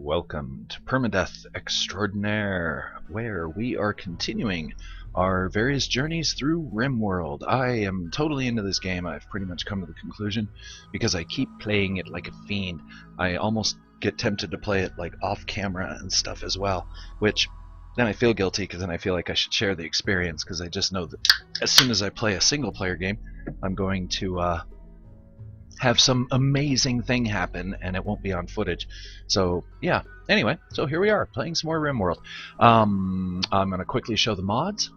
welcome to Permadeath Extraordinaire, where we are continuing our various journeys through Rimworld. I am totally into this game. I've pretty much come to the conclusion, because I keep playing it like a fiend. I almost get tempted to play it like off camera and stuff as well, which then I feel guilty because then I feel like I should share the experience, because I just know that as soon as I play a single player game, I'm going to have some amazing thing happen and it won't be on footage. So yeah, anyway, so here we are playing some more Rimworld. I'm going to quickly show the mods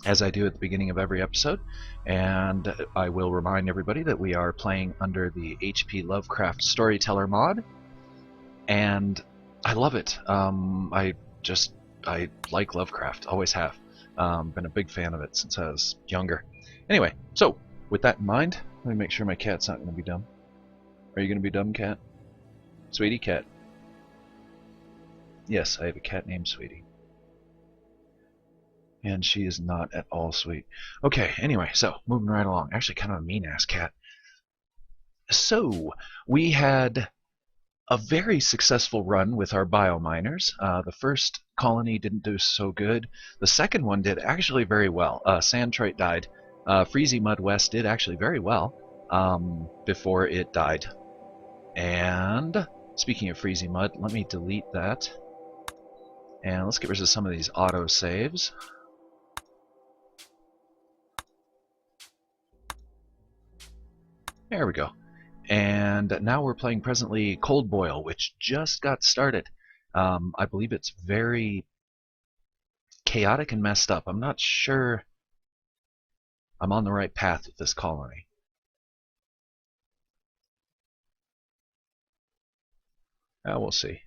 as I do at the beginning of every episode, and I will remind everybody that we are playing under the HP Lovecraft Storyteller mod, and I love it. I like Lovecraft, always have. Been a big fan of it since I was younger. Anyway, so with that in mind, let me make sure my cat's not going to be dumb. Are you going to be dumb, cat? Sweetie cat. Yes, I have a cat named Sweetie. And she is not at all sweet. Okay, anyway, so moving right along. Actually, kind of a mean-ass cat. So, we had a very successful run with our biominers. The first colony didn't do so good. The second one did actually very well. Sandtrite died. Freezy Mud West did actually very well before it died. And speaking of Freezy Mud, let me delete that. And let's get rid of some of these auto saves. There we go. And now we're playing presently Cold Boil, which just got started. I believe it's very chaotic and messed up. I'm not sure I'm on the right path with this colony. We'll see.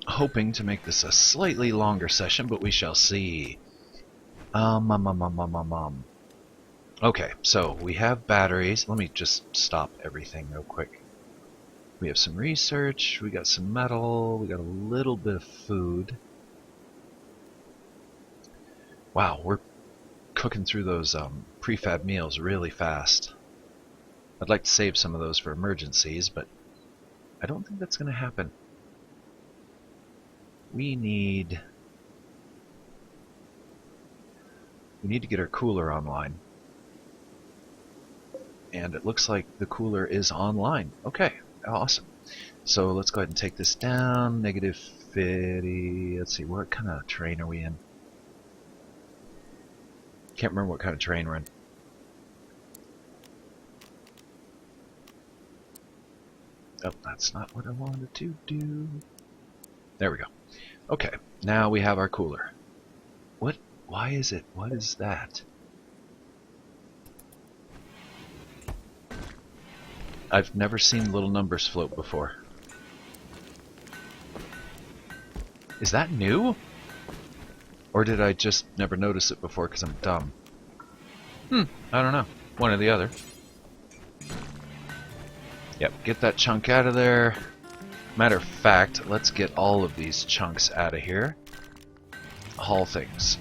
Hoping to make this a slightly longer session, but we shall see. Okay, so we have batteries. Let me just stop everything real quick. We have some research, we got some metal, we got a little bit of food. Wow, we're cooking through those prefab meals really fast. I'd like to save some of those for emergencies, but I don't think that's going to happen. We need to get our cooler online. And it looks like the cooler is online. Okay, awesome. So let's go ahead and take this down. Negative 50. Let's see, what kind of terrain are we in? Can't remember what kind of terrain we're in. Oh, that's not what I wanted to do. There we go. Okay, now we have our cooler. What? Why is it? What is that? I've never seen little numbers float before. Is that new? Or did I just never notice it before because I'm dumb? I don't know. One or the other. Yep, get that chunk out of there. Matter of fact, let's get all of these chunks out of here. Haul things.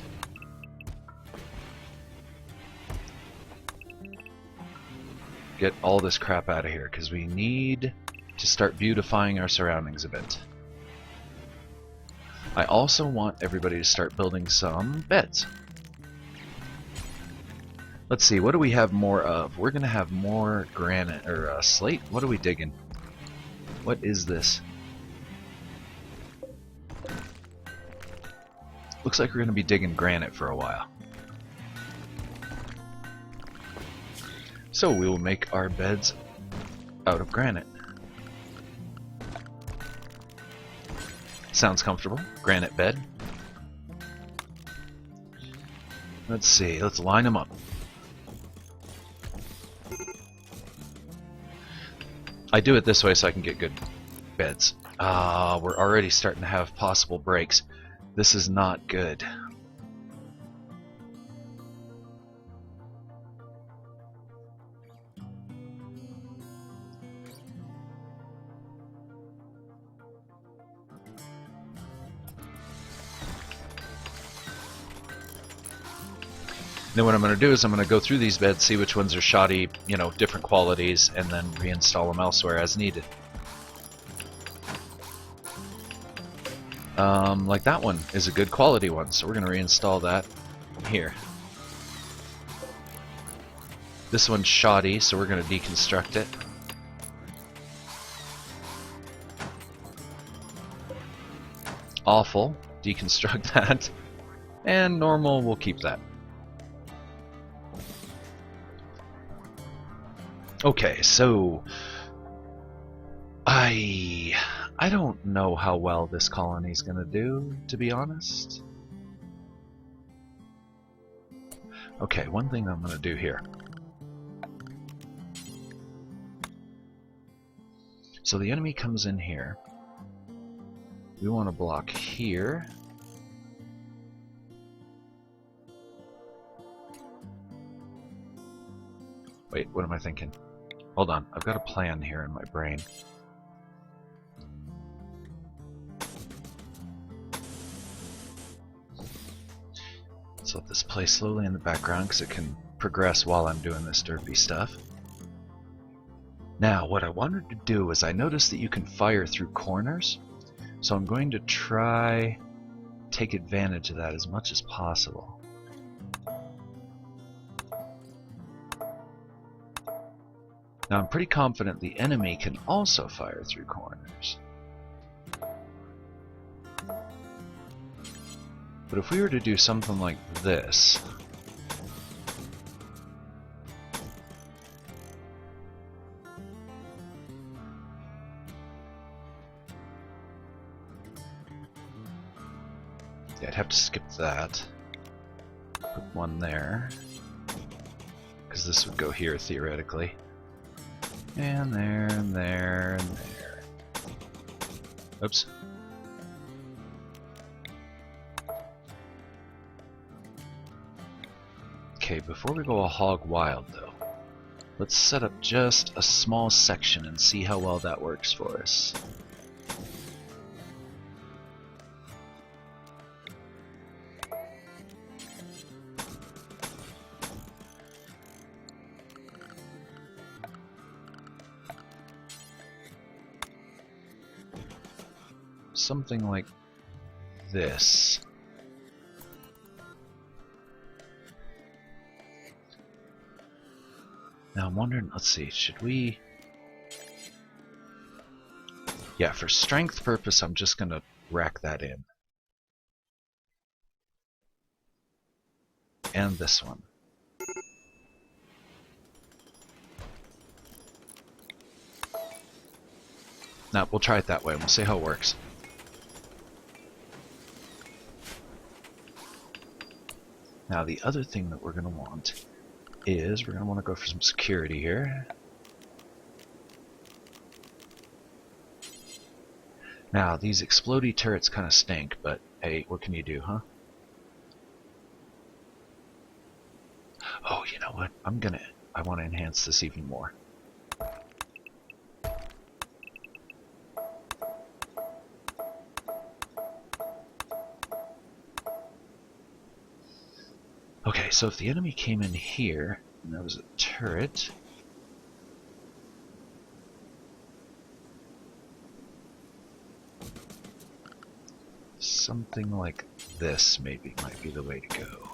Get all this crap out of here, because we need to start beautifying our surroundings a bit. I also want everybody to start building some beds. Let's see, what do we have more of? We're going to have more granite, or slate? What are we digging? What is this? Looks like we're going to be digging granite for a while. So we will make our beds out of granite. Sounds comfortable. Granite bed. Let's see. Let's line them up. I do it this way so I can get good beds. We're already starting to have possible breaks. This is not good. Then what I'm going to do is I'm going to go through these beds, see which ones are shoddy, you know, different qualities, and then reinstall them elsewhere as needed. Like that one is a good quality one, so we're going to reinstall that here. This one's shoddy, so we're going to deconstruct it. Awful, deconstruct that. And normal, we'll keep that. Okay, so I don't know how well this colony's gonna do, to be honest. Okay, one thing I'm gonna do here. So the enemy comes in here. We want to block here. Wait, what am I thinking? Hold on, I've got a plan here in my brain. Let's let this play slowly in the background because it can progress while I'm doing this derpy stuff. Now, what I wanted to do is I noticed that you can fire through corners, so I'm going to try take advantage of that as much as possible. Now, I'm pretty confident the enemy can also fire through corners. But if we were to do something like this, yeah, I'd have to skip that. Put one there, because this would go here theoretically. And there, and there, and there. Oops. Okay, before we go a hog wild though, let's set up just a small section and see how well that works for us. Something like this. Now I'm wondering, let's see, should we... Yeah, for strength purpose, I'm just gonna rack that in. And this one. Now, we'll try it that way and we'll see how it works. Now, the other thing that we're going to want is we're going to want to go for some security here. Now, these explodey turrets kind of stink, but hey, what can you do, huh? Oh, you know what? I want to enhance this even more. Okay, so if the enemy came in here, and there was a turret... Something like this maybe might be the way to go.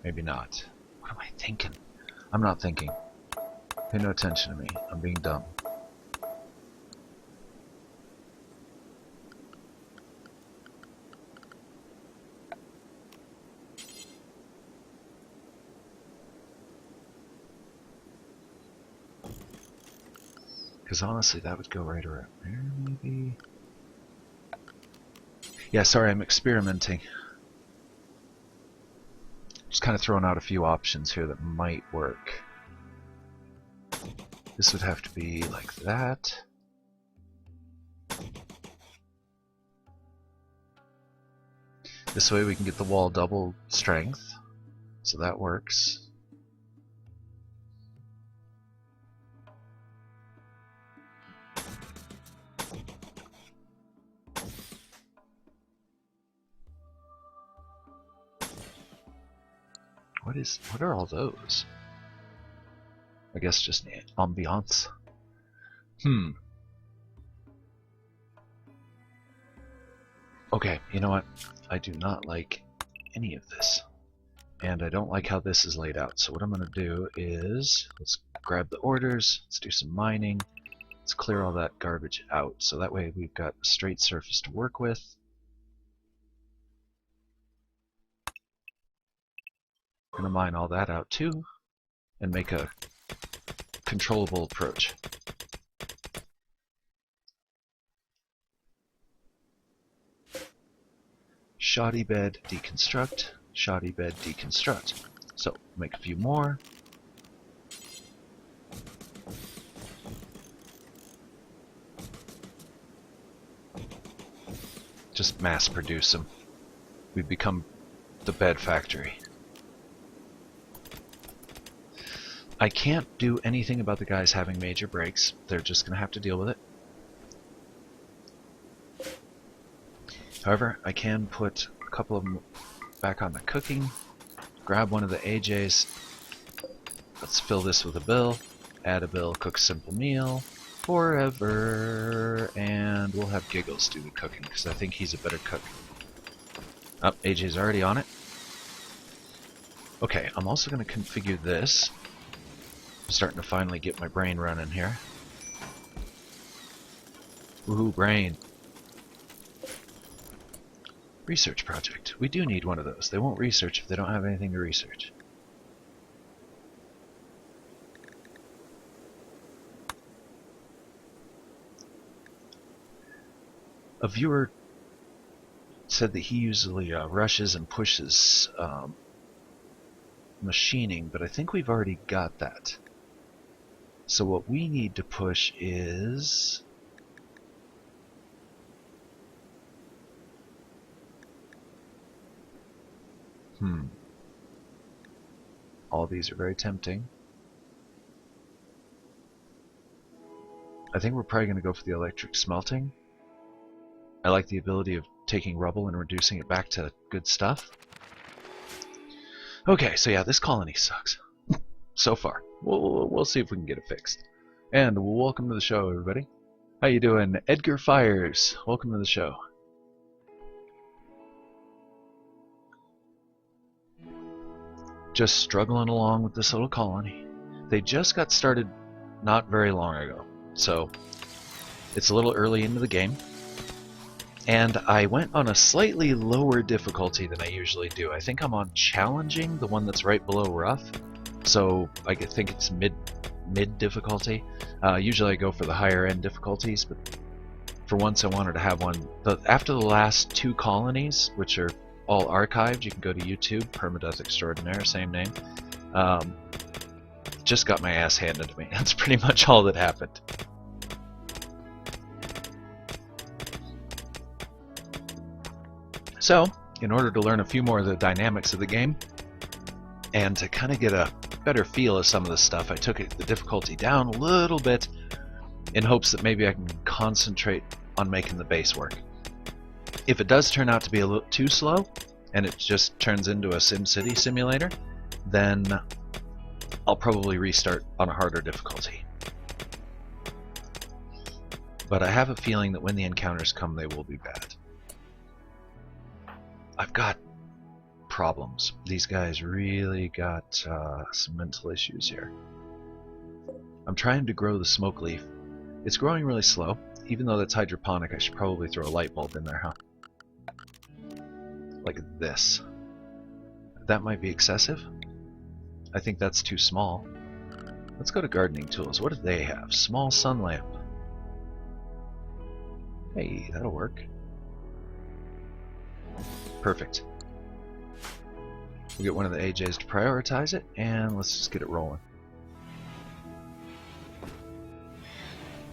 Maybe not. What am I thinking? I'm not thinking. Pay no attention to me. I'm being dumb. Because honestly, that would go right around there, maybe? Yeah, sorry, I'm experimenting. Just kind of throwing out a few options here that might work. This would have to be like that. This way we can get the wall double strength, so that works. What are all those? I guess just ambiance. Okay, you know what? I do not like any of this. And I don't like how this is laid out. So what I'm going to do is, let's grab the orders, let's do some mining, let's clear all that garbage out. So that way we've got a straight surface to work with. I'm going to mine all that out too, and make a controllable approach. Shoddy bed, deconstruct. Shoddy bed, deconstruct. So, make a few more. Just mass produce them. We've become the bed factory. I can't do anything about the guys having major breaks. They're just going to have to deal with it. However, I can put a couple of them back on the cooking. Grab one of the AJs. Let's fill this with a bill. Add a bill, cook simple meal. Forever. And we'll have Giggles do the cooking, because I think he's a better cook. Oh, AJ's already on it. Okay, I'm also going to configure this. I'm starting to finally get my brain running here. Woohoo, brain. Research project. We do need one of those. They won't research if they don't have anything to research. A viewer said that he usually rushes and pushes machining, but I think we've already got that. So what we need to push is... All these are very tempting. I think we're probably going to go for the electric smelting. I like the ability of taking rubble and reducing it back to good stuff. Okay, so yeah, this colony sucks. So far. We'll see if we can get it fixed. And welcome to the show, everybody. How you doing? Edgar Fires. Welcome to the show. Just struggling along with this little colony. They just got started not very long ago, so it's a little early into the game. And I went on a slightly lower difficulty than I usually do. I think I'm on challenging, the one that's right below rough. So I think it's mid difficulty. Usually I go for the higher end difficulties, but for once I wanted to have one. After the last 2 colonies, which are all archived, you can go to YouTube, Permadeath Extraordinaire, same name. Just got my ass handed to me. That's pretty much all that happened. So, in order to learn a few more of the dynamics of the game, and to kind of get a better feel of some of the stuff, I took the difficulty down a little bit in hopes that maybe I can concentrate on making the base work. If it does turn out to be a little too slow, and it just turns into a SimCity simulator, then I'll probably restart on a harder difficulty. But I have a feeling that when the encounters come, they will be bad. I've got problems. These guys really got some mental issues here. I'm trying to grow the smoke leaf. It's growing really slow. Even though that's hydroponic, I should probably throw a light bulb in there, huh? Like this. That might be excessive. I think that's too small. Let's go to gardening tools. What do they have? Small sun lamp. Hey, that'll work. Perfect. We'll get one of the AJs to prioritize it, and let's just get it rolling.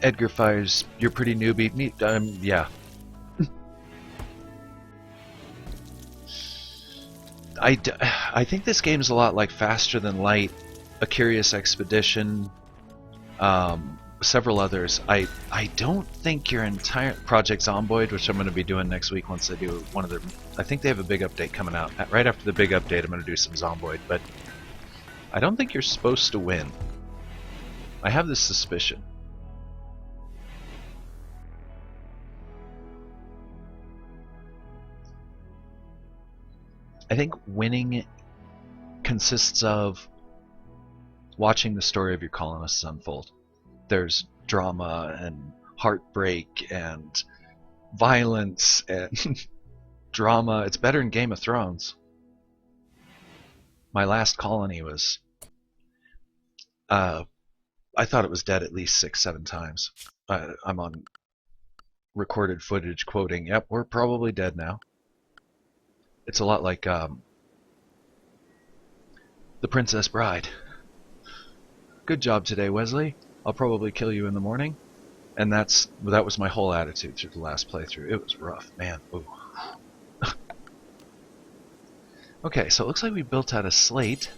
Edgar Fires, you're pretty newbie. Yeah. I think this game's a lot like Faster Than Light, A Curious Expedition, several others. I don't think your entire Project Zomboid, which I'm going to be doing next week once I do one of their... I think they have a big update coming out. Right after the big update, I'm going to do some Zomboid, but I don't think you're supposed to win. I have this suspicion. I think winning consists of watching the story of your colonists unfold. There's drama and heartbreak and violence and drama. It's better in Game of Thrones. My last colony was... I thought it was dead at least 6-7 times. I'm on recorded footage quoting, yep, we're probably dead now. It's a lot like The Princess Bride. Good job today, Wesley. I'll probably kill you in the morning. And that was my whole attitude through the last playthrough. It was rough, man. Ooh. Okay, so it looks like we built out a slate.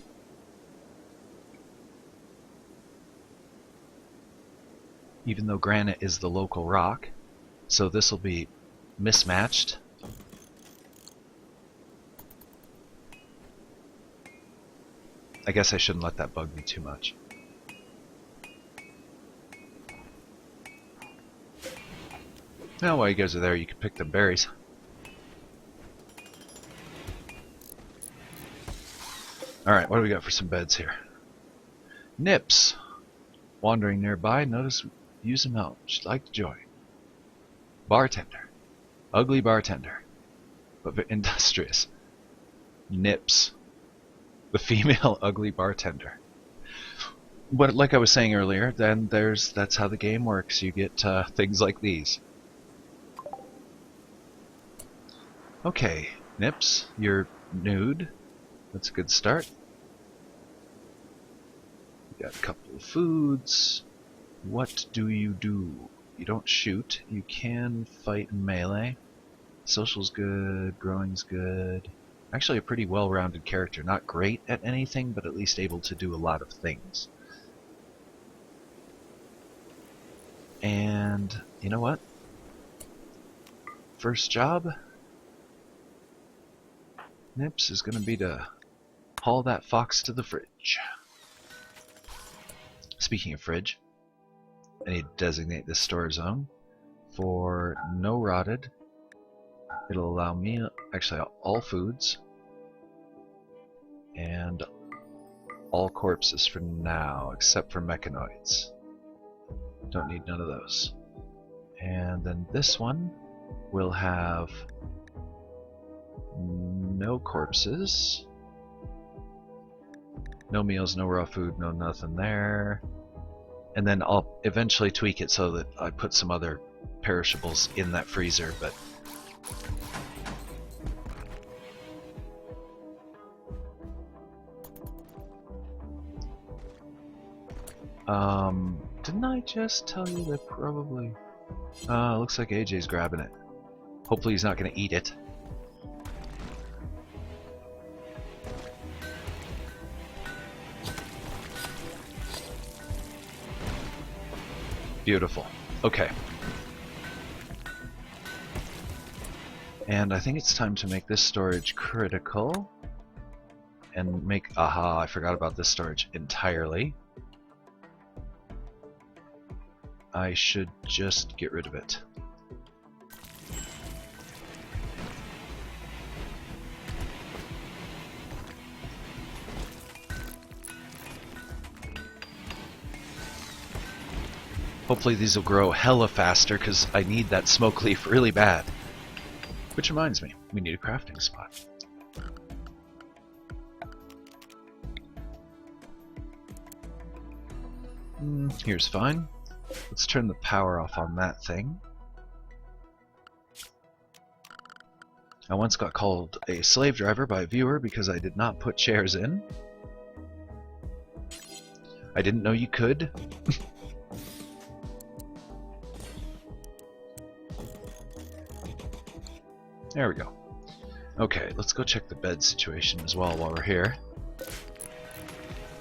Even though granite is the local rock. So this will be mismatched. I guess I shouldn't let that bug me too much. Now while you guys are there, you can pick the berries. Alright, what do we got for some beds here? Nips. Wandering nearby, notice use them out. She'd like to join. Bartender. Ugly bartender. But very industrious. Nips. The female ugly bartender. But like I was saying earlier, then that's how the game works. You get things like these. Okay, Nips, you're nude. That's a good start. You got a couple of foods. What do? You don't shoot. You can fight in melee. Social's good. Growing's good. Actually a pretty well-rounded character. Not great at anything, but at least able to do a lot of things. And you know what? First job, Nips, is going to be to haul that fox to the fridge. Speaking of fridge, I need to designate this store zone for no rotted. It'll allow me, actually, all foods and all corpses for now, except for mechanoids. Don't need none of those. And then this one will have no corpses, no meals, no raw food, no nothing there. And then I'll eventually tweak it so that I put some other perishables in that freezer, but didn't I just tell you that probably... looks like AJ's grabbing it. Hopefully he's not going to eat it. Beautiful. Okay. And I think it's time to make this storage critical. And make... Aha, I forgot about this storage entirely. I should just get rid of it. Hopefully these will grow hella faster, because I need that smoke leaf really bad. Which reminds me, we need a crafting spot. Here's fine. Let's turn the power off on that thing. I once got called a slave driver by a viewer because I did not put chairs in. I didn't know you could. There we go. Okay, let's go check the bed situation as well while we're here.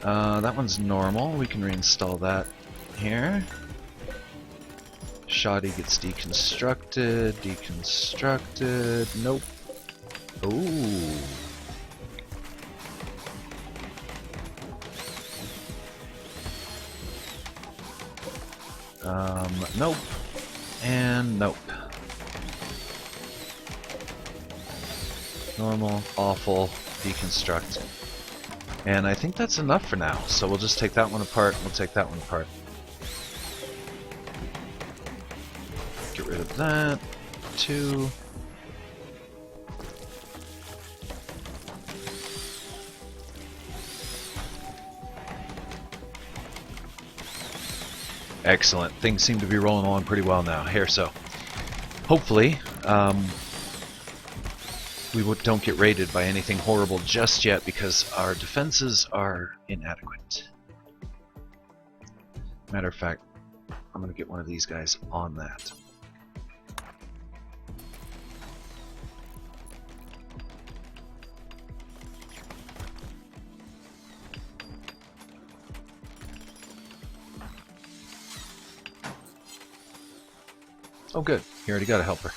That one's normal. We can reinstall that here. Shoddy gets deconstructed. Nope. Ooh. Nope. And nope. Normal, awful, deconstruct. And I think that's enough for now. So we'll just take that one apart, we'll take that one apart. Get rid of that. 2. Excellent. Things seem to be rolling along pretty well now. Here, so hopefully we don't get raided by anything horrible just yet because our defenses are inadequate. Matter of fact, I'm going to get one of these guys on that. Oh good, you already got a helper.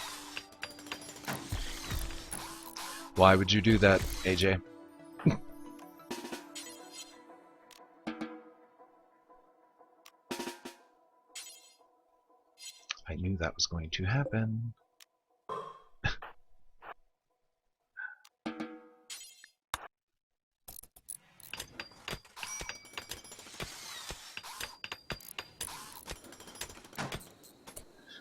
Why would you do that, AJ? I knew that was going to happen.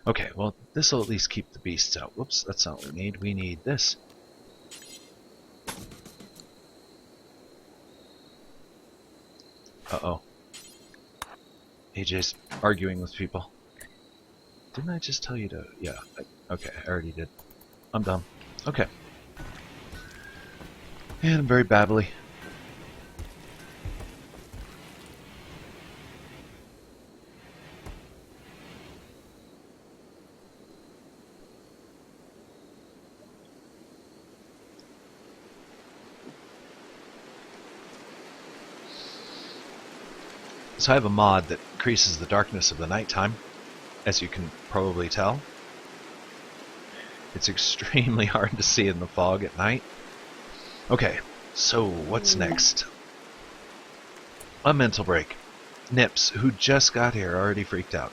Okay, well, this will at least keep the beasts out. Whoops, that's not what we need. We need this. Uh-oh. AJ's arguing with people. Didn't I just tell you to... Yeah, okay, I already did. I'm done. Okay. And I'm very babbly. So I have a mod that increases the darkness of the nighttime, as you can probably tell. It's extremely hard to see in the fog at night. Okay, so what's next? A mental break. Nips, who just got here, already freaked out.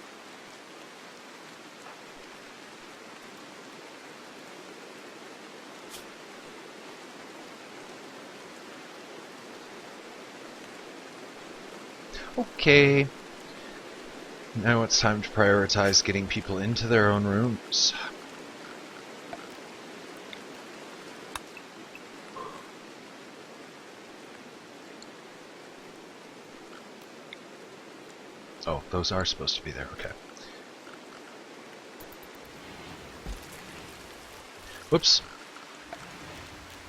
Okay. Now it's time to prioritize getting people into their own rooms. Oh, those are supposed to be there, okay. Whoops.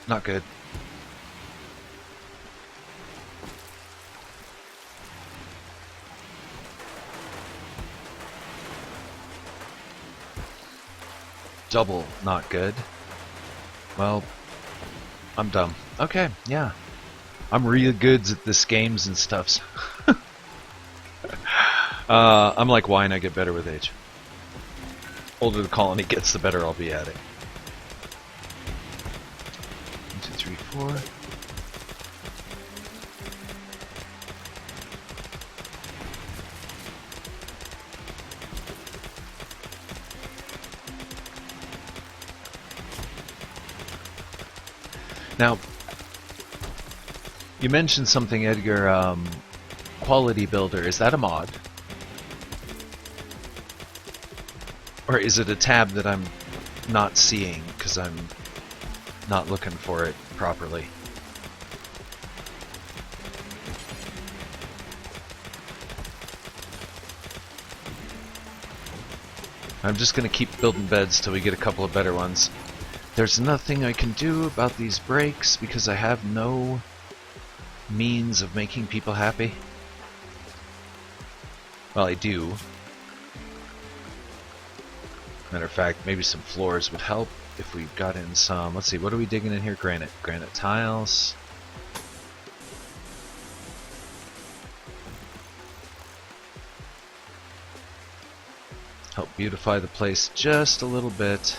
Not good. Double not good. Well, I'm dumb. Okay, yeah. I'm real good at this games and stuffs. I'm like wine, I get better with age. Older the colony gets, the better I'll be at it. 1, 2, 3, 4. Now, you mentioned something, Edgar, quality builder. Is that a mod? Or is it a tab that I'm not seeing because I'm not looking for it properly? I'm just going to keep building beds till we get a couple of better ones. There's nothing I can do about these breaks because I have no means of making people happy. Well, I do. Matter of fact, maybe some floors would help if we got in some... Let's see, what are we digging in here? Granite. Granite tiles. Help beautify the place just a little bit.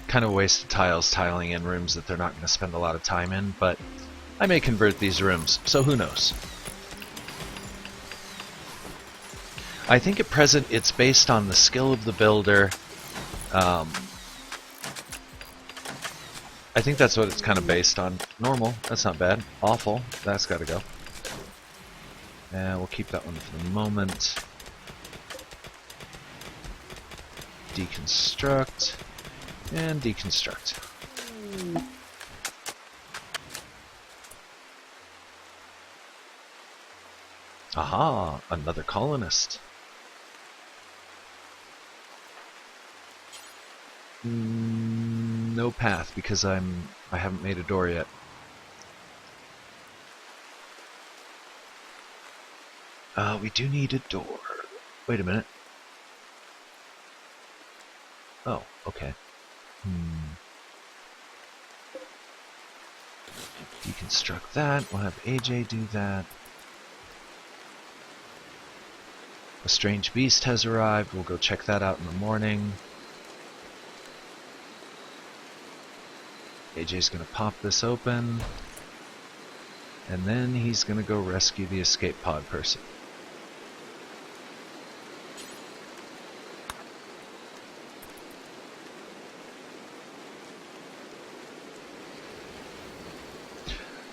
Kind of a waste of tiles tiling in rooms that they're not going to spend a lot of time in, but I may convert these rooms, so who knows. I think at present it's based on the skill of the builder. I think that's what it's kind of based on. Normal, that's not bad. Awful, that's got to go. And we'll keep that one for the moment. Deconstruct. And deconstruct. Aha! Another colonist. No path because I haven't made a door yet. We do need a door. Wait a minute. Oh, okay. Deconstruct that. We'll have AJ do that. A strange beast has arrived. We'll go check that out in the morning. AJ's gonna pop this open. And then he's gonna go rescue the escape pod person.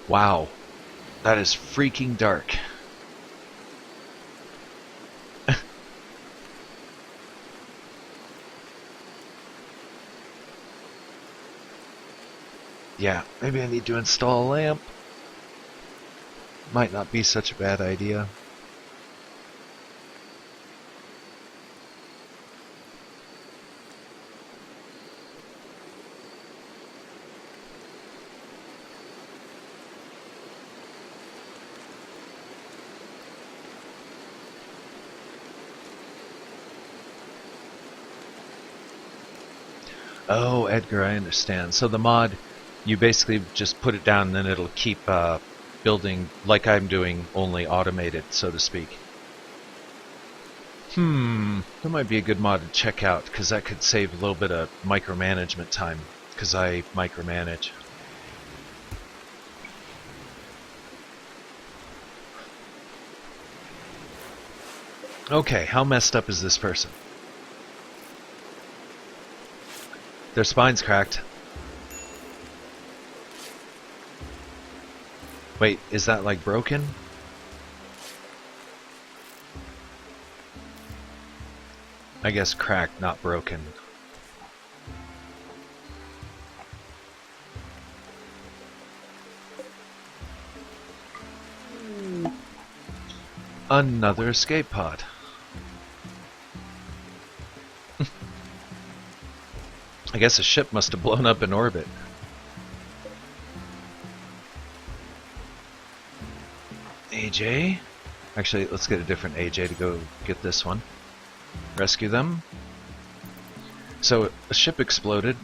Wow, that is freaking dark. Yeah, maybe I need to install a lamp. Might not be such a bad idea. Oh, Edgar, I understand. So the mod, you basically just put it down and then it'll keep building like I'm doing, only automated, so to speak. That might be a good mod to check out, because that could save a little bit of micromanagement time, because I micromanage. Okay, how messed up is this person? Their spine's cracked. Wait, is that like broken? I guess cracked, not broken. Another escape pod. I guess a ship must have blown up in orbit. AJ? Actually, let's get a different AJ to go get this one. Rescue them. So, a ship exploded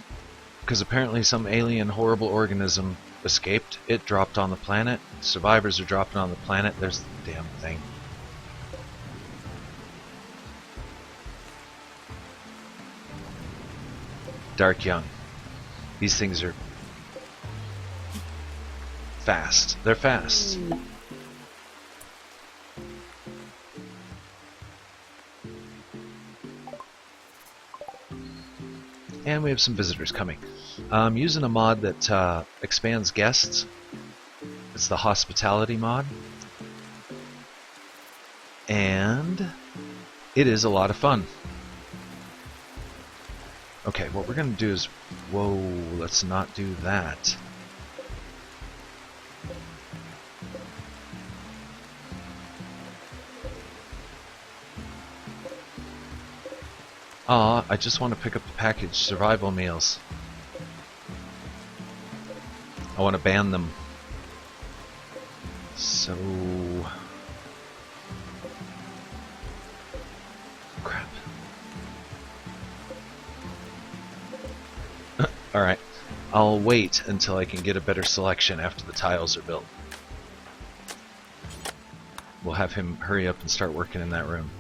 because apparently some alien horrible organism escaped. It dropped on the planet. Survivors are dropping on the planet. There's the damn thing. Dark Young. These things are fast. They're fast. And we have some visitors coming. I'm using a mod that expands guests. It's the hospitality mod. And it is a lot of fun. Okay, what we're going to do is... Whoa, let's not do that. Aw, I just want to pick up the packaged survival meals. I want to ban them. So... Crap. Alright, I'll wait until I can get a better selection after the tiles are built. We'll have him hurry up and start working in that room.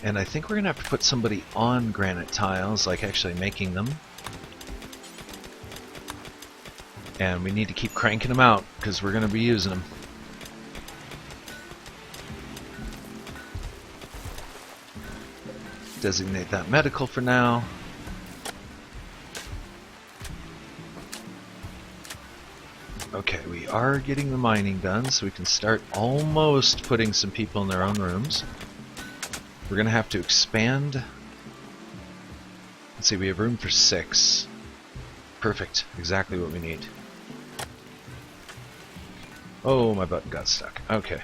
And I think we're going to have to put somebody on granite tiles, like actually making them. And we need to keep cranking them out, because we're going to be using them. Designate that medical for now. Okay, we are getting the mining done, so we can start almost putting some people in their own rooms. We're going to have to expand. Let's see, we have room for 6. Perfect, exactly what we need. Oh, my button got stuck. Okay.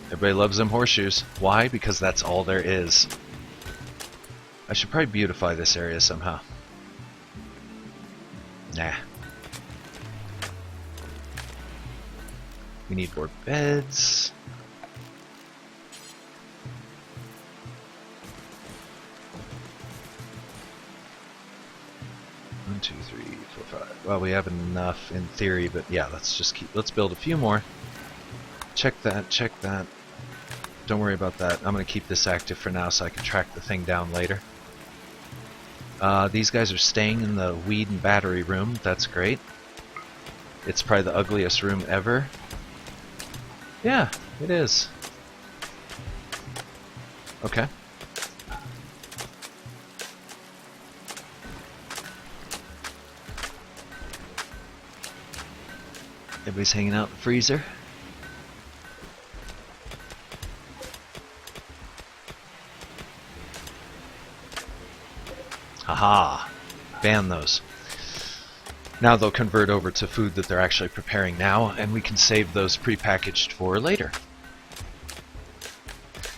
Everybody loves them horseshoes. Why? Because that's all there is. I should probably beautify this area somehow. Nah. We need more beds. One, two, three, four, five. Well, we have enough in theory, but yeah, let's build a few more. Check that, check that. Don't worry about that. I'm going to keep this active for now so I can track the thing down later. These guys are staying in the weed and battery room. That's great. It's probably the ugliest room ever. Yeah, it is. Okay. Everybody's hanging out in the freezer. Haha! Ban those. Now they'll convert over to food that they're actually preparing now, and we can save those prepackaged for later.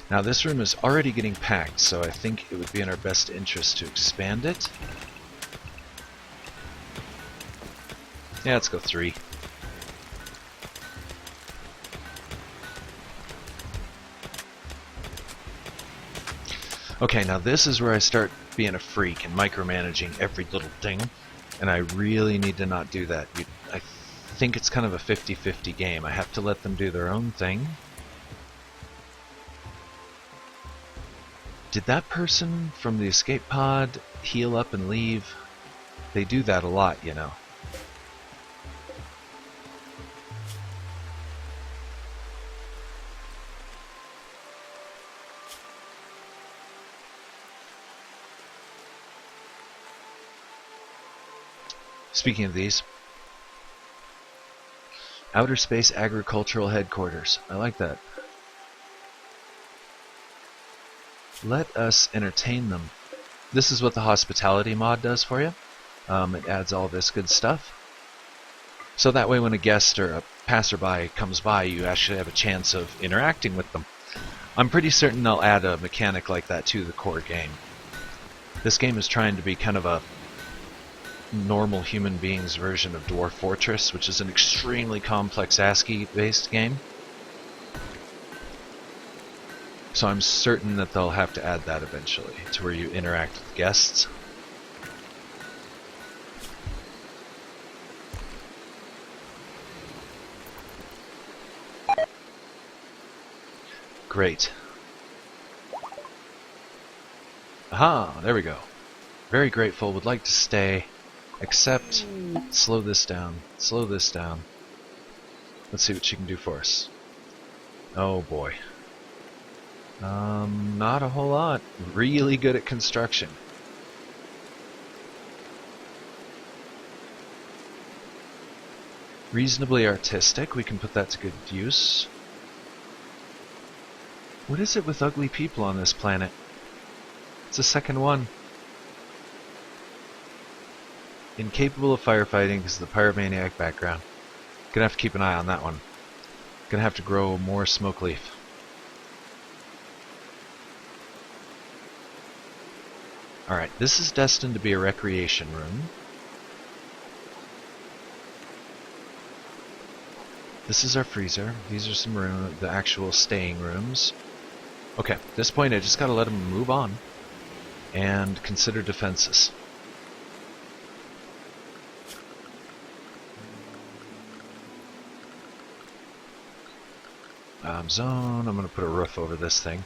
Now this room is already getting packed, so I think it would be in our best interest to expand it. Yeah, let's go 3. Okay, now this is where I start being a freak and micromanaging every little thing, and I really need to not do that. I think it's kind of a 50-50 game. I have to let them do their own thing. Did that person from the escape pod heal up and leave? They do that a lot, you know. Speaking of these, Outer Space Agricultural Headquarters. I like that. Let us entertain them. This is what the hospitality mod does for you. It adds all this good stuff. So that way when a guest or a passerby comes by, you actually have a chance of interacting with them. I'm pretty certain they'll add a mechanic like that to the core game. This game is trying to be kind of a normal human beings version of Dwarf Fortress, which is an extremely complex ASCII-based game. So I'm certain that they'll have to add that eventually, to where you interact with guests. Great. Aha, there we go. Very grateful, would like to stay, except slow this down, slow this down. Let's see what she can do for us. Oh boy. Not a whole lot. Really good at construction. Reasonably artistic, we can put that to good use. What is it with ugly people on this planet? It's the second one. Incapable of firefighting because of the pyromaniac background. Gonna have to keep an eye on that one. Gonna have to grow more smoke leaf. Alright, this is destined to be a recreation room. This is our freezer. These are some the actual staying rooms. Okay, at this point I just gotta let them move on and consider defenses. Zone. I'm going to put a roof over this thing.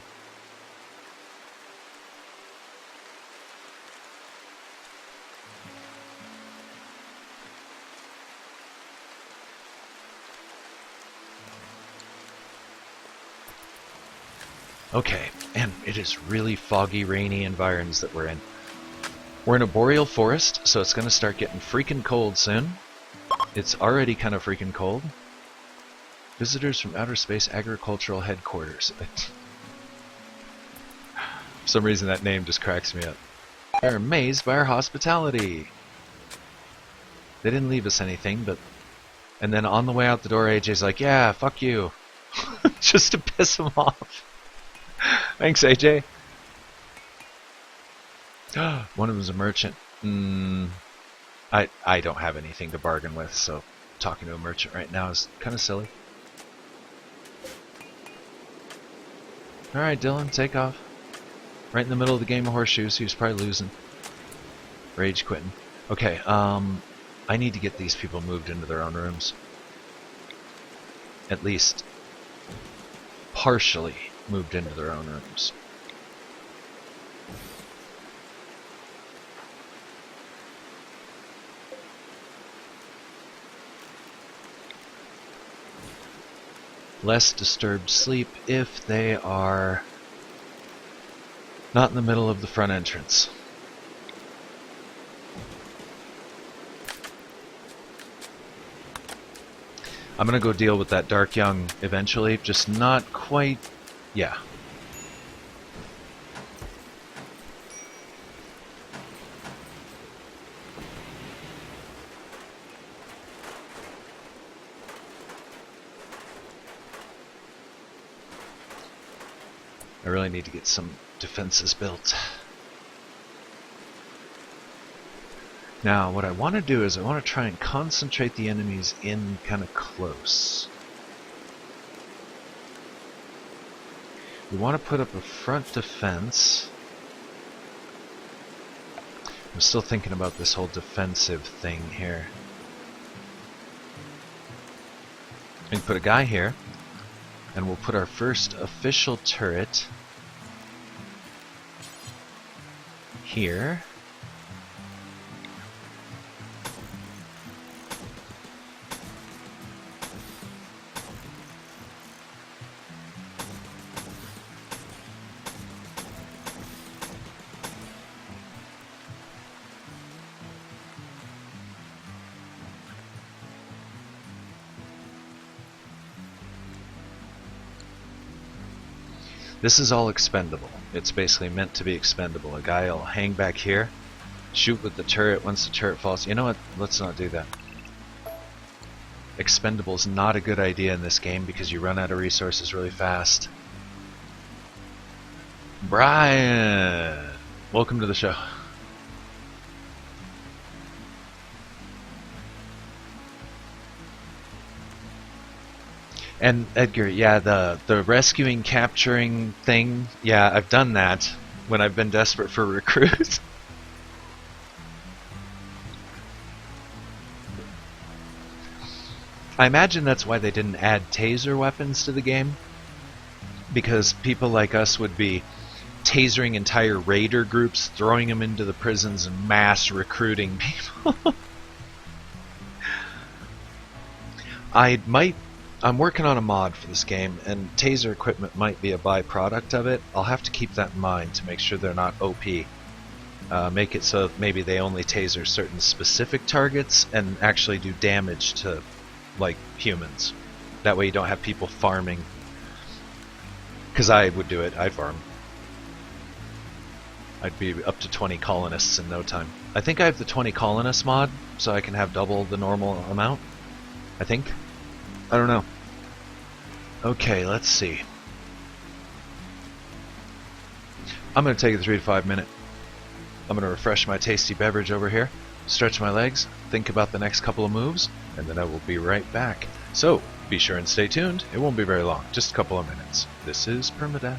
Okay, and it is really foggy, rainy environs that we're in. We're in a boreal forest, so it's going to start getting freaking cold soon. It's already kind of freaking cold. Visitors from Outer Space Agricultural Headquarters. For some reason that name just cracks me up. They're amazed by our hospitality. They didn't leave us anything, but... And then on the way out the door, AJ's like, yeah, fuck you. Just to piss him off. Thanks, AJ. One of them's a merchant. I don't have anything to bargain with, so talking to a merchant right now is kind of silly. Alright, Dylan, take off. Right in the middle of the game of horseshoes, he was probably losing. Rage quitting. Okay, I need to get these people moved into their own rooms. At least partially moved into their own rooms. Less disturbed sleep if they are not in the middle of the front entrance. I'm gonna go deal with that Dark Young eventually, just not quite... yeah. I really need to get some defenses built. Now, what I want to do is I want to try and concentrate the enemies in kind of close. We want to put up a front defense. I'm still thinking about this whole defensive thing here. We can put a guy here, and we'll put our first official turret here. This is all expendable. It's basically meant to be expendable. A guy will hang back here, shoot with the turret once the turret falls. You know what? Let's not do that. Expendable is not a good idea in this game because you run out of resources really fast. Brian! Welcome to the show. And Edgar, yeah, the rescuing, capturing thing, yeah, I've done that when I've been desperate for recruits. I imagine that's why they didn't add taser weapons to the game, because people like us would be tasering entire raider groups, throwing them into the prisons and mass recruiting people. I'm working on a mod for this game, and taser equipment might be a byproduct of it. I'll have to keep that in mind to make sure they're not OP. Make it so maybe they only taser certain specific targets and actually do damage to, like, humans. That way you don't have people farming. Because I would do it. I'd farm. I'd be up to 20 colonists in no time. I think I have the 20 colonist mod, so I can have double the normal amount. I think. I don't know. Okay, let's see. I'm going to take a 3 to 5 minute. I'm going to refresh my tasty beverage over here, stretch my legs, think about the next couple of moves, and then I will be right back. So, be sure and stay tuned. It won't be very long, just a couple of minutes. This is Permadeath.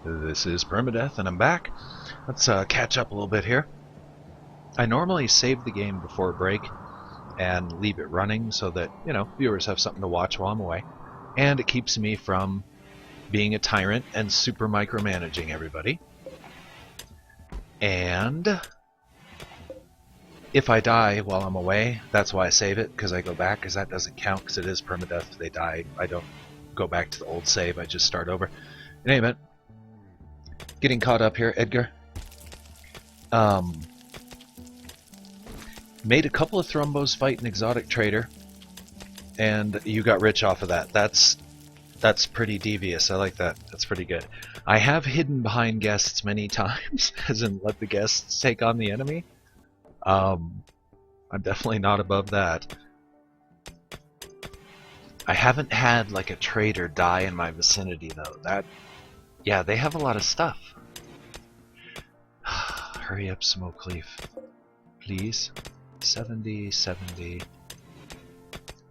This is Permadeath, and I'm back. Let's catch up a little bit here. I normally save the game before break and leave it running so that, viewers have something to watch while I'm away. And it keeps me from being a tyrant and super micromanaging everybody. And if I die while I'm away, that's why I save it, because I go back, because that doesn't count, because it is permadeath. If they die, I don't go back to the old save, I just start over. In any event, getting caught up here, Edgar. Made a couple of thrombos fight an exotic trader, and you got rich off of that. That's pretty devious. I like that. That's pretty good. I have hidden behind guests many times, as in let the guests take on the enemy. I'm definitely not above that. I haven't had like a trader die in my vicinity though. Yeah, they have a lot of stuff. Hurry up, Smokeleaf. Please. 70, 70.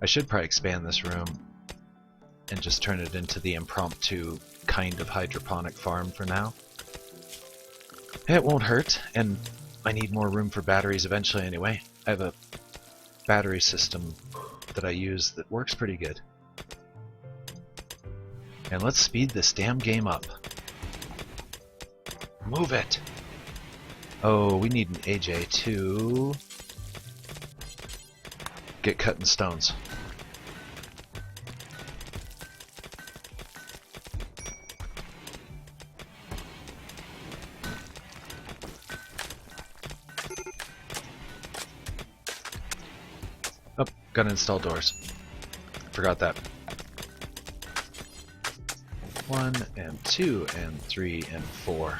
I should probably expand this room and just turn it into the impromptu kind of hydroponic farm for now. It won't hurt, and I need more room for batteries eventually anyway. I have a battery system that I use that works pretty good. And let's speed this damn game up. Move it! Oh, we need an AJ to get cutting stones. Oh, gotta install doors. Forgot that. 1 and 2 and 3 and 4.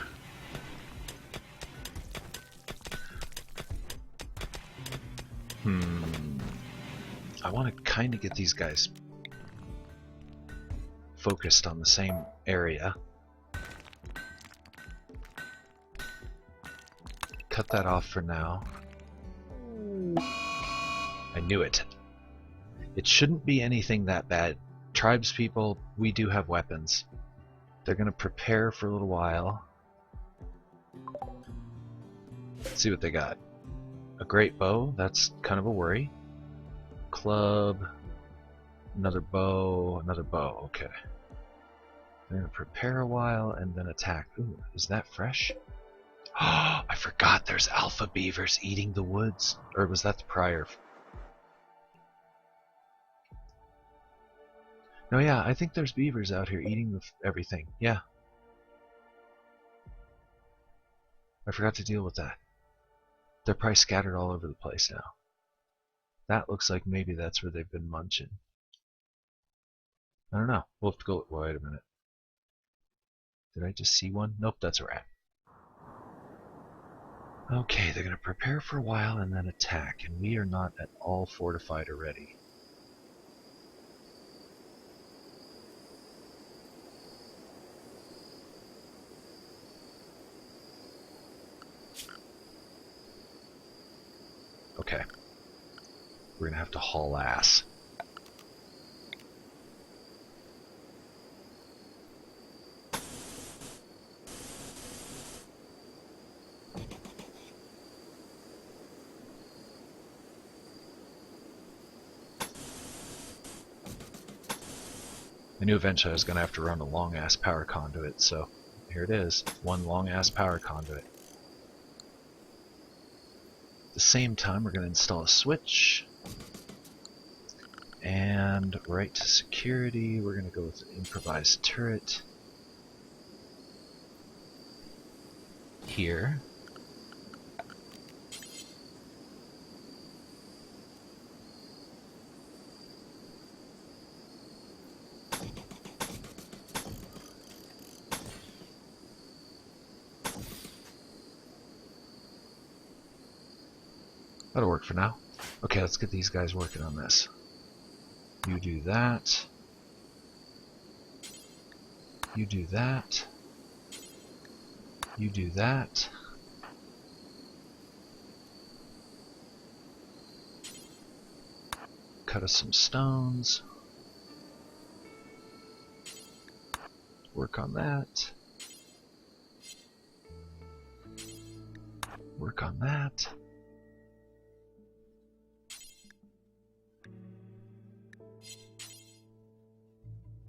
I want to kind of get these guys focused on the same area. Cut that off for now. I knew it. It shouldn't be anything that bad. Tribespeople, we do have weapons. They're going to prepare for a little while. Let's see what they got. A great bow, that's kind of a worry. Club, another bow, okay. They're going to prepare a while and then attack. Ooh, is that fresh? Oh, I forgot there's alpha beavers eating the woods. Or was that the prior? No, yeah, I think there's beavers out here eating everything. Yeah. I forgot to deal with that. They're probably scattered all over the place now. That looks like maybe that's where they've been munching. I don't know. We'll have to go. Wait a minute. Did I just see one? Nope, that's a rat. Okay, they're going to prepare for a while and then attack, and we are not at all fortified or ready. Okay. We're going to have to haul ass. I knew eventually I was going to have to run a long-ass power conduit, so here it is. One long-ass power conduit. At the same time, we're going to install a switch. And right to security, we're going to go with an improvised turret. Here. That'll work for now. Okay, let's get these guys working on this. You do that. You do that. You do that. Cut us some stones. Work on that. Work on that.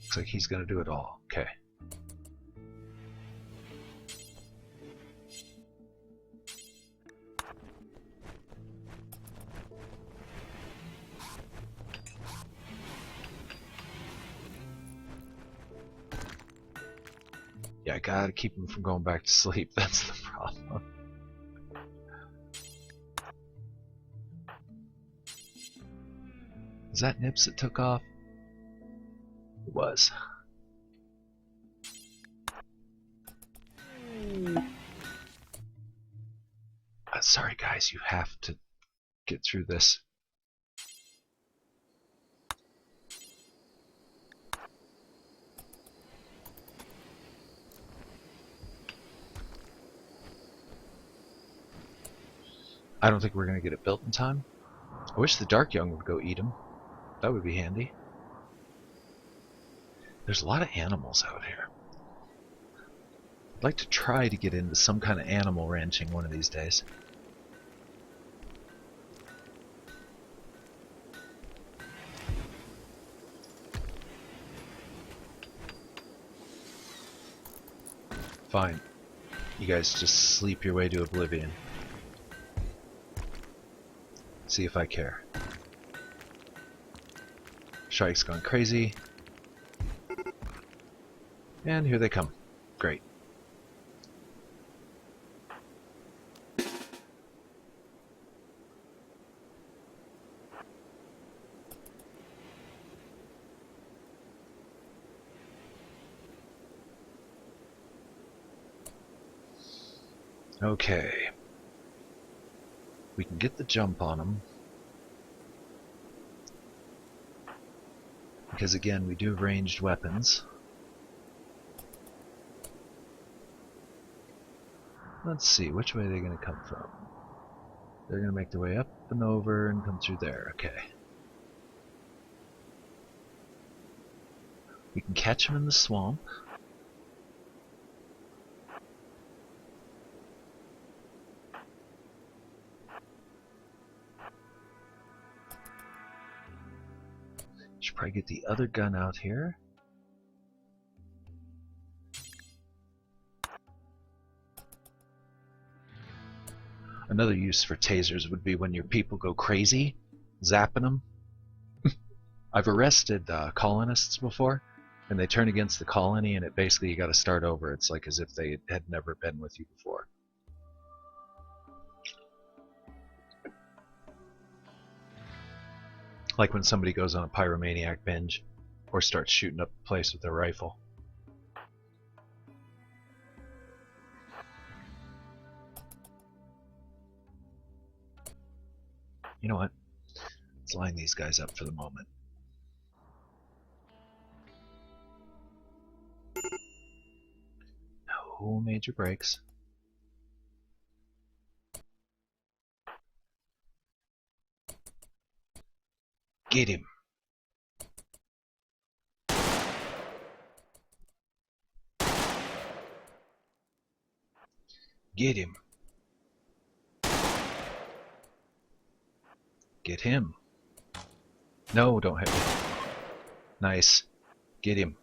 Looks like he's going to do it all. Okay. Yeah, I gotta keep him from going back to sleep. That's the problem. Was that Nips that took off? It was. Sorry guys, you have to get through this. I don't think we're going to get it built in time. I wish the Dark Young would go eat him. That would be handy. There's a lot of animals out here. I'd like to try to get into some kind of animal ranching one of these days. Fine. You guys just sleep your way to oblivion. See if I care. Shrike's gone crazy. And here they come. Great. Okay. We can get the jump on them. Because again, we do have ranged weapons. Let's see, which way are they going to come from? They're going to make their way up and over and come through there. Okay. We can catch them in the swamp. Should probably get the other gun out here. Another use for tasers would be when your people go crazy, zapping them. I've arrested colonists before, and they turn against the colony, and it basically you got to start over. It's like as if they had never been with you before. Like when somebody goes on a pyromaniac binge. Or starts shooting up the place with their rifle. You know what? Let's line these guys up for the moment. No major breaks. Get him. Get him. Get him. No, don't hit me. Nice. Get him.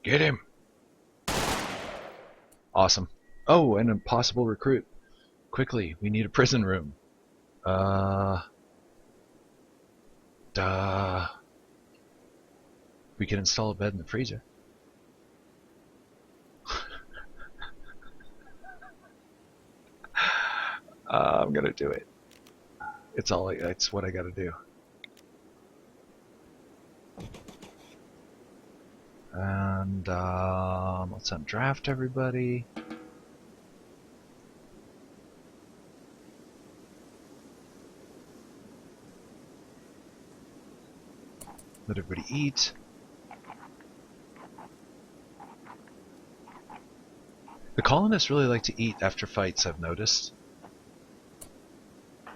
Get him. Awesome. Oh, an impossible recruit. Quickly, we need a prison room. We can install a bed in the freezer. I'm gonna do it. It's what I gotta do. And let's undraft everybody. Let everybody eat. The colonists really like to eat after fights, I've noticed.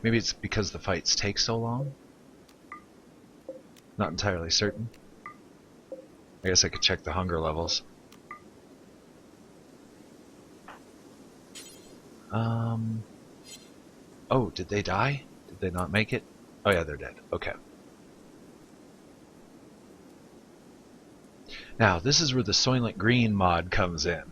Maybe it's because the fights take so long? Not entirely certain. I guess I could check the hunger levels. Oh, did they die? Did they not make it? Oh yeah, they're dead. Okay. Now, this is where the Soylent Green mod comes in.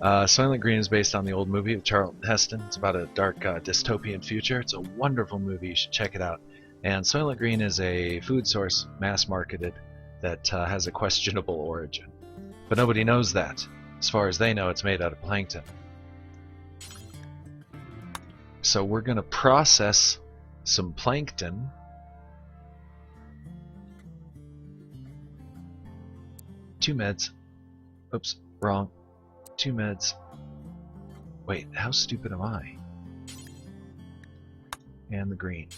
Soylent Green is based on the old movie of Charlton Heston. It's about a dark dystopian future. It's a wonderful movie. You should check it out. And Soylent Green is a food source, mass-marketed, that has a questionable origin. But nobody knows that. As far as they know, it's made out of plankton. So we're going to process some plankton. Two meds. Oops, wrong. 2 meds. Wait, how stupid am I? And the green.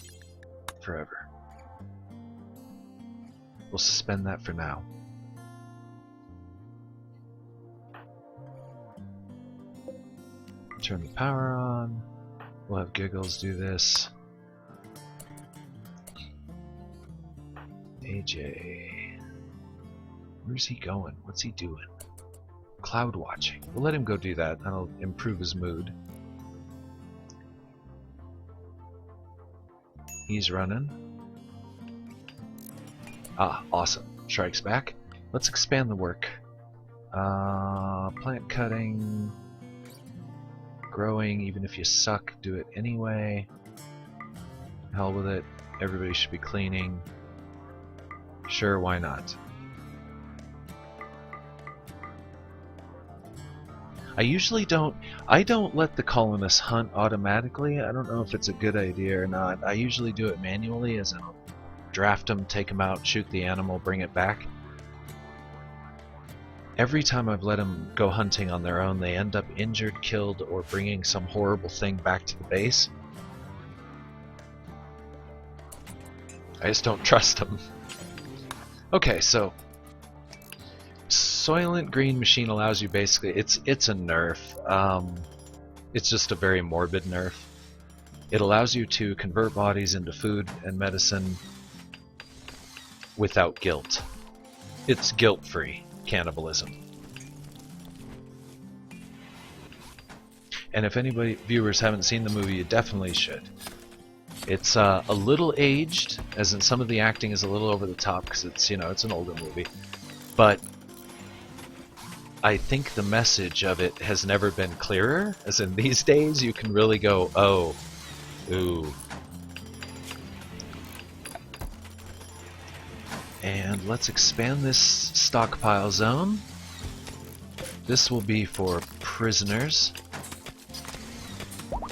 Forever. We'll suspend that for now. Turn the power on. We'll have Giggles do this. AJ. Where's he going? What's he doing? Cloud watching. We'll let him go do that. That'll improve his mood. He's running. Ah, awesome. Strikes back. Let's expand the work. Plant cutting. Growing, even if you suck, do it anyway. Hell with it. Everybody should be cleaning. Sure, why not? I don't let the colonists hunt automatically. I don't know if it's a good idea or not. I usually do it manually, as in draft them, take them out, shoot the animal, bring it back. Every time I've let them go hunting on their own, they end up injured, killed, or bringing some horrible thing back to the base. I just don't trust them. Okay, so Soylent Green Machine allows you basically, it's a nerf. It's just a very morbid nerf. It allows you to convert bodies into food and medicine without guilt. It's guilt-free cannibalism. And if anybody viewers haven't seen the movie, you definitely should. It's a little aged, as in some of the acting is a little over the top because it's, you know, it's an older movie. But I think the message of it has never been clearer, as in these days you can really go, oh, ooh. And let's expand this stockpile zone. This will be for prisoners.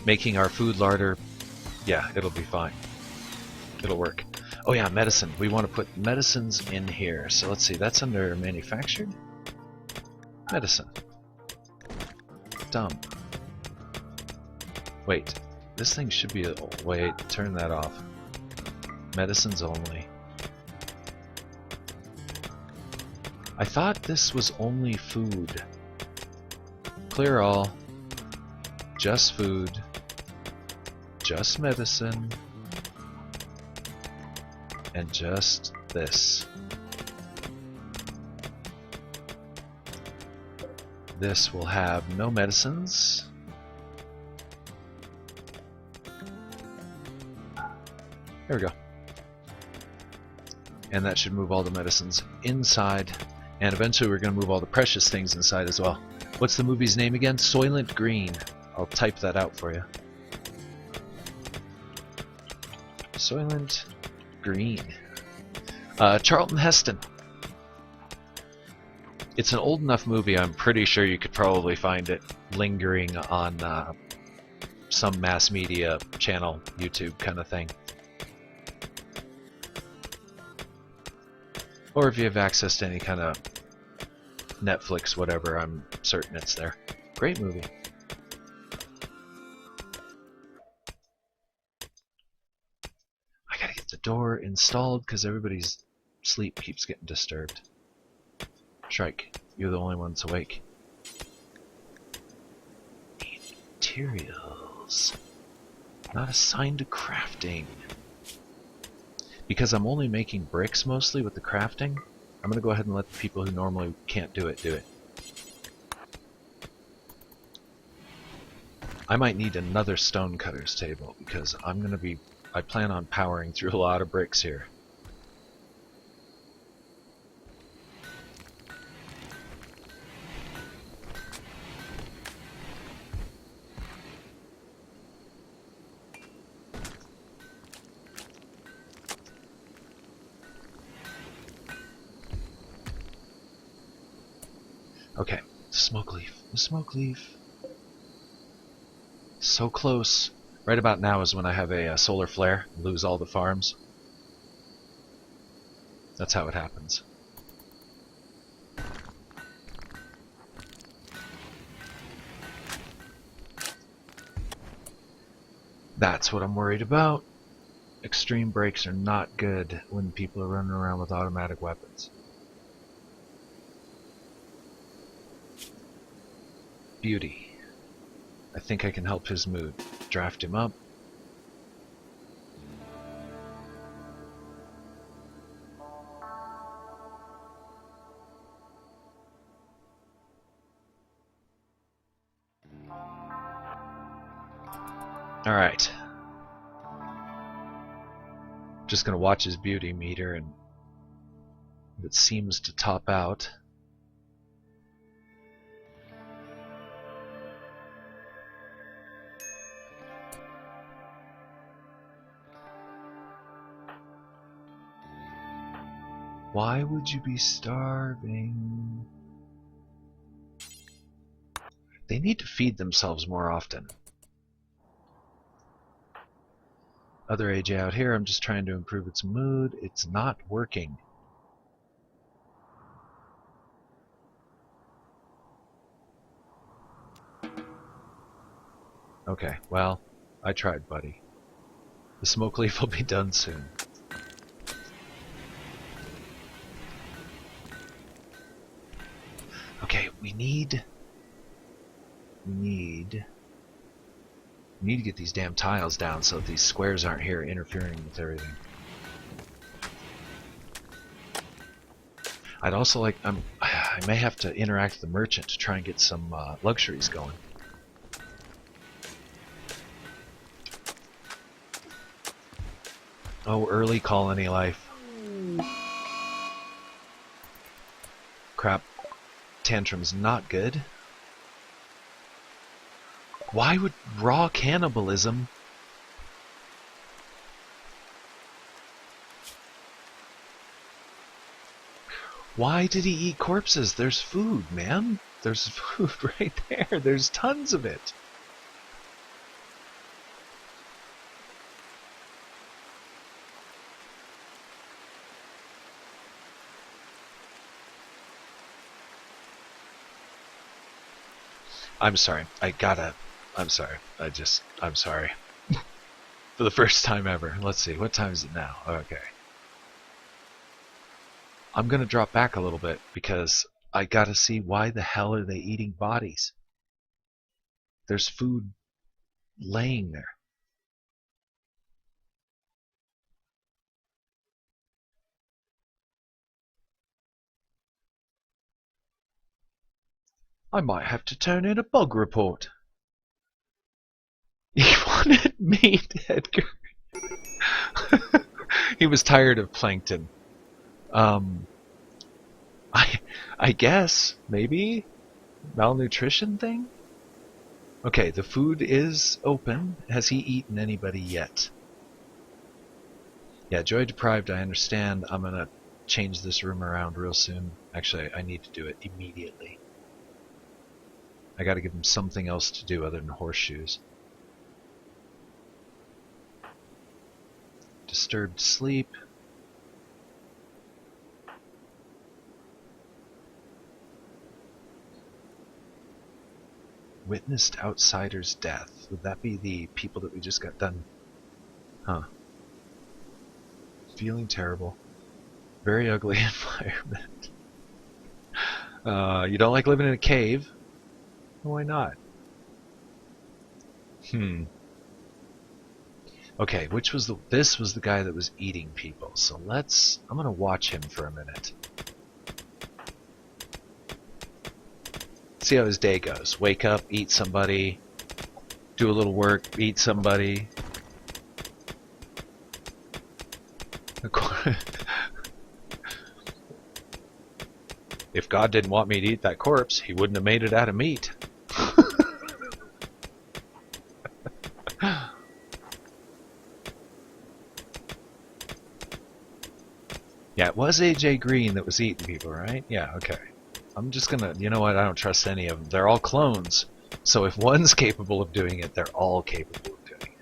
Making our food larder, yeah, it'll be fine. It'll work. Oh yeah, medicine. We want to put medicines in here. So let's see, that's under manufactured? Medicine. Dumb. Wait, this thing should be a... Wait, turn that off. Medicines only. I thought this was only food. Clear all. Just food. Just medicine. And just this. This will have no medicines. There we go. And that should move all the medicines inside. And eventually we're going to move all the precious things inside as well. What's the movie's name again? Soylent Green. I'll type that out for you. Soylent Green. Charlton Heston. It's an old enough movie, I'm pretty sure you could probably find it lingering on some mass media channel, YouTube kind of thing. Or if you have access to any kind of Netflix, whatever, I'm certain it's there. Great movie. I gotta get the door installed because everybody's sleep keeps getting disturbed. Shrike, you're the only ones awake. Materials. Not assigned to crafting. Because I'm only making bricks mostly with the crafting, I'm going to go ahead and let the people who normally can't do it. I might need another stonecutter's table because I plan on powering through a lot of bricks here. Okay, smoke leaf. The smoke leaf. So close. Right about now is when I have a solar flare, lose all the farms. That's how it happens. That's what I'm worried about. Extreme breaks are not good when people are running around with automatic weapons. Beauty. I think I can help his mood. Draft him up. Alright. Just gonna watch his beauty meter, and if it seems to top out. Why would you be starving? They need to feed themselves more often. Other AJ out here, I'm just trying to improve its mood. It's not working. Okay, well, I tried, buddy. The smoke leaf will be done soon. Okay, we need to get these damn tiles down so that these squares aren't here interfering with everything. I'd also like, I may have to interact with the merchant to try and get some luxuries going. Oh, early colony life. Crap. Tantrum's not good. Why would raw cannibalism... Why did he eat corpses? There's food, man. There's food right there. There's tons of it. I'm sorry. I'm sorry. I'm sorry. For the first time ever. Let's see. What time is it now? Okay. I'm gonna drop back a little bit because I gotta see why the hell are they eating bodies? There's food laying there. I might have to turn in a bug report. He wanted meat, Edgar. He was tired of plankton. Um, I guess maybe malnutrition thing. Okay, the food is open. Has he eaten anybody yet? Yeah, joy deprived. I understand. I'm gonna change this room around real soon. Actually, I need to do it immediately. I gotta give him something else to do other than horseshoes. Disturbed sleep. Witnessed outsider's death. Would that be the people that we just got done? Huh. Feeling terrible. Very ugly environment. You don't like living in a cave? Why not? Okay, this was the guy that was eating people. So I'm gonna watch him for a minute. See how his day goes. Wake up, eat somebody, do a little work, eat somebody. If God didn't want me to eat that corpse, he wouldn't have made it out of meat. Yeah, it was AJ Green that was eating people, right? Yeah, okay. I'm just gonna, you know what, I don't trust any of them. They're all clones. So if one's capable of doing it, they're all capable of doing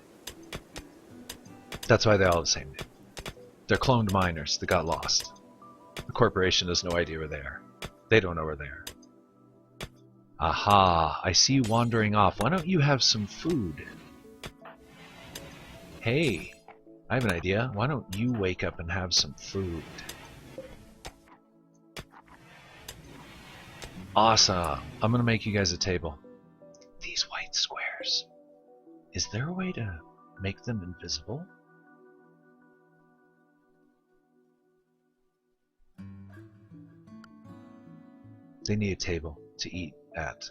it. That's why they're all the same name. They're cloned miners that got lost. The corporation has no idea where they are. They don't know where they are. Aha, I see you wandering off. Why don't you have some food? Hey, I have an idea. Why don't you wake up and have some food? Awesome. I'm gonna make you guys a table. These white squares. Is there a way to make them invisible? They need a table to eat at.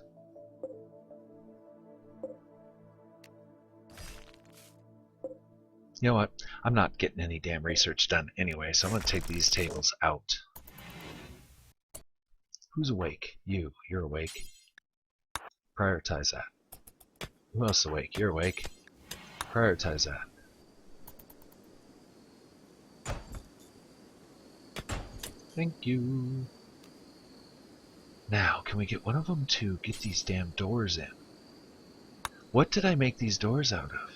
You know what? I'm not getting any damn research done anyway, so I'm gonna take these tables out. Who's awake? You. You're awake. Prioritize that. Who else is awake? You're awake. Prioritize that. Thank you. Now, can we get one of them to get these damn doors in? What did I make these doors out of?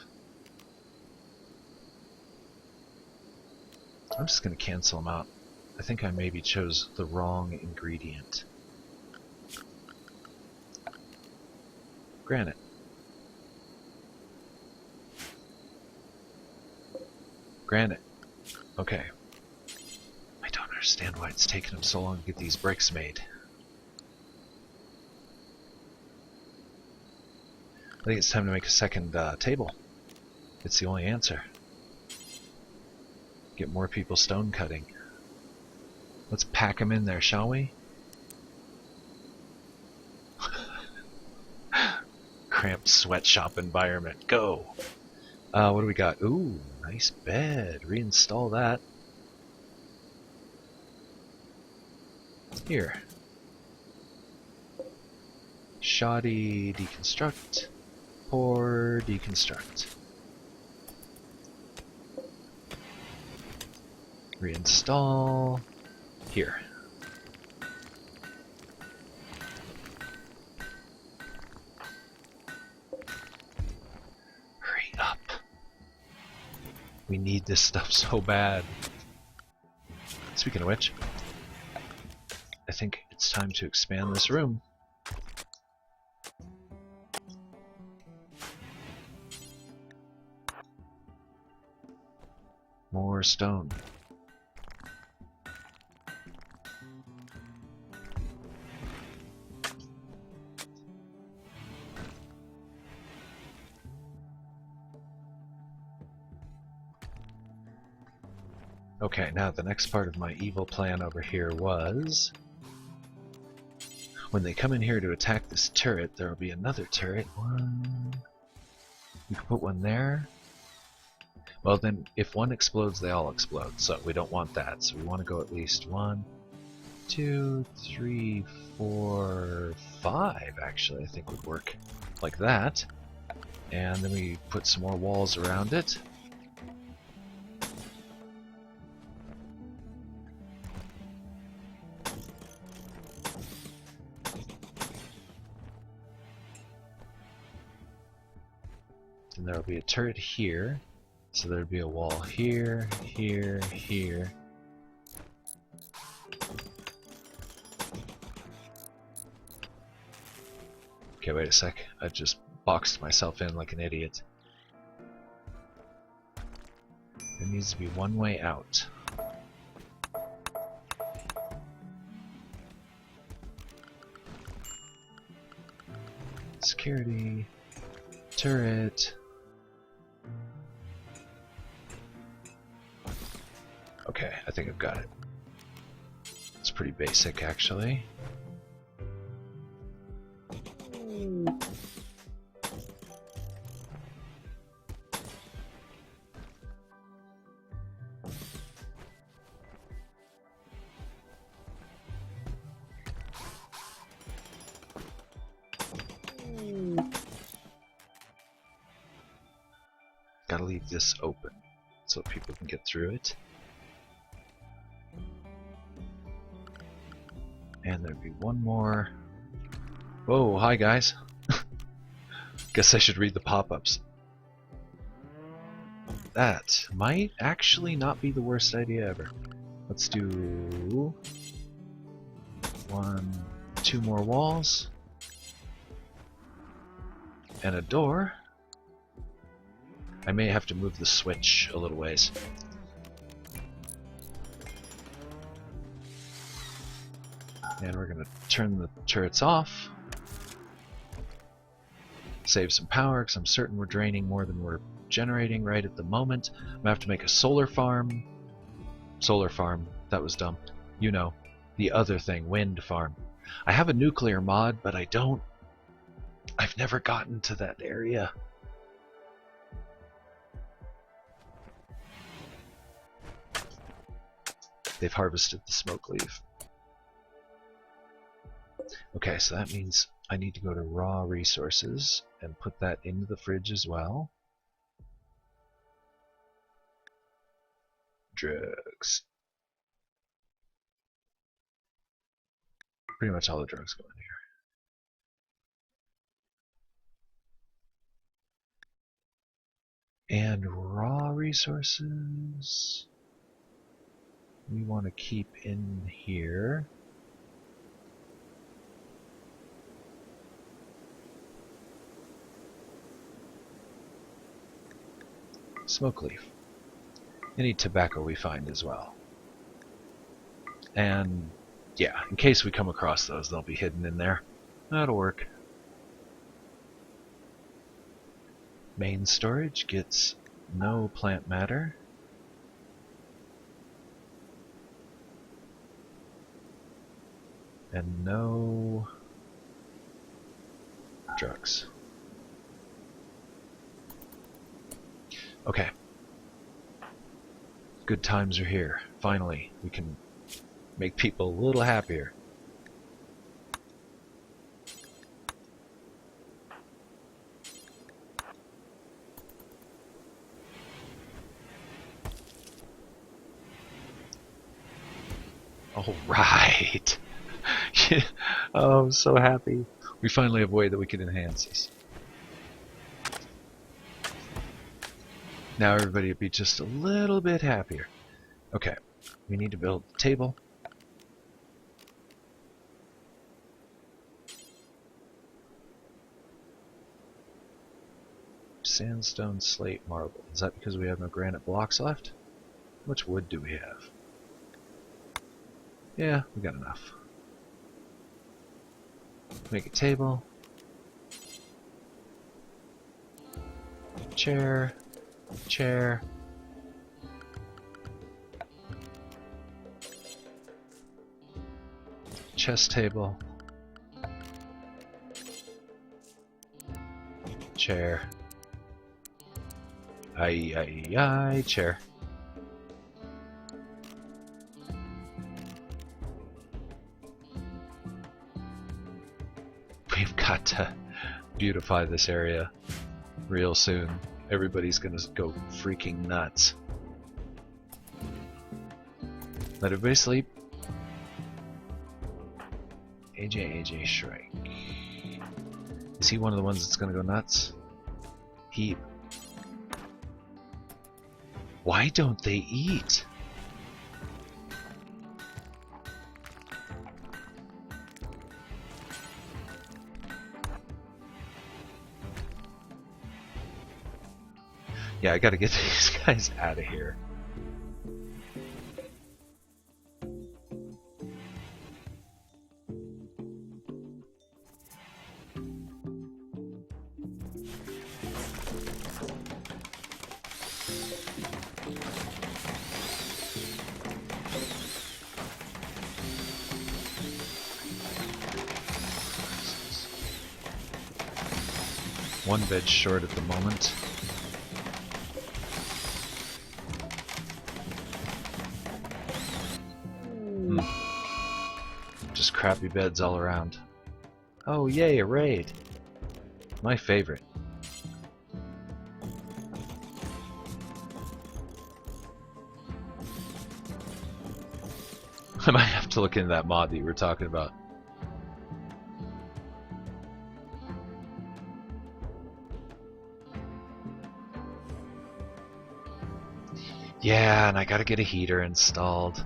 I'm just going to cancel them out. I think I maybe chose the wrong ingredient. Granite. Granite. Okay. I don't understand why it's taken them so long to get these bricks made. I think it's time to make a second table. It's the only answer. Get more people stone cutting. Let's pack them in there, shall we? Cramped sweatshop environment. Go! What do we got? Ooh, nice bed. Reinstall that. Here. Shoddy, deconstruct. Pour, deconstruct. Reinstall. Here. Hurry up. We need this stuff so bad. Speaking of which, I think it's time to expand this room. More stone. Okay, now the next part of my evil plan over here was, when they come in here to attack this turret, there will be another turret. One. We can put one there. Well then, if one explodes, they all explode, so we don't want that. So we want to go at least 1, 2, 3, 4, 5 actually, I think would work like that. And then we put some more walls around it. And there will be a turret here. So there'd be a wall here, here, here. Okay, wait a sec. I just boxed myself in like an idiot. There needs to be one way out. Security. Turret. Okay, I think I've got it. It's pretty basic, actually. Gotta leave this open so people can get through it. And there'd be one more. Whoa, hi guys. Guess I should read the pop-ups. That might actually not be the worst idea ever. Let's do 1, 2 more walls. And a door. I may have to move the switch a little ways. And we're going to turn the turrets off. Save some power, because I'm certain we're draining more than we're generating right at the moment. I'm going to have to make a solar farm. Solar farm, that was dumb. You know, the other thing, wind farm. I have a nuclear mod, but I've never gotten to that area. They've harvested the smoke leaf. Okay, so that means I need to go to raw resources and put that into the fridge as well. Drugs. Pretty much all the drugs go in here. And raw resources we want to keep in here. Smoke leaf. Any tobacco we find as well. And yeah, in case we come across those, they'll be hidden in there. That'll work. Main storage gets no plant matter. And no drugs. Okay. Good times are here. Finally, we can make people a little happier. All right. Oh, I'm so happy. We finally have a way that we can enhance this. Now everybody will be just a little bit happier. Okay, we need to build a table. Sandstone, slate, marble. Is that because we have no granite blocks left? much wood do we have? Yeah, we got enough. Make a table. Chair. Chair. Chess table. Chair. Aye, chair. We've got to beautify this area real soon. Everybody's gonna go freaking nuts. Let everybody sleep. AJ Shrike. Is he one of the ones that's gonna go nuts? Why don't they eat? Yeah, I gotta get these guys out of here. One bed short at the moment. Just crappy beds all around. Oh yay, a raid! My favorite. I might have to look into that mod that you were talking about. Yeah, and I gotta get a heater installed.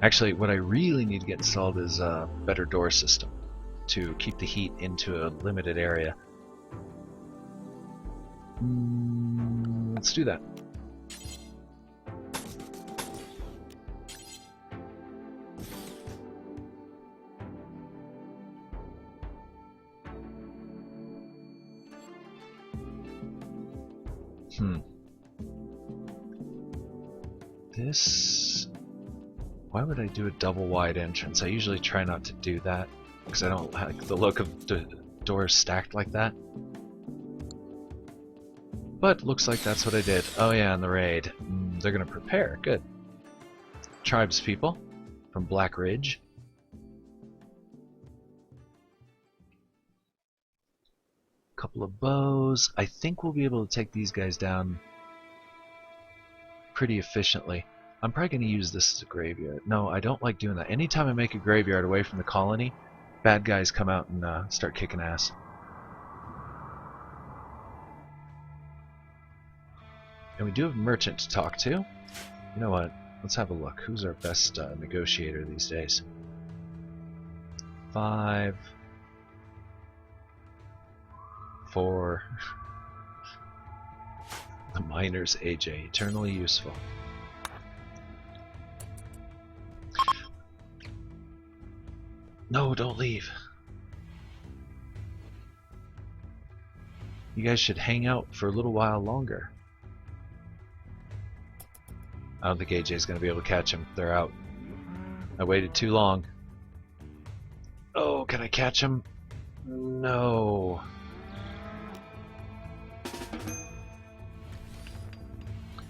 Actually, what I really need to get installed is a better door system to keep the heat into a limited area. Let's do that. This... Why would I do a double wide entrance? I usually try not to do that because I don't like the look of the doors stacked like that. But looks like that's what I did. Oh yeah, and the raid. They're gonna prepare. Good. Tribes people from Black Ridge. Couple of bows. I think we'll be able to take these guys down pretty efficiently. I'm probably going to use this as a graveyard. No, I don't like doing that. Anytime I make a graveyard away from the colony, bad guys come out and start kicking ass. And we do have a merchant to talk to. You know what? Let's have a look. Who's our best negotiator these days? 5... 4... The miner's AJ, eternally useful. No, don't leave. You guys should hang out for a little while longer. I don't think AJ's gonna be able to catch him. They're out. I waited too long. Oh, can I catch him? No.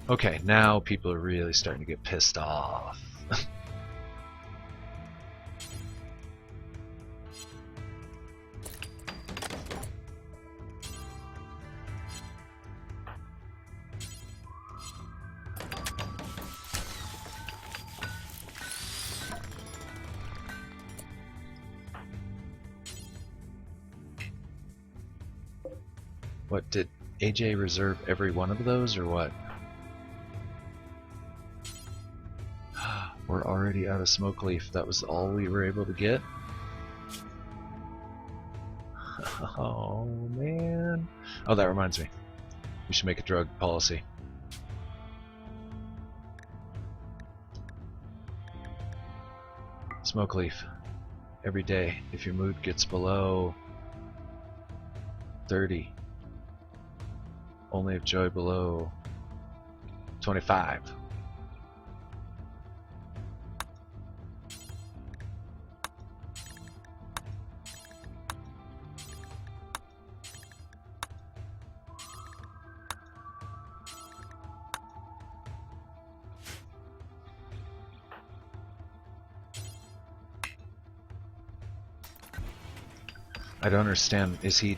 Okay, now people are really starting to get pissed off. What, did AJ reserve every one of those, or what? We're already out of smoke leaf. That was all we were able to get? Oh, man. Oh, that reminds me. We should make a drug policy. Smoke leaf. Every day, if your mood gets below 30. Only if joy below 25. I don't understand. Is he...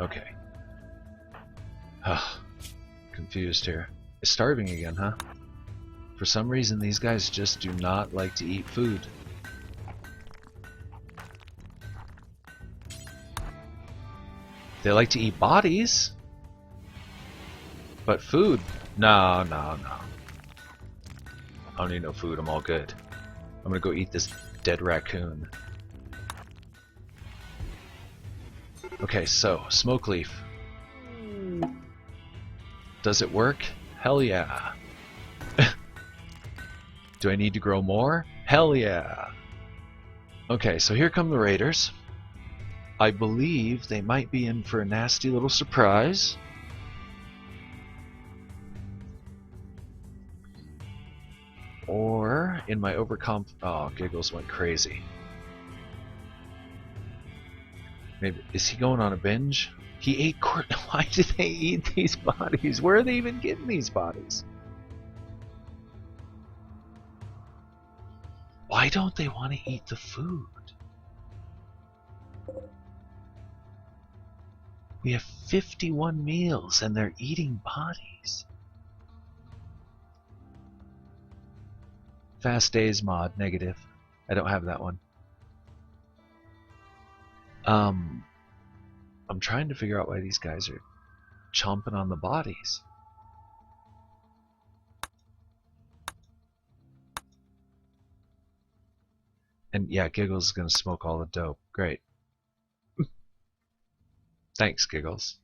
Okay. Confused here. Is starving again, huh? For some reason, these guys just do not like to eat food. They like to eat bodies. But food? No, no, no. I don't need no food. I'm all good. I'm gonna go eat this dead raccoon. Okay, so, smoke leaf. Does it work? Hell yeah. Do I need to grow more? Hell yeah. Okay, so here come the raiders. I believe they might be in for a nasty little surprise. Or, in my oh, Giggles went crazy. Maybe, is he going on a binge? He ate Why did they eat these bodies? Where are they even getting these bodies? Why don't they want to eat the food? We have 51 meals and they're eating bodies. Fast days mod, negative. I don't have that one. I'm trying to figure out why these guys are chomping on the bodies. And yeah, Giggles is gonna smoke all the dope. Great. Thanks, Giggles.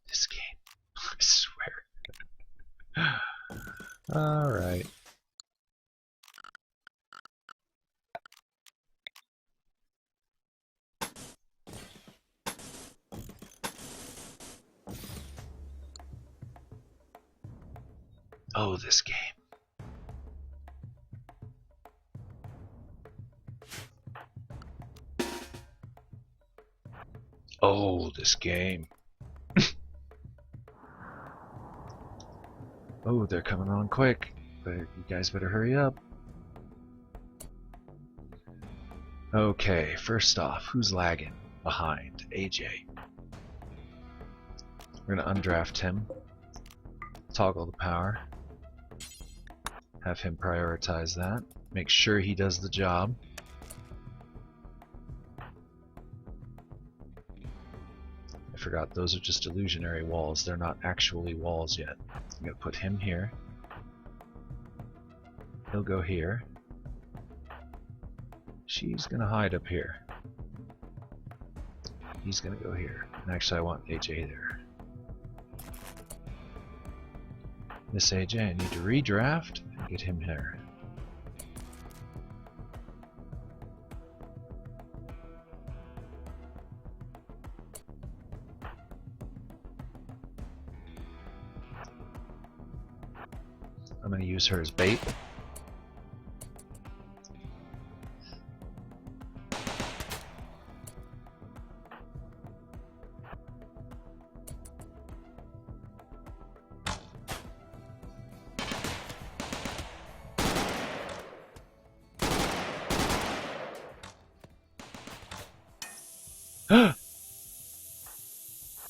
This game, I swear. Alright. Oh, this game. Oh, this game. Oh, they're coming on quick. But you guys better hurry up. Okay, first off, who's lagging behind? AJ. We're gonna undraft him. Toggle the power. Have him prioritize that. Make sure he does the job. I forgot, those are just illusionary walls. They're not actually walls yet. I'm gonna put him here. He'll go here. She's gonna hide up here. He's gonna go here. And actually I want AJ there. Miss AJ, I need to redraft and get him here. I'm going to use her as bait.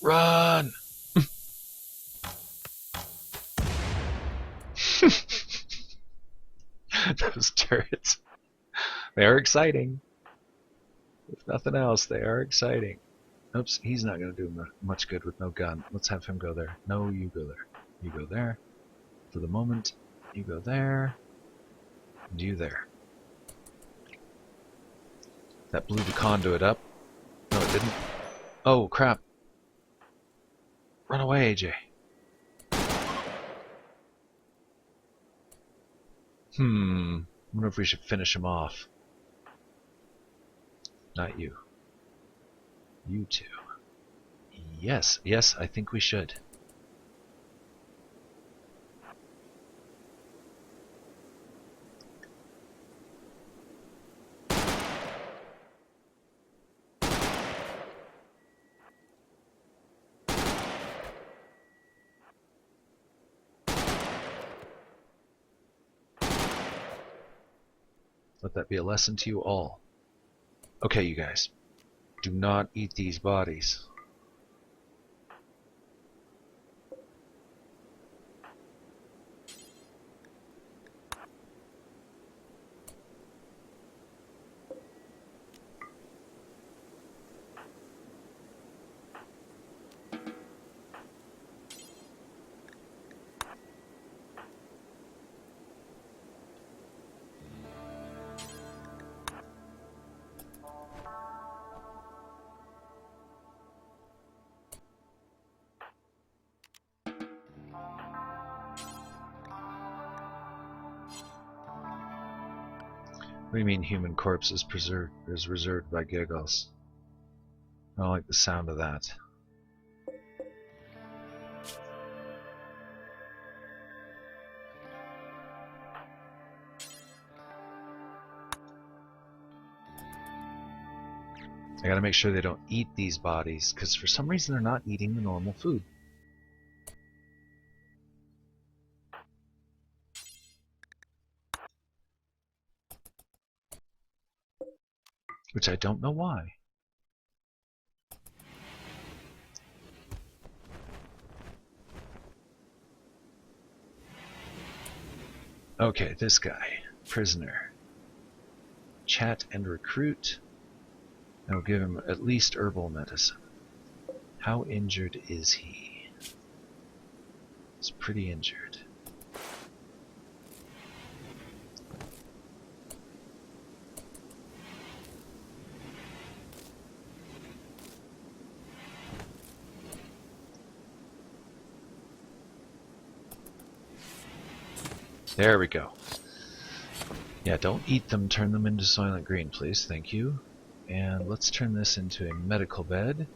Run! Those turrets. They are exciting. If nothing else, they are exciting. Oops, he's not going to do much good with no gun. Let's have him go there. No, you go there. You go there. For the moment, you go there. And you there. That blew the conduit up. No, it didn't. Oh, crap. Run away, AJ. I wonder if we should finish him off. Not you. You two. Yes, yes, I think we should. Let that be a lesson to you all. Okay, you guys. Do not eat these bodies. What do you mean human corpse is reserved by giggles? I don't like the sound of that. I gotta make sure they don't eat these bodies, because for some reason they're not eating the normal food. Which I don't know why. Okay, this guy. Prisoner. Chat and recruit. I'll give him at least herbal medicine. How injured is he? He's pretty injured. There we go. Yeah, don't eat them, turn them into Soylent Green, please, thank you. And let's turn this into a medical bed,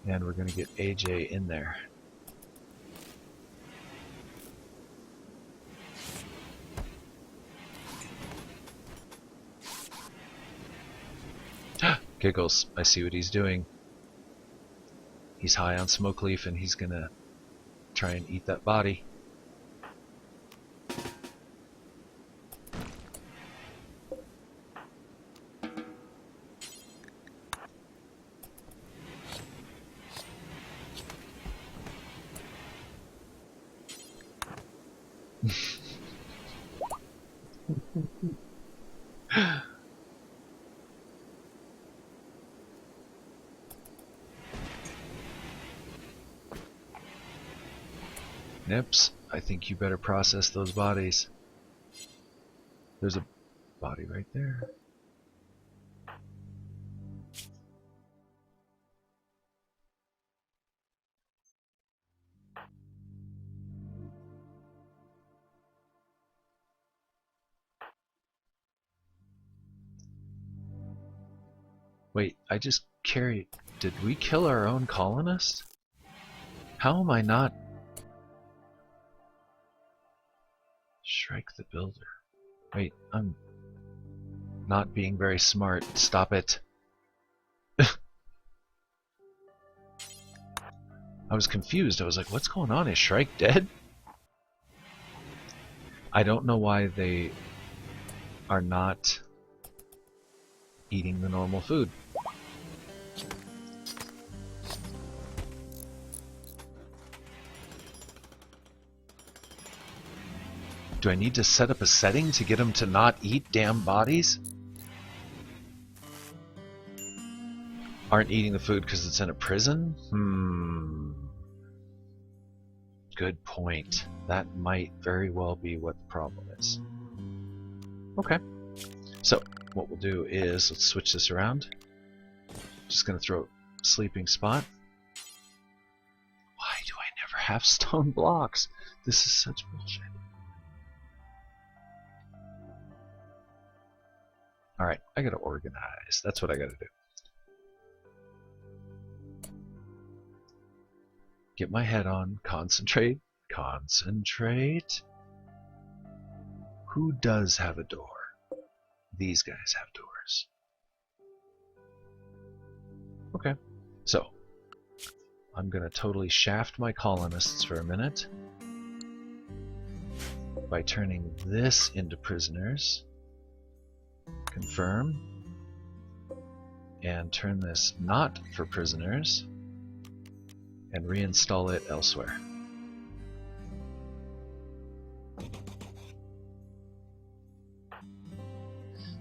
and we're going to get AJ in there. Giggles, I see what he's doing. He's high on smoke leaf and he's going to try and eat that body. Nips, I think you better process those bodies. There's a body right there. Wait, I just carried... Did we kill our own colonist? How am I not... Shrike the Builder. Wait, I'm not being very smart. Stop it. I was confused. I was like, what's going on? Is Shrike dead? I don't know why they are not eating the normal food. Do I need to set up a setting to get them to not eat damn bodies? Aren't eating the food because it's in a prison? Good point. That might very well be what the problem is. Okay. So, what we'll do is, let's switch this around. Just gonna throw a sleeping spot. Why do I never have stone blocks? This is such bullshit. Alright, I gotta organize. That's what I gotta do. Get my head on. Concentrate. Concentrate. Who does have a door? These guys have doors. Okay. So, I'm gonna totally shaft my colonists for a minute by turning this into prisoners. Confirm. And turn this not for prisoners. And reinstall it elsewhere.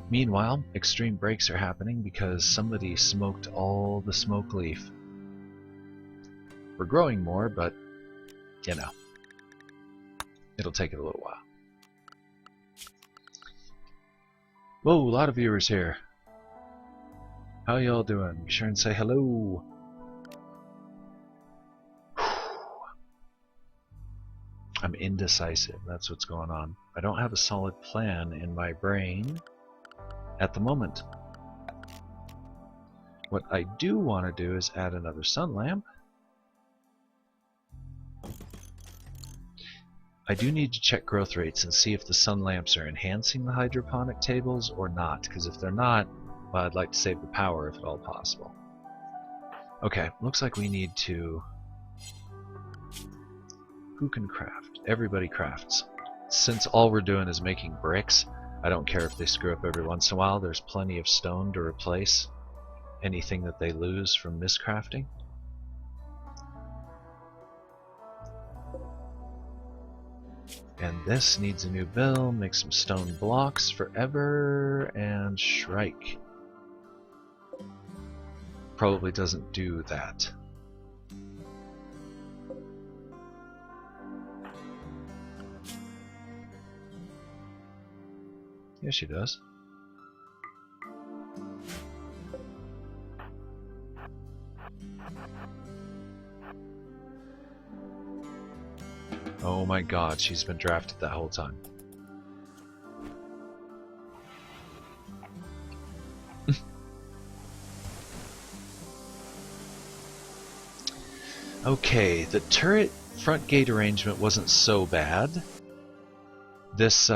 Meanwhile, extreme breaks are happening because somebody smoked all the smoke leaf. We're growing more, but, you know, it'll take it a little while. Whoa, a lot of viewers here. How y'all doing? Be sure and say hello. I'm indecisive, that's what's going on. I don't have a solid plan in my brain at the moment. What I do want to do is add another sun lamp. I do need to check growth rates and see if the sun lamps are enhancing the hydroponic tables or not, because if they're not, well, I'd like to save the power if at all possible. Okay, looks like we need to... Who can craft? Everybody crafts. Since all we're doing is making bricks, I don't care if they screw up every once in a while. There's plenty of stone to replace anything that they lose from miscrafting. And this needs a new bill. Make some stone blocks forever and Shrike. Probably doesn't do that. Yes, she does. Oh my god, she's been drafted that whole time. Okay, the turret front gate arrangement wasn't so bad. This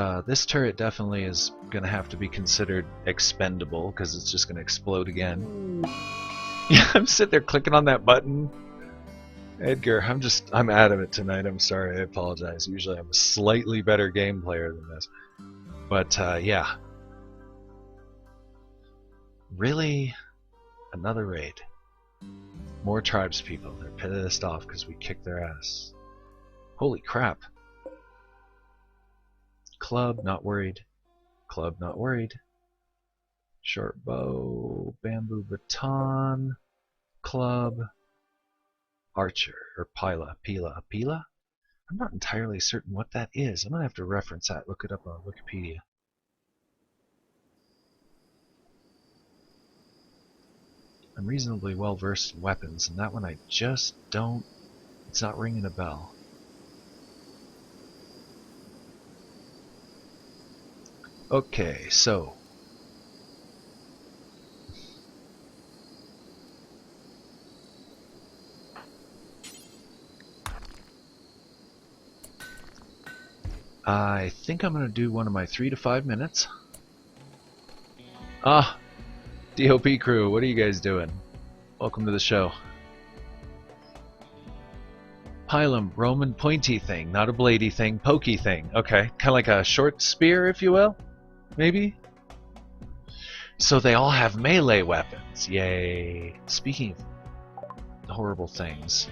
turret definitely is gonna have to be considered expendable because it's just gonna explode again. Yeah, I'm sitting there clicking on that button. Edgar, I'm out of it tonight. I'm sorry, I apologize. Usually I'm a slightly better game player than this. But yeah. Really? Another raid. More tribespeople. They're pissed off because we kicked their ass. Holy crap. Club, not worried. Club, not worried. Short bow, bamboo baton, club, archer, or pila. I'm not entirely certain what that is. I'm going to have to reference that, look it up on Wikipedia. I'm reasonably well versed in weapons, and that one I just don't... It's not ringing a bell. Okay, so... I think I'm going to do one of my 3 to 5 minutes. Ah! DOP crew, what are you guys doing? Welcome to the show. Pilum, Roman pointy thing, not a bladey thing, pokey thing. Okay, kind of like a short spear, if you will? Maybe? So they all have melee weapons. Yay. Speaking of horrible things,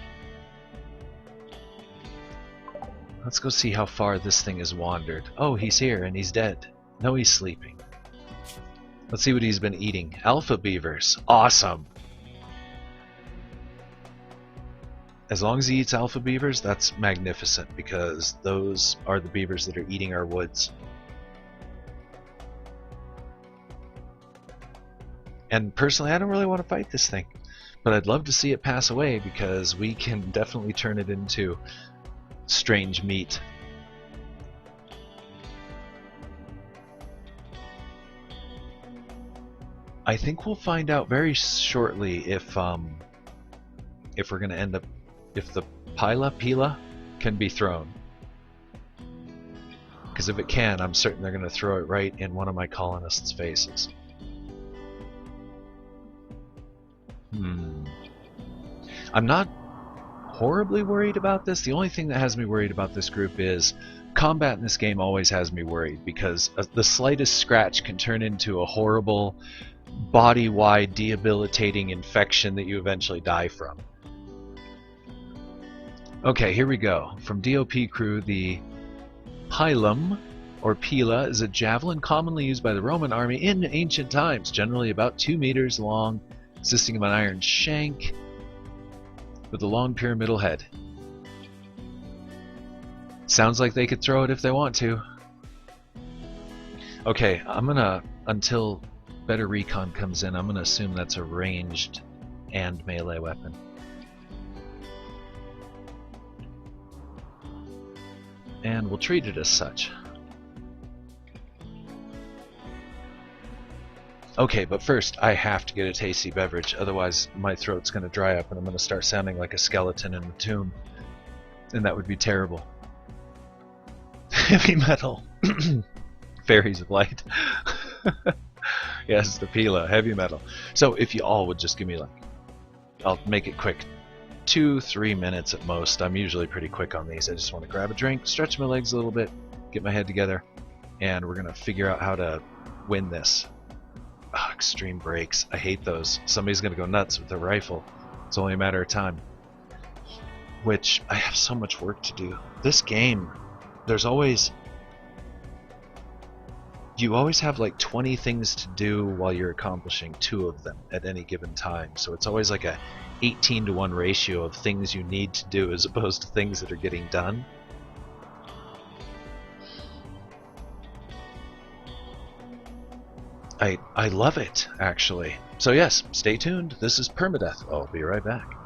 let's go see how far this thing has wandered. Oh, he's here and he's dead. No, he's sleeping. Let's see what he's been eating. Alpha beavers. Awesome. As long as he eats alpha beavers, that's magnificent, because those are the beavers that are eating our woods. And personally, I don't really want to fight this thing, but I'd love to see it pass away, because we can definitely turn it into strange meat. I think we'll find out very shortly if we're gonna end up, if the pila can be thrown. Because if it can, I'm certain they're gonna throw it right in one of my colonists' faces. I'm not horribly worried about this. The only thing that has me worried about this group is combat in this game always has me worried, because the slightest scratch can turn into a horrible body-wide debilitating infection that you eventually die from. Okay, here we go. From DOP crew, the pilum, or pila, is a javelin commonly used by the Roman army in ancient times, generally about 2 meters long, consisting of an iron shank with a long pyramidal head. Sounds like they could throw it if they want to. Okay, I'm gonna, until better recon comes in, I'm gonna assume that's a ranged and melee weapon. And we'll treat it as such. Okay, but first I have to get a tasty beverage, otherwise my throat's going to dry up and I'm going to start sounding like a skeleton in a tomb. And that would be terrible. Heavy metal. Fairies of light. Yes, the Pila, heavy metal. So if you all would just give me, like, I'll make it quick, 2-3 minutes at most. I'm usually pretty quick on these. I just want to grab a drink, stretch my legs a little bit, get my head together, and we're going to figure out how to win this. Oh, extreme brakes. I hate those. Somebody's going to go nuts with their rifle. It's only a matter of time. Which, I have so much work to do. This game, there's always... You always have like 20 things to do while you're accomplishing 2 of them at any given time. So it's always like a 18-to-1 ratio of things you need to do as opposed to things that are getting done. I love it, actually. So yes, stay tuned. This is Permadeath. I'll be right back.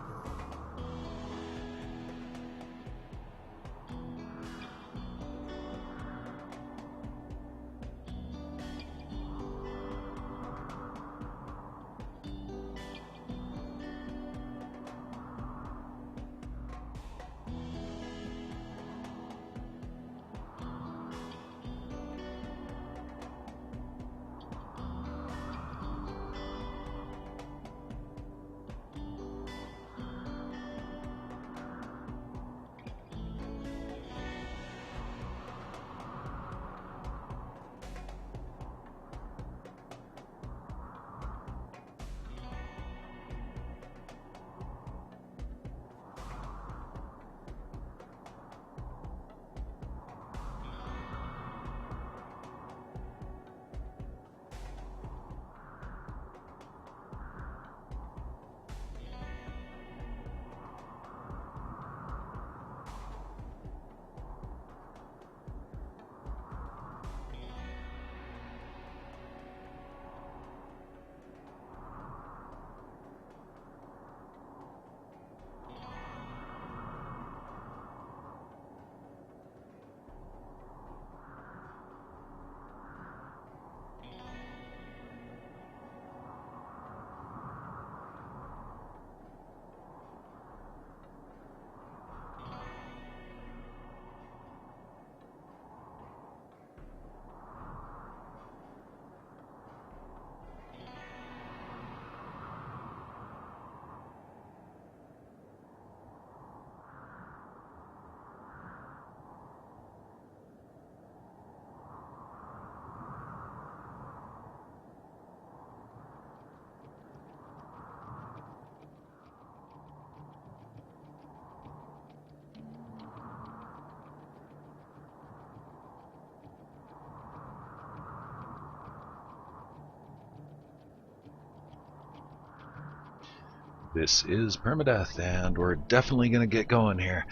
This is Permadeath, and we're definitely going to get going here.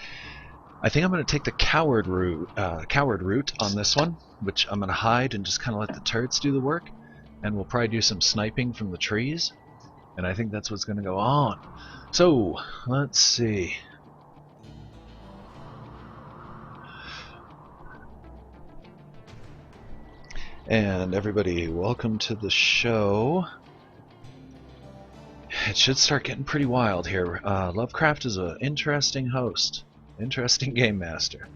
I think I'm going to take the coward route on this one, which I'm going to hide and just kind of let the turrets do the work, and we'll probably do some sniping from the trees, and I think that's what's going to go on. So, let's see. And everybody, welcome to the show. It should start getting pretty wild here. Lovecraft is an interesting host. Interesting game master,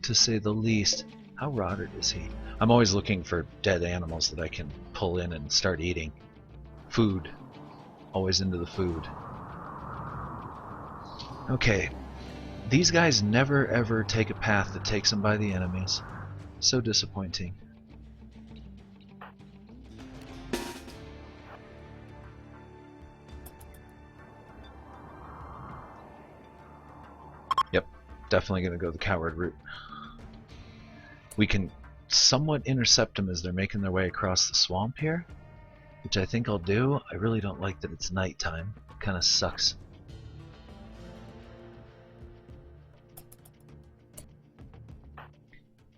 to say the least. How rotted is he? I'm always looking for dead animals that I can pull in and start eating. Food. Always into the food. Okay. These guys never ever take a path that takes them by the enemies. So disappointing. Yep, definitely gonna go the coward route. We can somewhat intercept them as they're making their way across the swamp here, which I think I'll do. I really don't like that it's nighttime. Kind of sucks.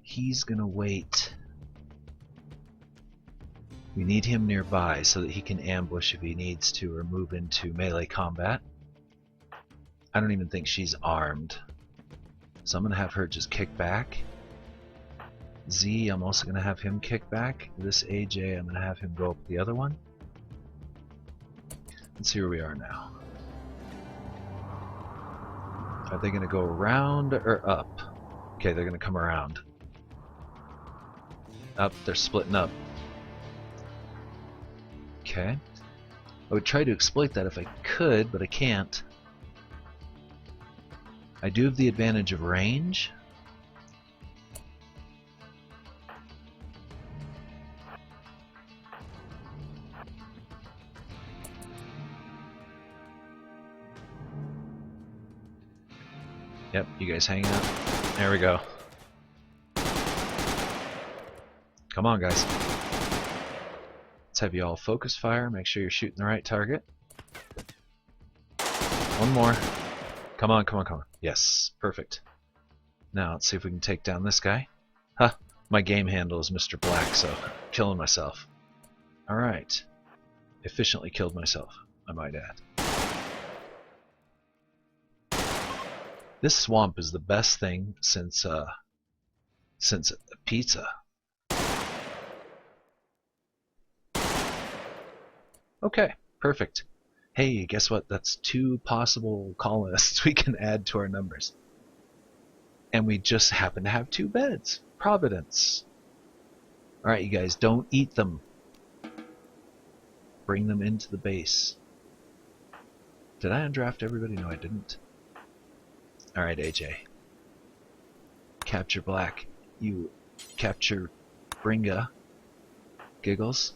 He's gonna wait. We need him nearby so that he can ambush if he needs to or move into melee combat. I don't even think she's armed, so I'm gonna have her just kick back. Z, I'm also gonna have him kick back. This AJ, I'm gonna have him go up the other one. Let's see where we are now. Are they gonna go around or up? Okay, they're gonna come around. Up, they're splitting up. Okay. I would try to exploit that if I could, but I can't. I do have the advantage of range. Yep, you guys hanging out. There we go. Come on, guys. Let's have you all focus fire. Make sure you're shooting the right target. One more. Come on, come on, come on. Yes, perfect. Now, let's see if we can take down this guy. Huh, my game handle is Mr. Black, so killing myself. Alright. Efficiently killed myself, I might add. This swamp is the best thing since pizza. Okay, perfect. Hey, guess what? That's 2 possible colonists we can add to our numbers. And we just happen to have 2 beds. Providence. Alright, you guys, don't eat them. Bring them into the base. Did I undraft everybody? No, I didn't. Alright, AJ. Capture Black. You capture Bringa. Giggles.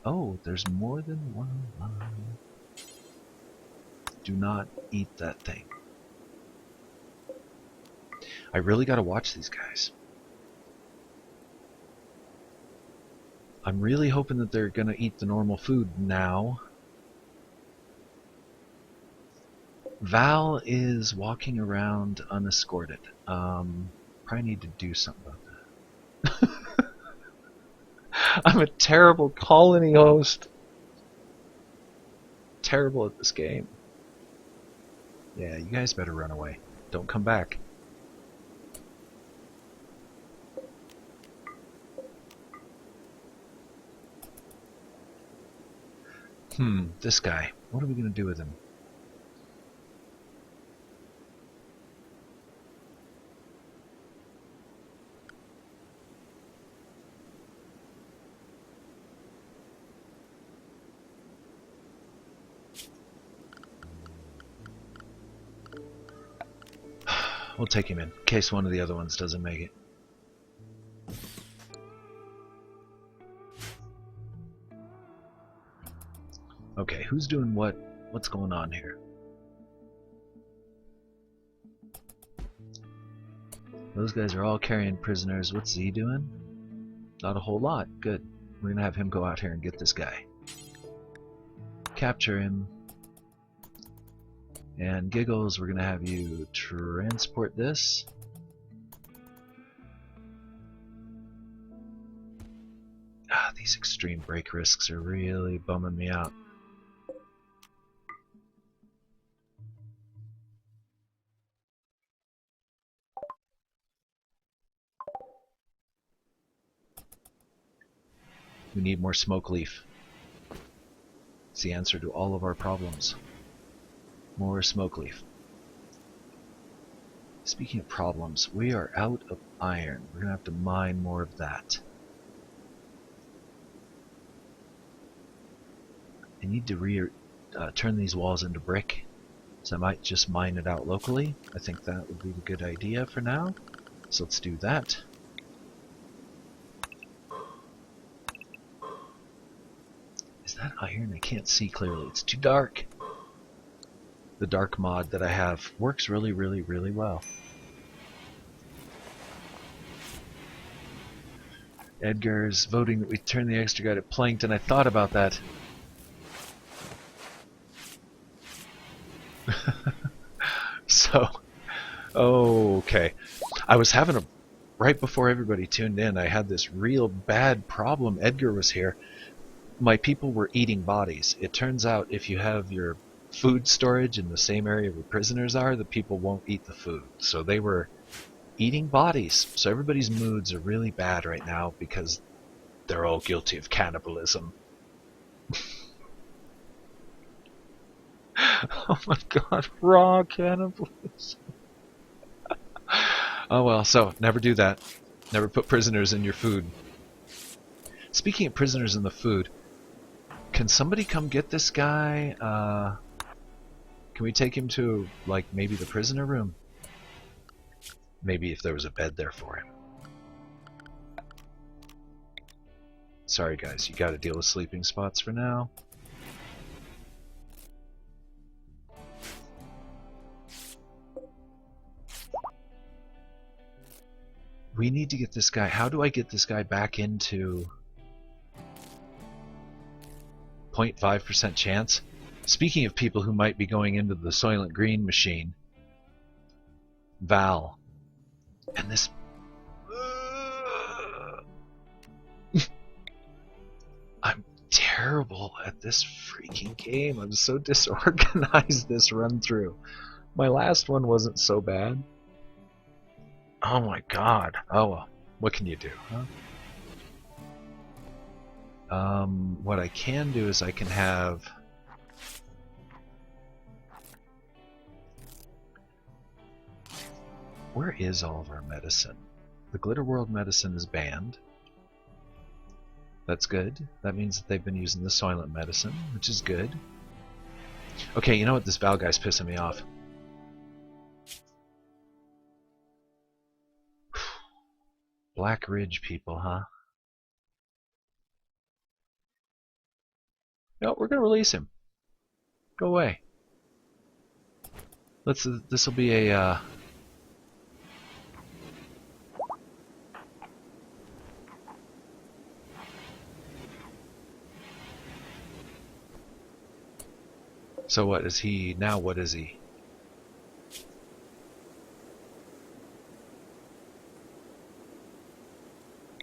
Oh, there's more than one line. Do not eat that thing. I really gotta watch these guys. I'm really hoping that they're gonna eat the normal food now. Val is walking around unescorted. Probably need to do something about that. I'm a terrible colony host. Terrible at this game. Yeah, you guys better run away. Don't come back. This guy. What are we gonna do with him? We'll take him in case one of the other ones doesn't make it. Okay, who's doing what? What's going on here? Those guys are all carrying prisoners. What's Z doing? Not a whole lot. Good. We're gonna have him go out here and get this guy. Capture him. And Giggles, we're gonna have you transport this. These extreme break risks are really bumming me out. We need more smoke leaf. It's the answer to all of our problems. More smoke leaf. Speaking of problems, we are out of iron. We're gonna have to mine more of that. I need to turn these walls into brick, so I might just mine it out locally. I think that would be a good idea for now. So let's do that. Is that iron? I can't see clearly. It's too dark. The dark mod that I have works really, really, really well. Edgar's voting that we turn the extra guy to plankton. I thought about that. So, okay. I was having a... Right before everybody tuned in, I had this real bad problem. Edgar was here. My people were eating bodies. It turns out if you have your food storage in the same area where prisoners are, the people won't eat the food. So they were eating bodies. So everybody's moods are really bad right now because they're all guilty of cannibalism. Oh my god, raw cannibalism. Oh well, so never do that. Never put prisoners in your food. Speaking of prisoners in the food, can somebody come get this guy? Can we take him to, like, maybe the prisoner room? Maybe if there was a bed there for him. Sorry guys, you gotta deal with sleeping spots for now. We need to get this guy. How do I get this guy back into 0.5% chance? Speaking of people who might be going into the Soylent Green machine, Val, and this... I'm terrible at this freaking game. I'm so disorganized this run through. My last one wasn't so bad. Oh my god. Oh well. What can you do, huh? What I can do is I can have... Where is all of our medicine? The Glitter World medicine is banned. That's good. That means that they've been using the Soylent medicine, which is good. Okay, you know what? This Val guy's pissing me off. Black Ridge people, huh? No, we're gonna release him. Go away. Let's. This will be a. So what is he now? What is he?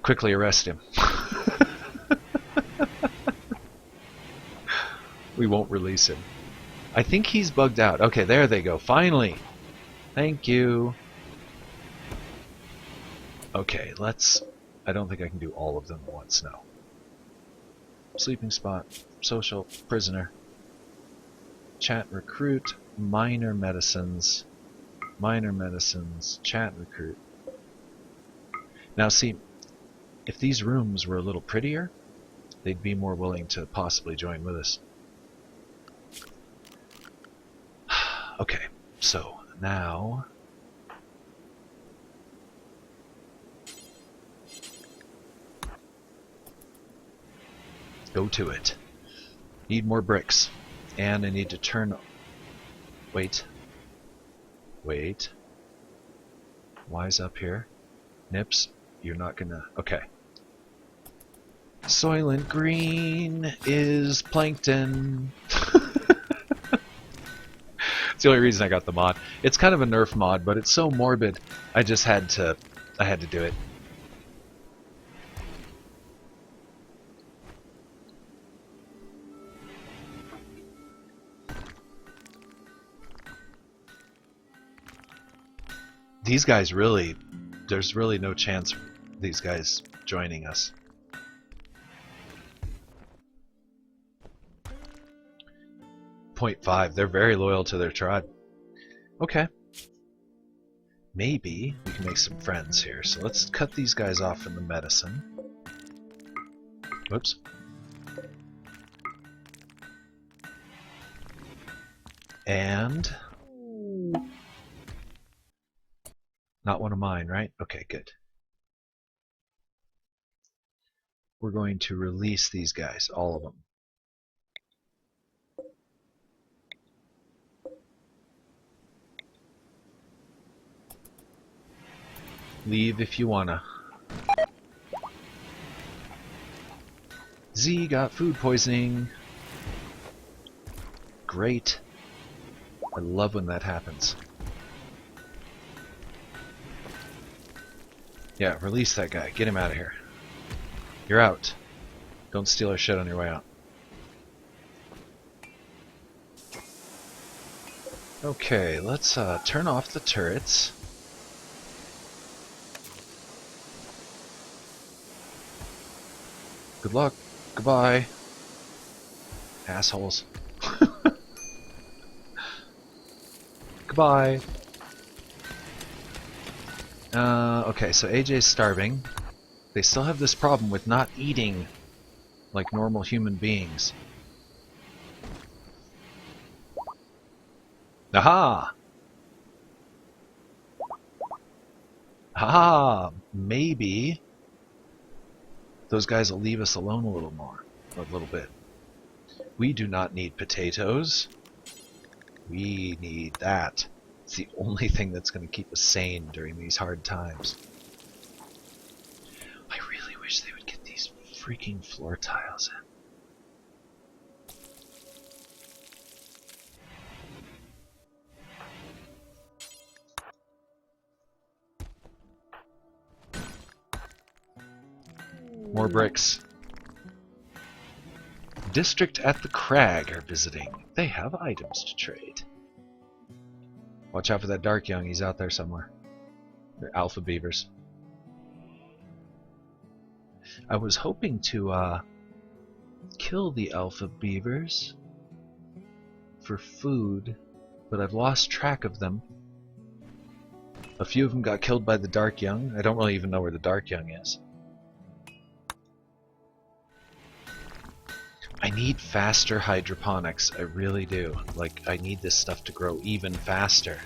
Quickly arrest him. We won't release him. I think he's bugged out. Okay, there they go. Finally. Thank you. Okay, let's... I don't think I can do all of them at once now. Sleeping spot, social, prisoner, chat recruit, minor medicines, chat recruit. Now see, if these rooms were a little prettier, they'd be more willing to possibly join with us. Okay, so now... Go to it. Need more bricks. And I need to turn... Wait. Wait. Wise up here. Nips, you're not gonna... Okay. Soylent Green is plankton. It's the only reason I got the mod. It's kind of a nerf mod, but it's so morbid. I just had to... I had to do it. These guys really... There's really no chance of these guys joining us. 0.5. They're very loyal to their tribe. Okay. Maybe we can make some friends here. So let's cut these guys off from the medicine. Whoops. And... not one of mine, right? Okay, good. We're going to release these guys, all of them. Leave if you wanna. Z got food poisoning. Great. I love when that happens. Yeah, release that guy. Get him out of here. You're out. Don't steal our shit on your way out. Okay, let's turn off the turrets. Good luck. Goodbye. Assholes. Goodbye. Okay, so AJ's starving. They still have this problem with not eating like normal human beings. Aha! Aha! Maybe those guys will leave us alone a little more. A little bit. We do not need potatoes. We need that. It's the only thing that's going to keep us sane during these hard times. I really wish they would get these freaking floor tiles in. More bricks. District at the Crag are visiting. They have items to trade. Watch out for that Dark Young. He's out there somewhere. They're alpha beavers. I was hoping to kill the alpha beavers for food, but I've lost track of them. A few of them got killed by the Dark Young. I don't really even know where the Dark Young is. I need faster hydroponics, I really do. Like, I need this stuff to grow even faster.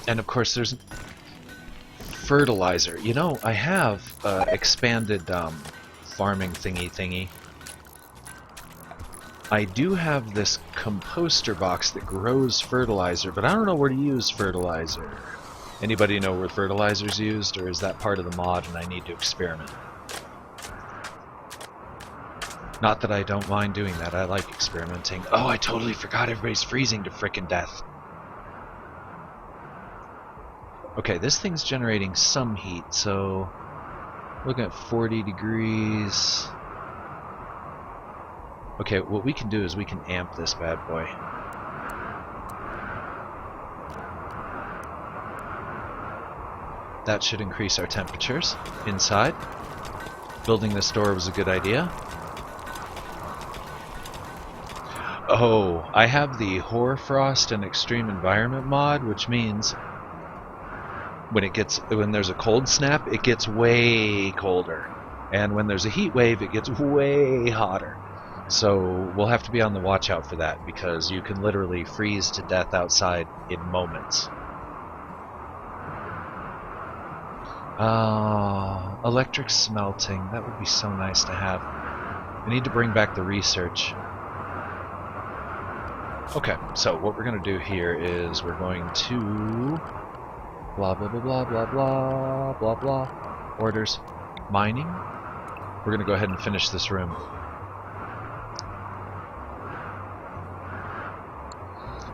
And of course there's fertilizer. You know, I have expanded farming thingy. I do have this composter box that grows fertilizer, but I don't know where to use fertilizer. Anybody know where fertilizer's used, or is that part of the mod and I need to experiment? Not that I don't mind doing that, I like experimenting. Oh, I totally forgot everybody's freezing to frickin' death. Okay, this thing's generating some heat, so... looking at 40 degrees... Okay, what we can do is we can amp this bad boy. That should increase our temperatures inside. Building this door was a good idea. Oh, I have the Hoarfrost and Extreme Environment mod, which means when there's a cold snap, it gets way colder. And when there's a heat wave, it gets way hotter. So we'll have to be on the watch out for that, because you can literally freeze to death outside in moments. Electric smelting. That would be so nice to have. I need to bring back the research. Okay, so what we're going to do here is we're going to... blah, blah, blah, blah, blah, blah, blah, blah. Orders. Mining. We're going to go ahead and finish this room.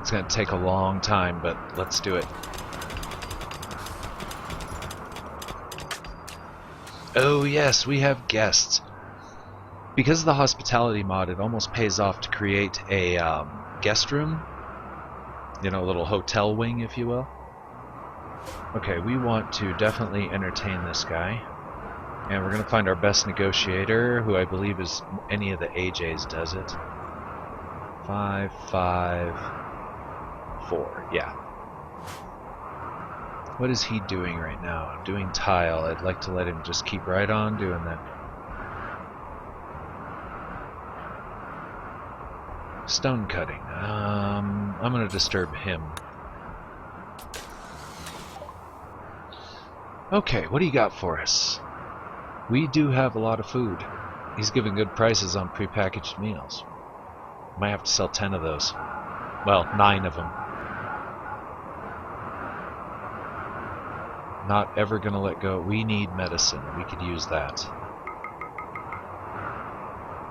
It's going to take a long time, but let's do it. Oh yes, we have guests. Because of the hospitality mod, it almost pays off to create a guest room. You know, a little hotel wing, if you will. Okay, we want to definitely entertain this guy. And we're going to find our best negotiator, who I believe is any of the AJs does it. 5, 5, 4. Yeah. What is he doing right now? Doing tile. I'd like to let him just keep right on doing that. Stone cutting. I'm going to disturb him. Okay, what do you got for us? We do have a lot of food. He's giving good prices on prepackaged meals. Might have to sell 10 of those. Well, 9 of them. Not ever gonna let go. We need medicine. We could use that.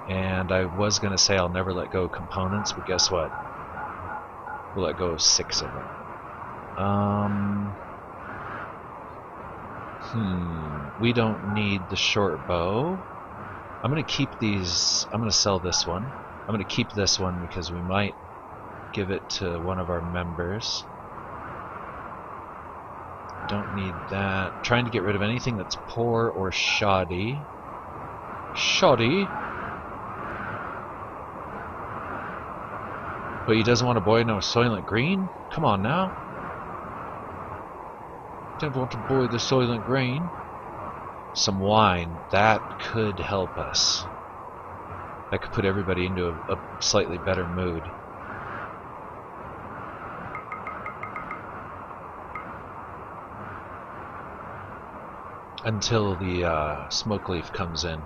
And I was gonna say I'll never let go of components, but guess what? We'll let go of 6 of them. We don't need the short bow. I'm gonna keep these. I'm gonna sell this one. I'm gonna keep this one because we might give it to one of our members. Don't need that. Trying to get rid of anything that's poor or shoddy. Shoddy? But he doesn't want to boy no Soylent Green? Come on now. Don't want to boil the Soylent Green. Some wine. That could help us. That could put everybody into a slightly better mood. Until the smoke leaf comes in.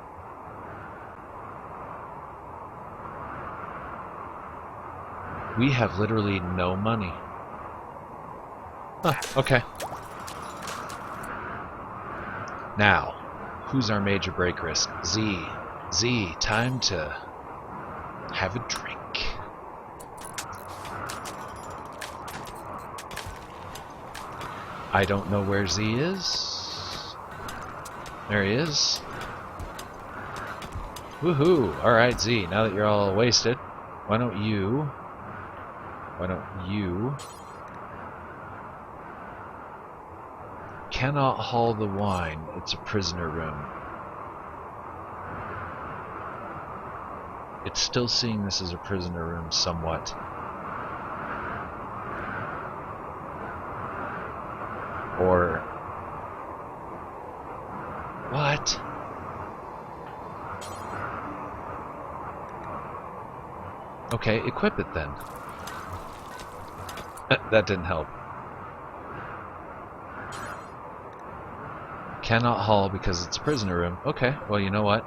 We have literally no money. Huh, okay. Now, who's our major break risk? Z. Z, time to have a drink. I don't know where Z is. There he is. Woohoo! Alright, Z, now that you're all wasted, why don't you cannot haul the wine. It's a prisoner room. It's still seeing this as a prisoner room somewhat. Or what? Okay, equip it then. That didn't help. Cannot haul because it's a prisoner room. Okay, well, you know what?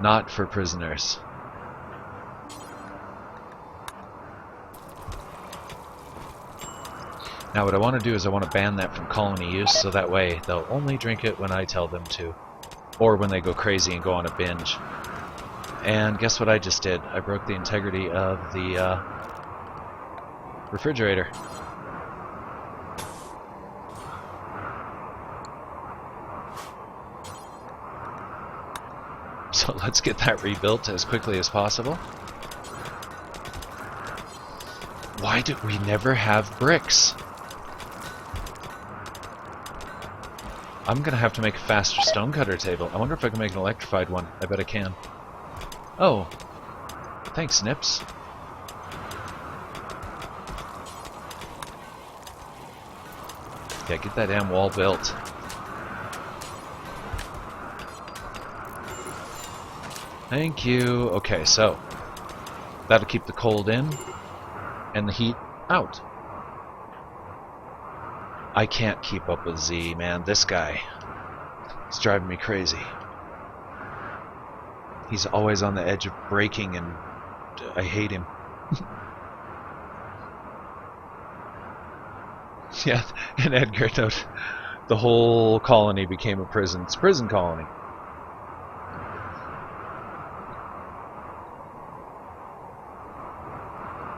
Not for prisoners. Now what I want to do is I want to ban that from colony use, so that way they'll only drink it when I tell them to. Or when they go crazy and go on a binge. And guess what I just did? I broke the integrity of the refrigerator. So let's get that rebuilt as quickly as possible. Why do we never have bricks? I'm gonna have to make a faster stonecutter table. I wonder if I can make an electrified one. I bet I can. Oh, thanks, Nips. Yeah, get that damn wall built. Thank you. Okay, so that'll keep the cold in and the heat out. I can't keep up with Z, man. This guy is driving me crazy. He's always on the edge of breaking, and I hate him. Yeah, and Edgar note, the whole colony became a prison. It's a prison colony.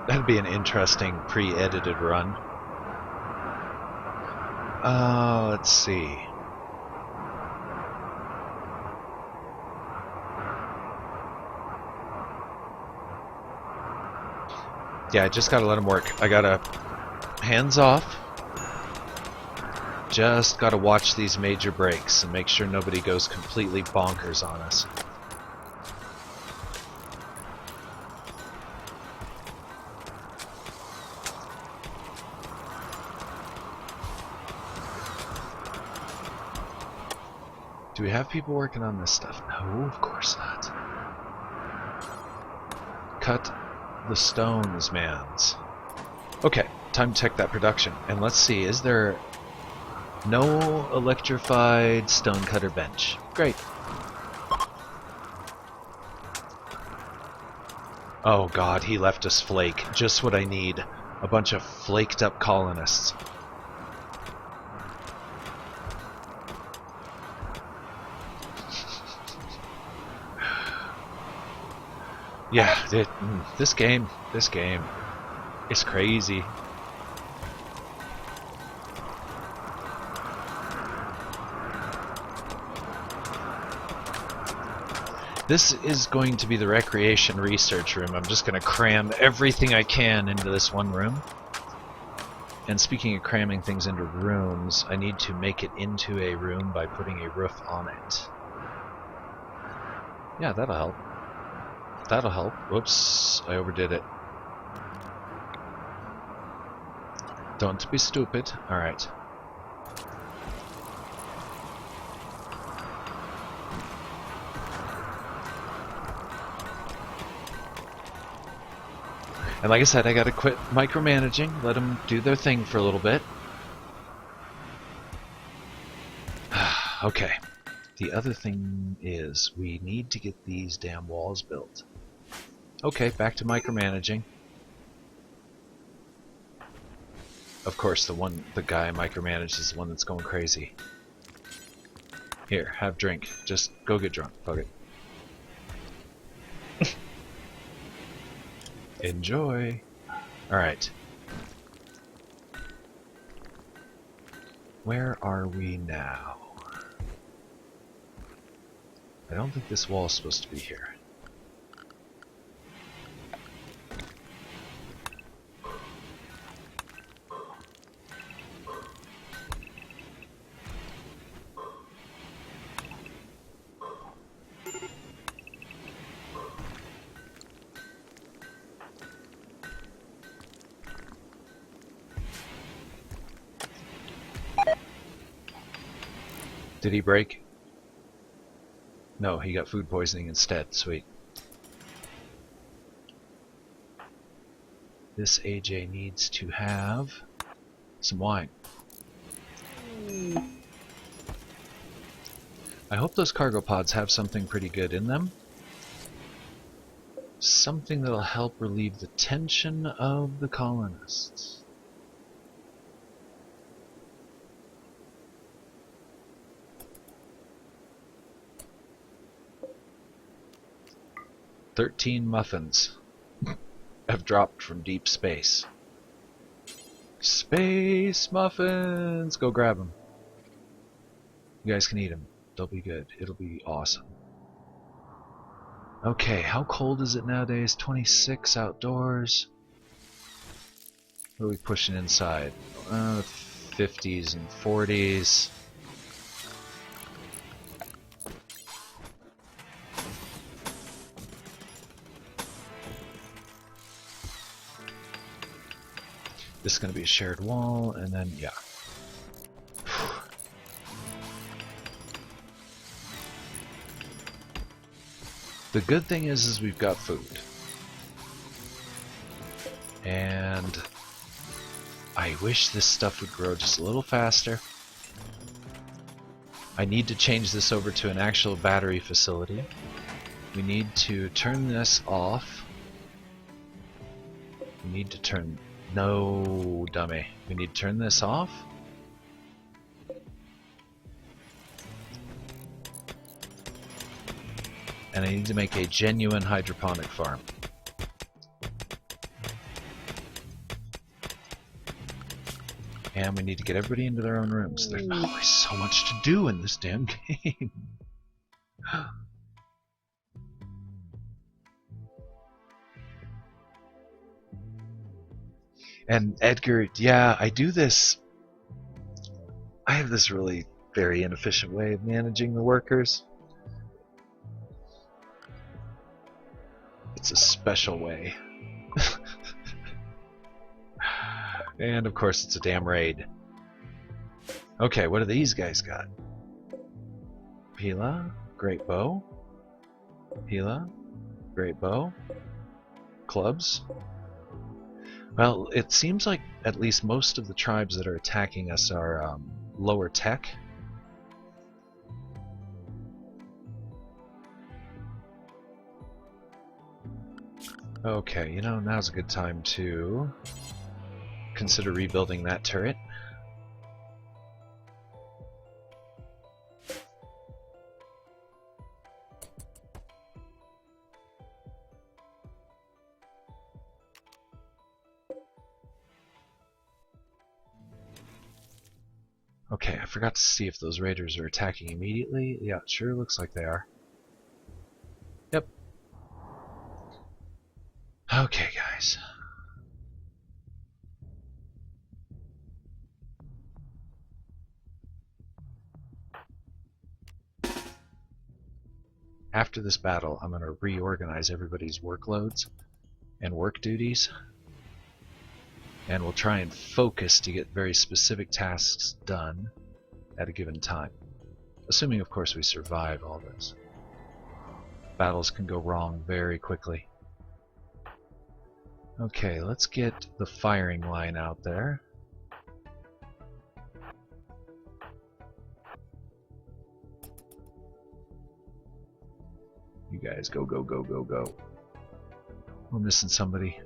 That'd be an interesting pre-edited run. Let's see. Yeah, I just gotta let him work. I gotta hands off. Just gotta watch these major breaks and make sure nobody goes completely bonkers on us. Do we have people working on this stuff? No, of course not. Cut the stones, mans. Okay, time to check that production. And let's see, is there no electrified stonecutter bench? Great. Oh god, he left us flake. Just what I need. A bunch of flaked up colonists. Yeah, this game is crazy. This is going to be the recreation research room. I'm just going to cram everything I can into this one room. And speaking of cramming things into rooms, I need to make it into a room by putting a roof on it. Yeah, that'll help. That'll help. Whoops, I overdid it. Don't be stupid. Alright. And like I said, I gotta quit micromanaging, let them do their thing for a little bit. Okay. The other thing is, we need to get these damn walls built. Okay, back to micromanaging. Of course, the guy I micromanage is the one that's going crazy. Here, have drink. Just go get drunk. Fuck it. Enjoy. Alright. Where are we now? I don't think this wall is supposed to be here. Did he break? No, he got food poisoning instead. Sweet. This AJ needs to have some wine. I hope those cargo pods have something pretty good in them. Something that'll help relieve the tension of the colonists. "13 muffins have dropped from deep space." Space muffins! Go grab them. You guys can eat them. They'll be good. It'll be awesome. Okay, how cold is it nowadays? 26 outdoors. What are we pushing inside? 50s and 40s. This is going to be a shared wall, and then, yeah. The good thing is we've got food. And I wish this stuff would grow just a little faster. I need to change this over to an actual battery facility. We need to turn this off. We need to turn... No, dummy. We need to turn this off. And I need to make a genuine hydroponic farm. And we need to get everybody into their own rooms. There's always so much to do in this damn game. And Edgar, yeah, I do this I have this really very inefficient way of managing the workers. It's a special way. And of course it's a damn raid. Okay, what do these guys got? Pila, great bow. Pila, great bow. Clubs. Well, it seems like at least most of the tribes that are attacking us are lower tech. Okay, you know, now's a good time to consider rebuilding that turret. Okay, I forgot to see if those raiders are attacking immediately. Yeah, it sure looks like they are. Yep. Okay, guys. After this battle, I'm going to reorganize everybody's workloads and work duties. And we'll try and focus to get very specific tasks done at a given time. Assuming, of course, we survive all this. Battles can go wrong very quickly. Okay, let's get the firing line out there. You guys go, go, go, go, go. We're missing somebody.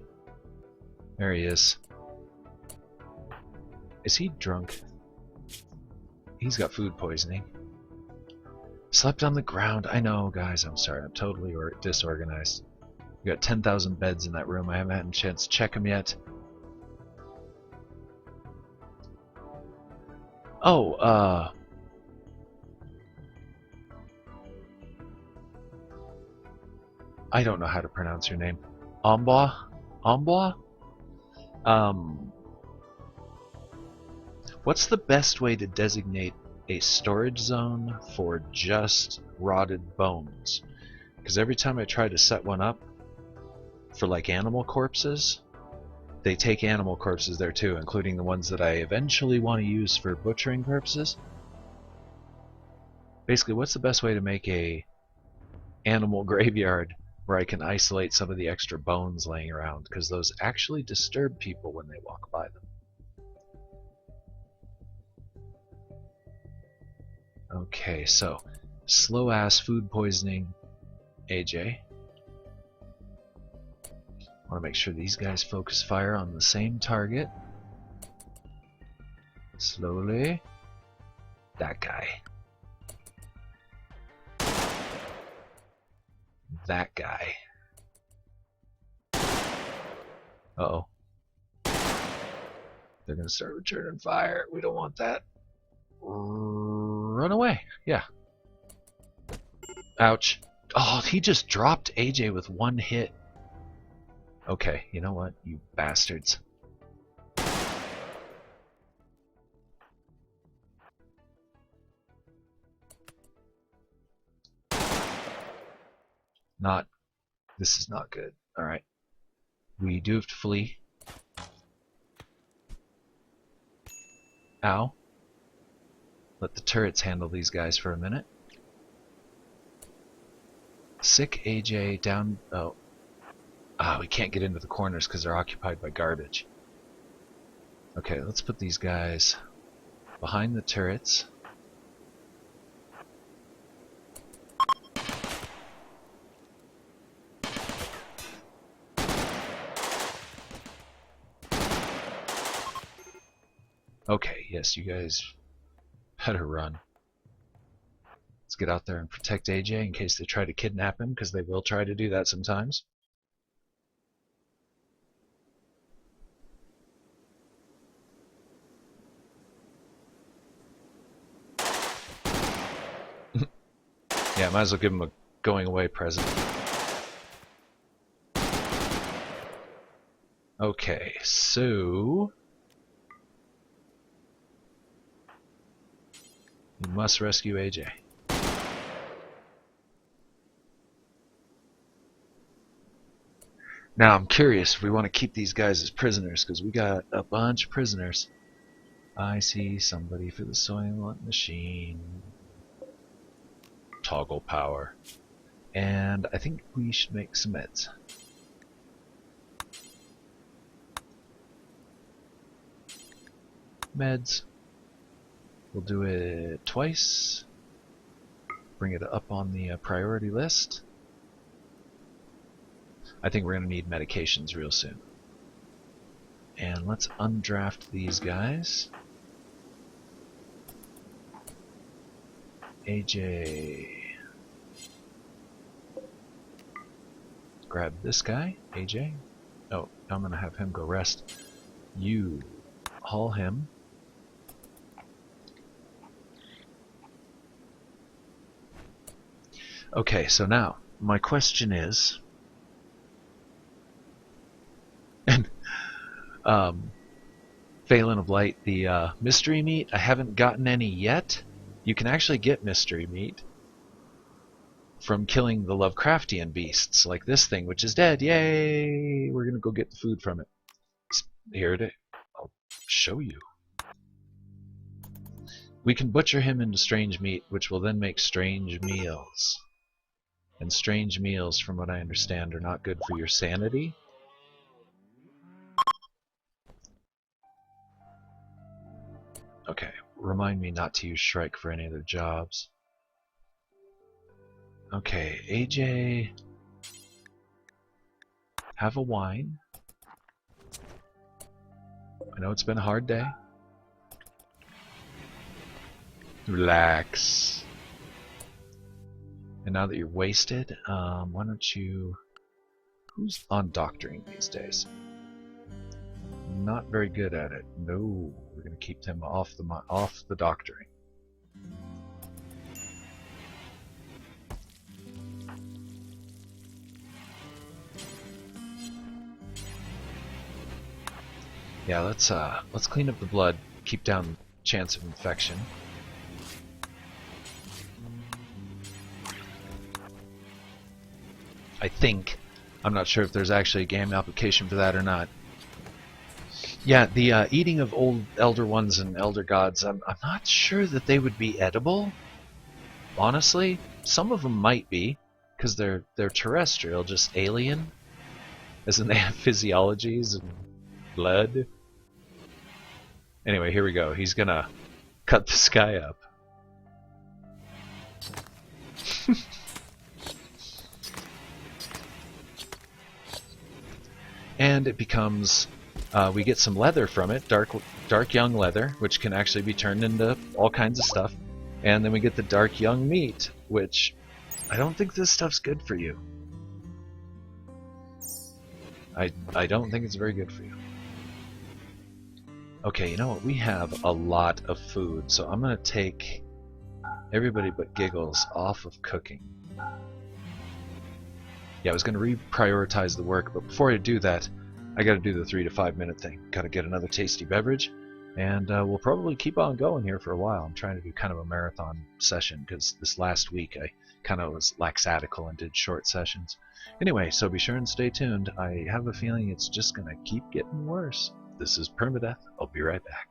There he is. Is he drunk? He's got food poisoning. Slept on the ground. I know, guys, I'm sorry. I'm totally disorganized. We got 10,000 beds in that room. I haven't had a chance to check them yet. Oh, I don't know how to pronounce your name. Ombois? Ombois? What's the best way to designate a storage zone for just rotted bones? Because every time I try to set one up for like animal corpses, they take animal corpses there too, including the ones that I eventually want to use for butchering purposes. Basically, what's the best way to make a animal graveyard where I can isolate some of the extra bones laying around, because those actually disturb people when they walk by them. Okay, so slow ass food poisoning AJ. I want to make sure these guys focus fire on the same target. Slowly. That guy. That guy. Uh-oh. They're going to start returning fire. We don't want that. Run away. Yeah. Ouch. Oh, he just dropped AJ with one hit. Okay, you know what, you bastards. This is not good. Alright. We do have to flee. Ow. Let the turrets handle these guys for a minute. Sick AJ down. Oh. Ah, we can't get into the corners because they're occupied by garbage. Okay, let's put these guys behind the turrets. Okay, yes, you guys better run. Let's get out there and protect AJ in case they try to kidnap him, because they will try to do that sometimes. Yeah, might as well give him a going away present. Okay, so We must rescue AJ. Now I'm curious if we want to keep these guys as prisoners, because we got a bunch of prisoners. I see somebody for the Soylent machine. Toggle power. And I think we should make some meds. Meds. We'll do it twice. Bring it up on the priority list. I think we're going to need medications real soon. And let's undraft these guys. AJ. Grab this guy, AJ. Oh, I'm going to have him go rest. You haul him. Okay, so now, my question is... Phelan of Light, the mystery meat, I haven't gotten any yet. You can actually get mystery meat from killing the Lovecraftian beasts, like this thing, which is dead. Yay! We're gonna go get the food from it. Here it is. I'll show you. We can butcher him into strange meat, which will then make strange meals. And strange meals, from what I understand, are not good for your sanity. Okay, remind me not to use Shrike for any of their jobs. Okay, AJ, have a wine. I know it's been a hard day. Relax. And now that you're wasted, why don't you... Who's on doctoring these days? Not very good at it. No, we're going to keep them off the doctoring. Yeah, let's clean up the blood, keep down the chance of infection. I think. I'm not sure if there's actually a game application for that or not. Yeah, the eating of old Elder Ones and Elder Gods, I'm not sure that they would be edible. Honestly, some of them might be, because they're terrestrial, just alien. As in they have physiologies and blood. Anyway, here we go. He's gonna cut this guy up. And it becomes... we get some leather from it, dark young leather, which can actually be turned into all kinds of stuff. And then we get the dark young meat, which I don't think this stuff's good for you. I don't think it's very good for you. Okay, you know what? We have a lot of food, so I'm going to take everybody but Giggles off of cooking. Yeah, I was going to reprioritize the work, but before I do that, I got to do the 3 to 5 minute thing. Got to get another tasty beverage, and we'll probably keep on going here for a while. I'm trying to do kind of a marathon session because this last week I kind of was laxatical and did short sessions. Anyway, so be sure and stay tuned. I have a feeling it's just going to keep getting worse. This is Permadeath. I'll be right back.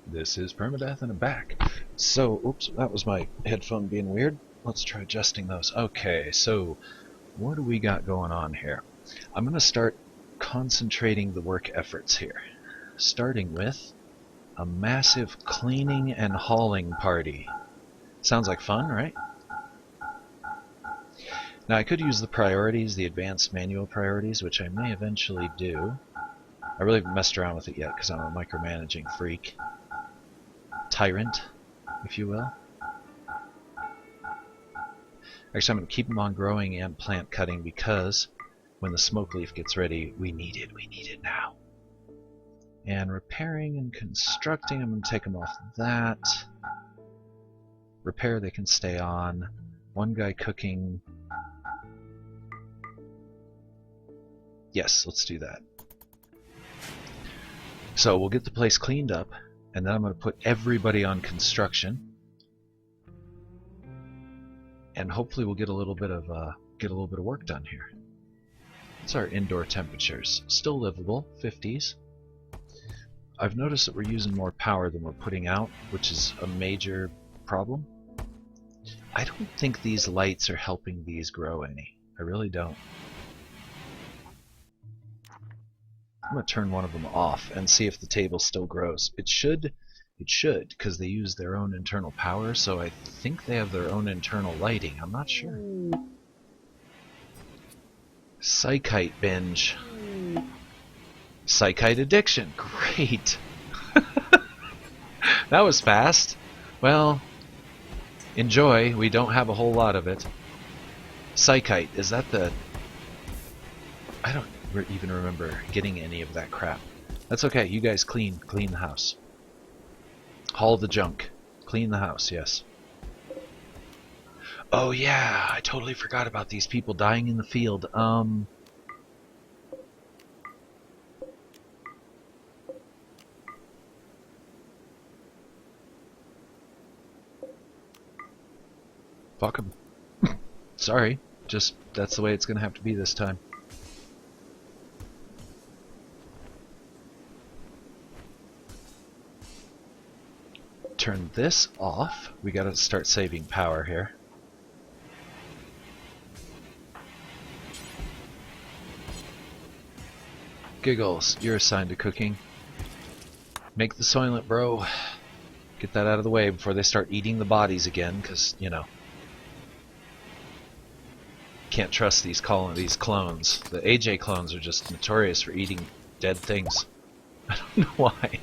This is Permadeath and I'm back. So, oops, that was my headphone being weird. Let's try adjusting those. Okay, so what do we got going on here? I'm going to start concentrating the work efforts here. Starting with a massive cleaning and hauling party. Sounds like fun, right? Now I could use the priorities, the advanced manual priorities, which I may eventually do. I really haven't messed around with it yet because I'm a micromanaging freak. Tyrant, if you will. Actually, I'm going to keep them on growing and plant cutting because when the smoke leaf gets ready, we need it now. And repairing and constructing, I'm going to take them off that. Repair, they can stay on. One guy cooking. Yes, let's do that. So we'll get the place cleaned up, and then I'm going to put everybody on construction, and hopefully we'll get a little bit of work done here. What's our indoor temperatures? Still livable, 50s. I've noticed that we're using more power than we're putting out, which is a major problem. I don't think these lights are helping these grow any. I really don't. I'm going to turn one of them off and see if the table still grows. It should, because they use their own internal power, so I think they have their own internal lighting. I'm not sure. Psychite binge. Psychite addiction. Great. That was fast. Well, enjoy. We don't have a whole lot of it. Psychite, is that the... I don't even remember getting any of that crap. That's okay. You guys clean the house. Haul the junk. Clean the house, yes. Oh yeah, I totally forgot about these people dying in the field. Fuck 'em. Sorry, just that's the way it's gonna have to be this time. Turn this off. We gotta start saving power here. Giggles, you're assigned to cooking. Make the Soylent, bro. Get that out of the way before they start eating the bodies again, because, you know, can't trust these clones. The AJ clones are just notorious for eating dead things. I don't know why.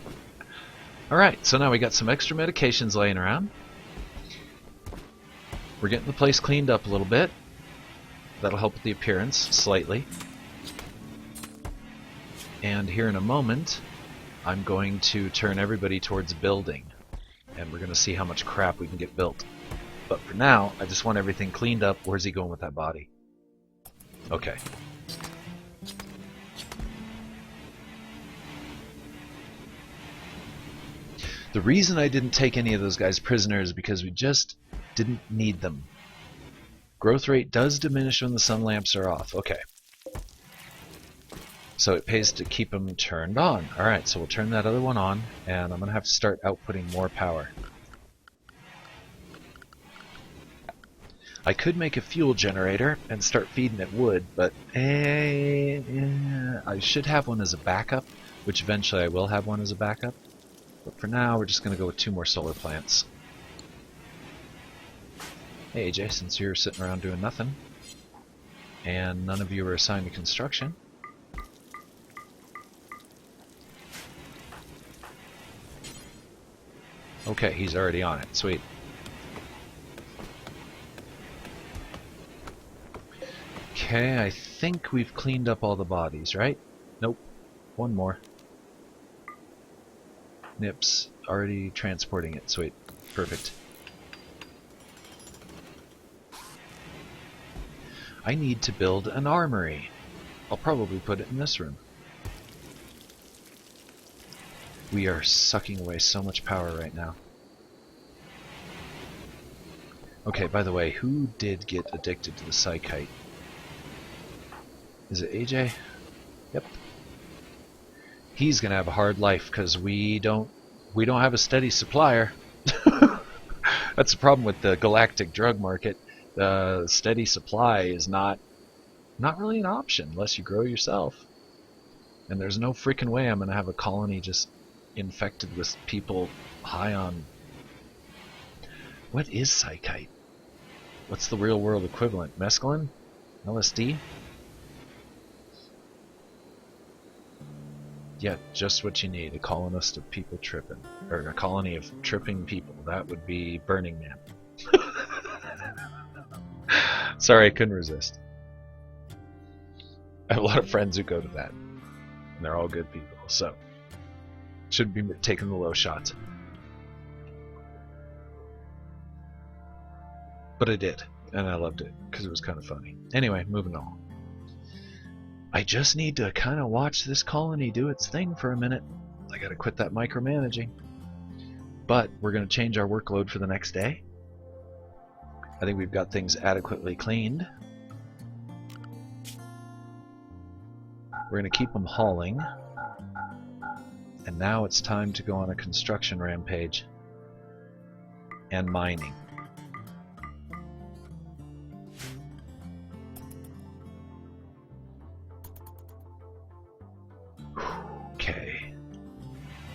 Alright, so now we got some extra medications laying around. We're getting the place cleaned up a little bit. That'll help with the appearance, slightly. And here in a moment, I'm going to turn everybody towards building. And we're going to see how much crap we can get built. But for now, I just want everything cleaned up. Where's he going with that body? Okay. The reason I didn't take any of those guys prisoners is because we just didn't need them. Growth rate does diminish when the sun lamps are off. Okay. So it pays to keep them turned on. Alright, so we'll turn that other one on, and I'm going to have to start outputting more power. I could make a fuel generator and start feeding it wood, but I should have one as a backup, which eventually I will have one as a backup. But for now, we're just going to go with 2 more solar plants. Hey AJ, since you're sitting around doing nothing, and none of you are assigned to construction, okay, he's already on it. Sweet. Okay, I think we've cleaned up all the bodies, right? Nope. One more. Nips. Already transporting it. Sweet. Perfect. I need to build an armory. I'll probably put it in this room. We are sucking away so much power right now. Okay, by the way, who did get addicted to the psychite? Is it AJ? Yep. He's gonna have a hard life because we don't we don't have a steady supplier. That's the problem with the galactic drug market. The steady supply is not really an option unless you grow yourself. And there's no freaking way I'm gonna have a colony just infected with people high on... What is psychite? What's the real world equivalent? Mescaline? LSD? Yeah, just what you need. A colonist of people tripping. Or a colony of tripping people. That would be Burning Man. Sorry, I couldn't resist. I have a lot of friends who go to that. And they're all good people, so... Should be taking the low shots. But I did, and I loved it, because it was kind of funny. Anyway, moving on. I just need to kind of watch this colony do its thing for a minute. I gotta quit that micromanaging. But we're gonna change our workload for the next day. I think we've got things adequately cleaned. We're gonna keep them hauling. And now it's time to go on a construction rampage. And mining. Okay.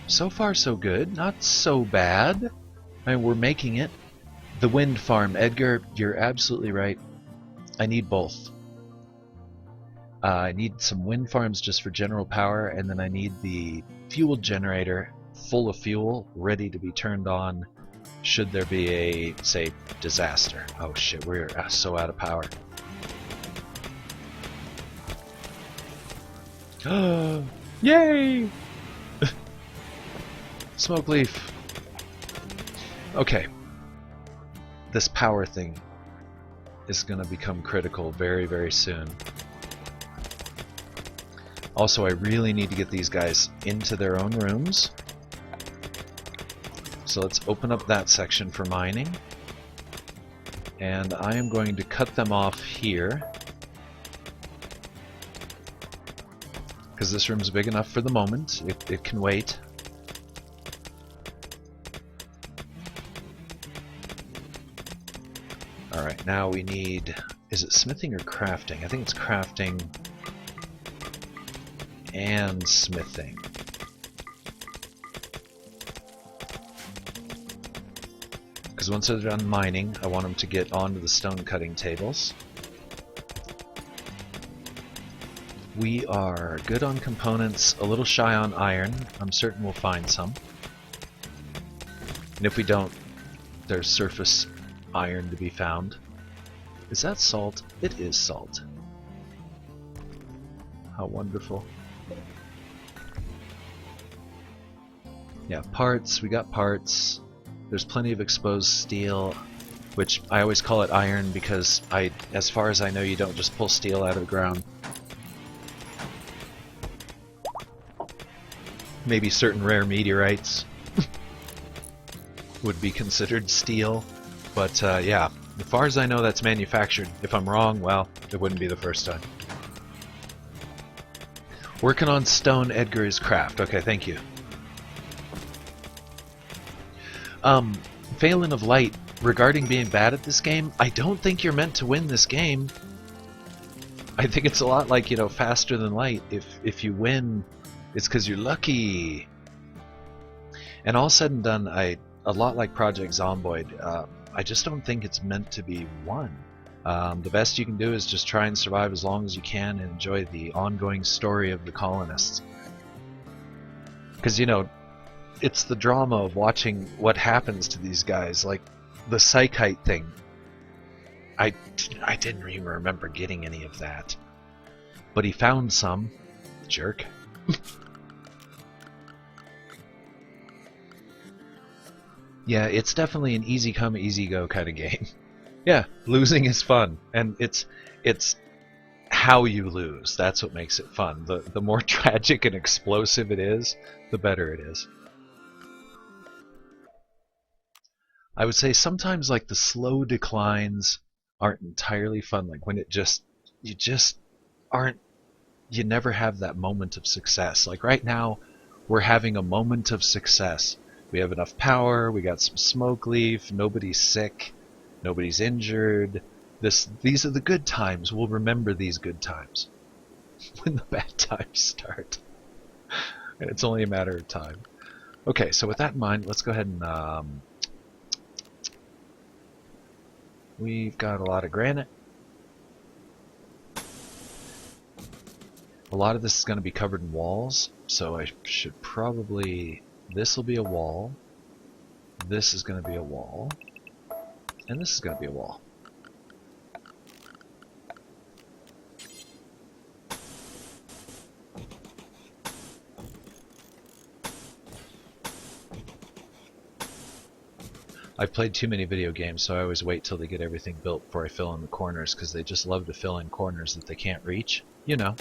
So far so good. Not so bad. I mean, we're making it. The wind farm. Edgar, you're absolutely right. I need both. I need some wind farms just for general power, and then I need the fuel generator full of fuel, ready to be turned on should there be a, say, disaster. Oh shit, we're so out of power. Yay! Smoke leaf. Okay. This power thing is going to become critical very, very soon. Also, I really need to get these guys into their own rooms. So let's open up that section for mining. And I am going to cut them off here. Because this room's big enough for the moment. It can wait. Alright, now we need... Is it smithing or crafting? I think it's crafting and smithing. Because once they're done mining, I want them to get onto the stone cutting tables. We are good on components, a little shy on iron. I'm certain we'll find some. And if we don't, there's surface iron to be found. Is that salt? It is salt. How wonderful. Yeah, parts, we got parts. There's plenty of exposed steel, which I always call it iron because as far as I know, you don't just pull steel out of the ground. Maybe certain rare meteorites would be considered steel, but yeah, as far as I know, that's manufactured. If I'm wrong, well, it wouldn't be the first time. Working on stone, Edgar is craft. Okay, thank you. Phelan of Light, regarding being bad at this game, I don't think you're meant to win this game. I think it's a lot like, you know, Faster Than Light. If you win, it's because you're lucky. And all said and done, a lot like Project Zomboid, I just don't think it's meant to be won. The best you can do is just try and survive as long as you can and enjoy the ongoing story of the colonists. Because, you know, it's the drama of watching what happens to these guys, like the psychite thing. I didn't even remember getting any of that. But he found some. Jerk. Yeah, it's definitely an easy come, easy go kind of game. Yeah, losing is fun, and it's how you lose. That's what makes it fun. The more tragic and explosive it is, the better it is. I would say sometimes like the slow declines aren't entirely fun. Like when you never have that moment of success. Like right now, we're having a moment of success We have enough power, we got some smoke leaf, nobody's sick, nobody's injured. These are the good times. We'll remember these good times when the bad times start. And it's only a matter of time. Okay, so with that in mind, let's go ahead and we've got a lot of granite. A lot of this is going to be covered in walls, so I should probably... This will be a wall, this is going to be a wall, and this is going to be a wall. I've played too many video games, so I always wait till they get everything built before I fill in the corners, because they just love to fill in corners that they can't reach. You know.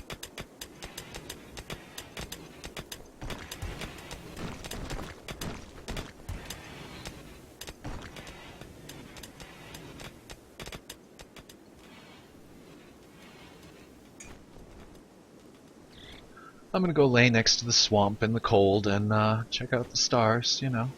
I'm gonna go lay next to the swamp in the cold and check out the stars, you know.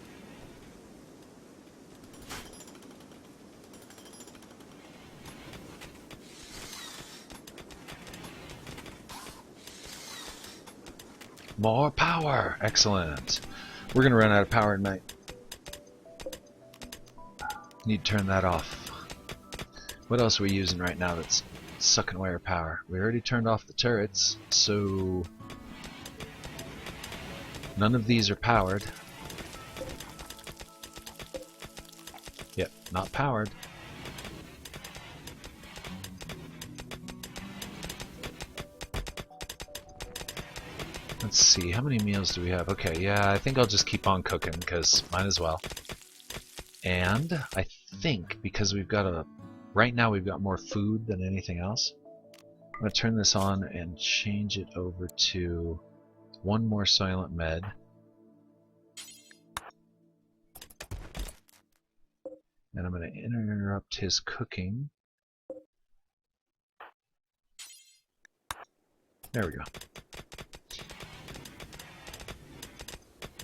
More power! Excellent. We're gonna run out of power tonight. Need to turn that off. What else are we using right now that's sucking away our power? We already turned off the turrets, so none of these are powered. Yep, not powered. Let's see, how many meals do we have? Okay, yeah, I think I'll just keep on cooking, because might as well. And I think, because we've got a... Right now we've got more food than anything else. I'm going to turn this on and change it over to one more silent med. And I'm going to interrupt his cooking. There we go.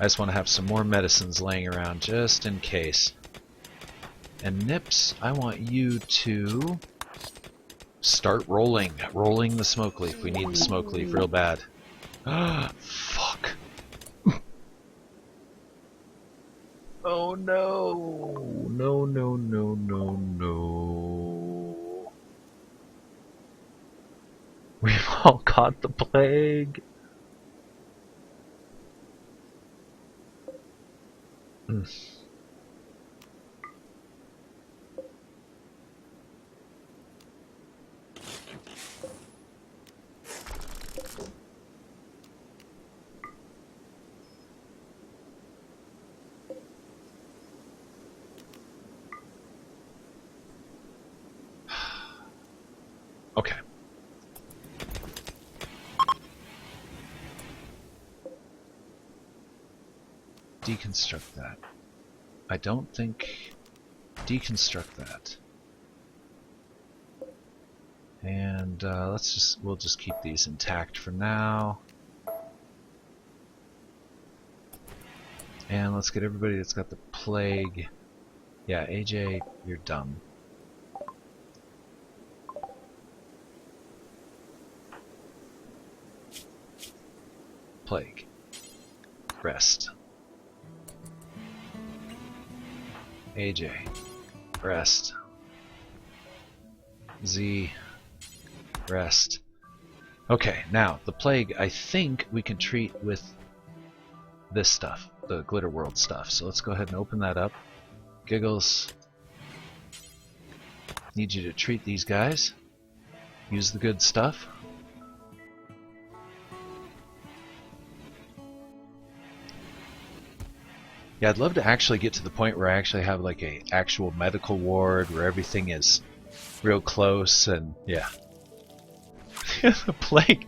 I just want to have some more medicines laying around just in case. And Nips, I want you to start rolling the smoke leaf. We need the smoke leaf real bad. Ah, fuck. Oh no. No, no, no, no, no. We've all caught the plague. Okay. Deconstruct that. I don't think... Deconstruct that. And we'll just keep these intact for now. And let's get everybody that's got the plague. Yeah, AJ, you're dumb. Plague. Rest. AJ. Rest. Z. Rest. Okay, now, the plague, I think we can treat with this stuff, the Glitter World stuff. So let's go ahead and open that up. Giggles. Need you to treat these guys. Use the good stuff. Yeah, I'd love to actually get to the point where I actually have like a actual medical ward where everything is real close and yeah. The plague.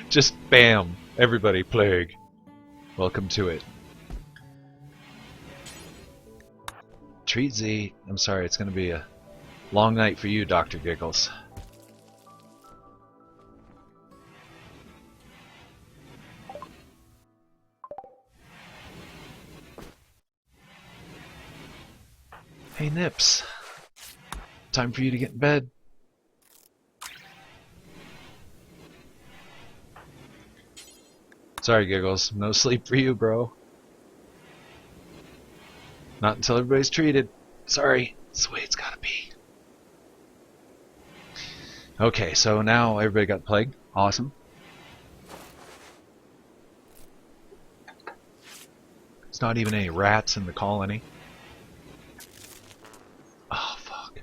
Just bam. Everybody plague. Welcome to it. Treat Z. I'm sorry, it's going to be a long night for you, Dr. Giggles. Hey Nips, time for you to get in bed. Sorry, Giggles, no sleep for you, bro. Not until everybody's treated. Sorry, it's the way it's gotta be. Okay, so now everybody got plague. Awesome. There's not even any rats in the colony. Oh, fuck.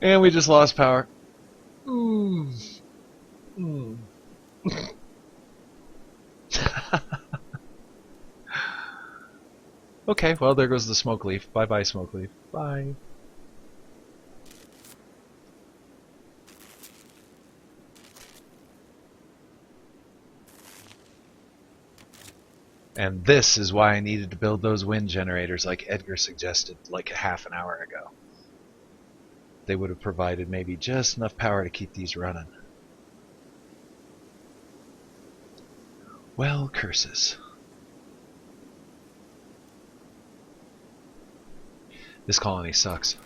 And we just lost power. Okay, well, there goes the smoke leaf. Bye-bye, smoke leaf. Bye. And this is why I needed to build those wind generators like Edgar suggested like a half an hour ago. They would have provided maybe just enough power to keep these running. Well, curses. This colony sucks.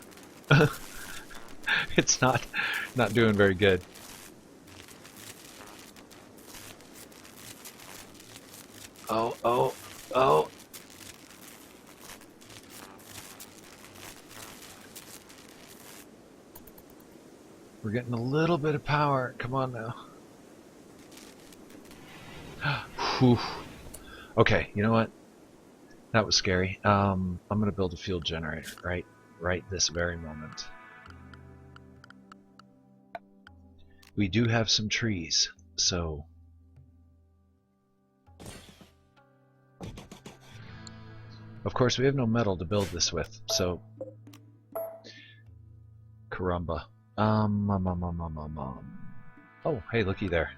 It's not doing very good. Oh, oh, oh. We're getting a little bit of power. Come on now. Whew. Okay, you know what? That was scary. I'm gonna build a fuel generator right this very moment. We do have some trees, so of course we have no metal to build this with, so caramba. Oh, hey, looky there.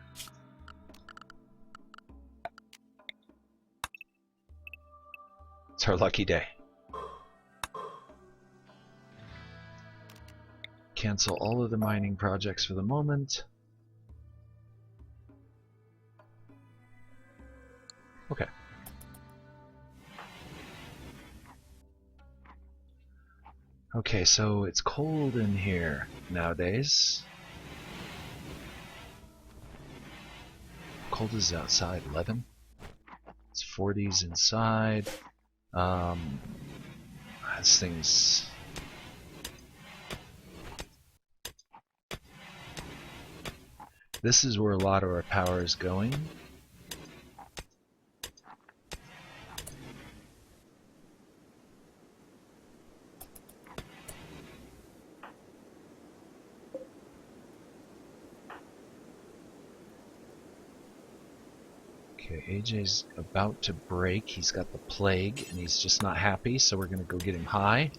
It's our lucky day. Cancel all of the mining projects for the moment. Okay. Okay, so it's cold in here nowadays. Cold is outside, 11. It's 40s inside. This thing's... This is where a lot of our power is going. Okay, AJ's about to break. He's got the plague, and he's just not happy, so we're going to go get him high.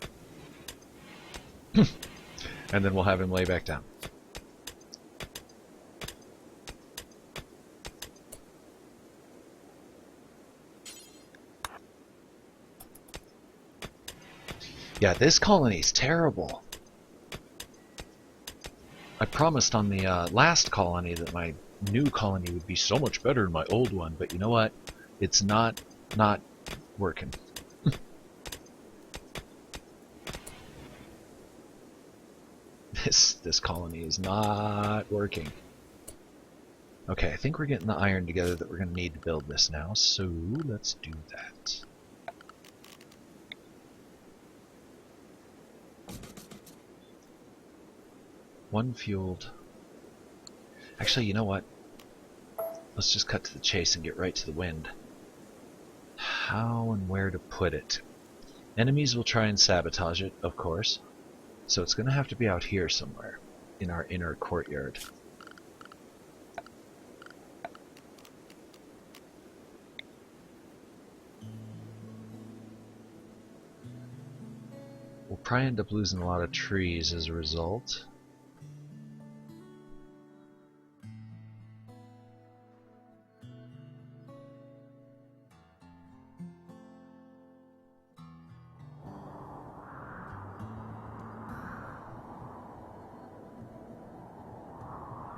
And then we'll have him lay back down. Yeah, this colony's terrible. I promised on the last colony that my new colony would be so much better than my old one, but you know what? It's not working. This colony is not working. Okay, I think we're getting the iron together that we're going to need to build this now, so let's do that. One fueled. Actually, you know what? Let's just cut to the chase and get right to the wind. How and where to put it? Enemies will try and sabotage it, of course. So it's going to have to be out here somewhere, in our inner courtyard. We'll probably end up losing a lot of trees as a result.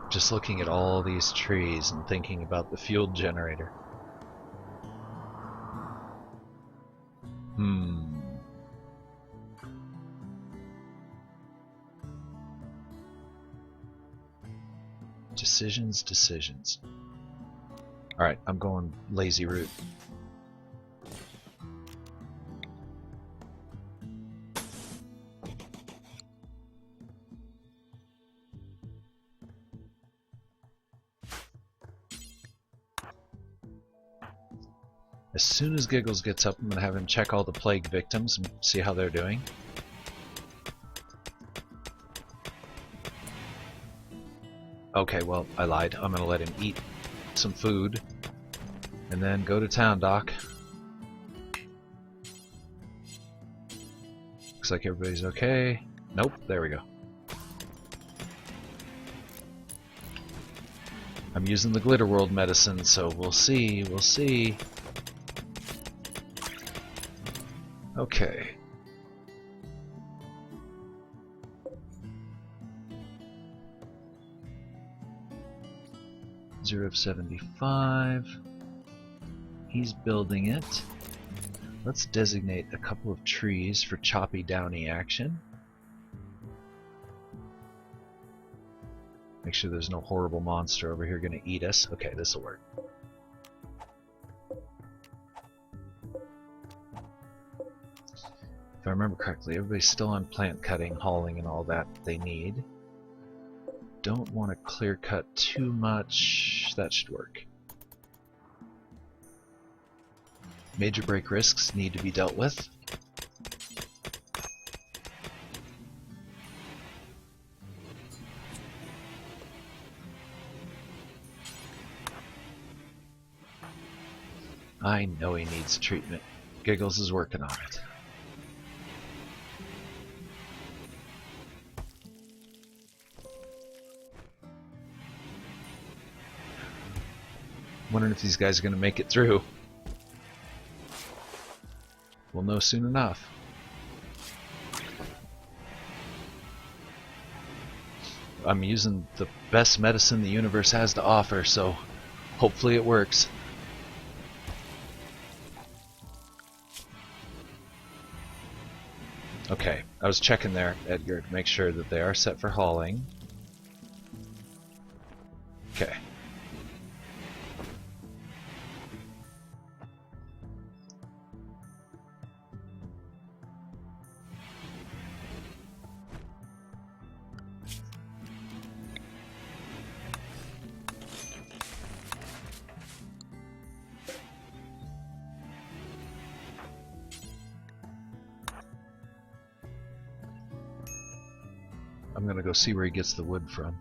Just looking at all these trees and thinking about the fuel generator. Hmm. Decisions. Alright, I'm going lazy route. As soon as Giggles gets up, I'm going to have him check all the plague victims and see how they're doing. Okay, well, I lied. I'm going to let him eat some food and then go to town, Doc. Looks like everybody's okay. Nope, there we go. I'm using the Glitterworld medicine, so we'll see, we'll see. Okay. Zero of 75. He's building it. Let's designate a couple of trees for choppy downy action. Make sure there's no horrible monster over here gonna eat us. Okay, this'll work. If I remember correctly, everybody's still on plant cutting, hauling, and all that they need. Don't want to clear cut too much. That should work. Major break risks need to be dealt with. I know he needs treatment. Giggles is working on it. Wondering if these guys are going to make it through. We'll know soon enough. I'm using the best medicine the universe has to offer, so hopefully it works. Okay, I was checking there, Edgar, to make sure that they are set for hauling. Okay. I'm gonna go see where he gets the wood from.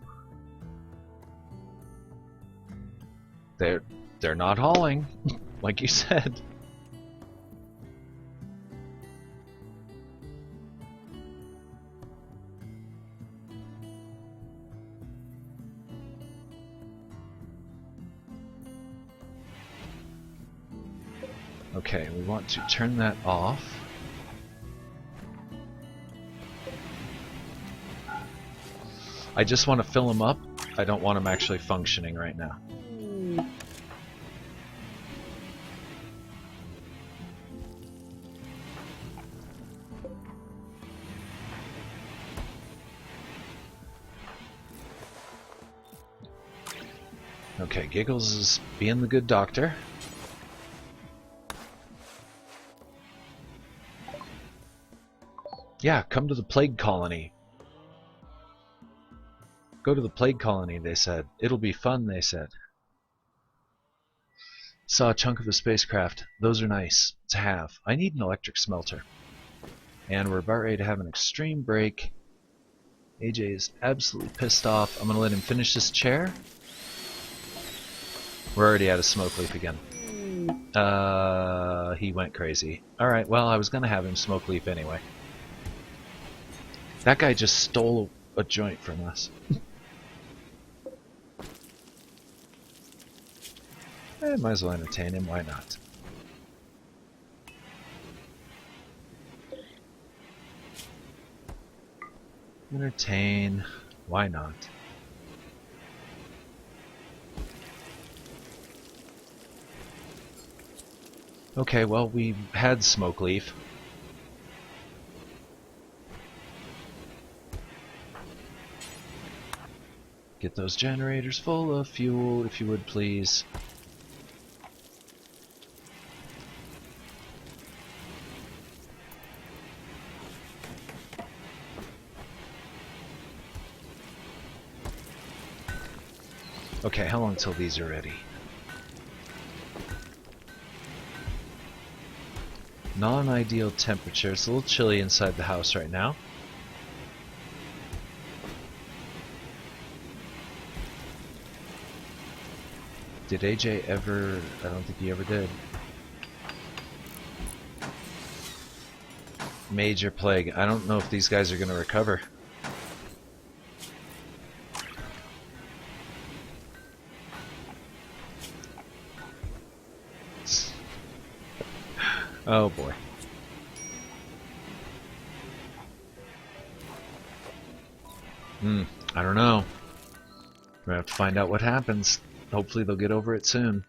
They're not hauling, like you said. Okay, we want to turn that off. I just want to fill him up. I don't want him actually functioning right now. Okay, Giggles is being the good doctor. Yeah, come to the plague colony. Go to the plague colony, they said. It'll be fun, they said. Saw a chunk of a spacecraft. Those are nice to have. I need an electric smelter. And we're about ready to have an extreme break. AJ is absolutely pissed off. I'm gonna let him finish this chair. We're already out of smoke leaf again. He went crazy. Alright, well, I was gonna have him smoke leaf anyway. That guy just stole a joint from us. Might as well entertain him, why not? Entertain, why not? Okay, well, we had smoke leaf. Get those generators full of fuel, if you would please. Okay, how long till these are ready? Non-ideal temperature. It's a little chilly inside the house right now. Did AJ ever... I don't think he ever did. Major plague. I don't know if these guys are going to recover. Oh boy. I don't know. We're gonna have to find out what happens. Hopefully they'll get over it soon.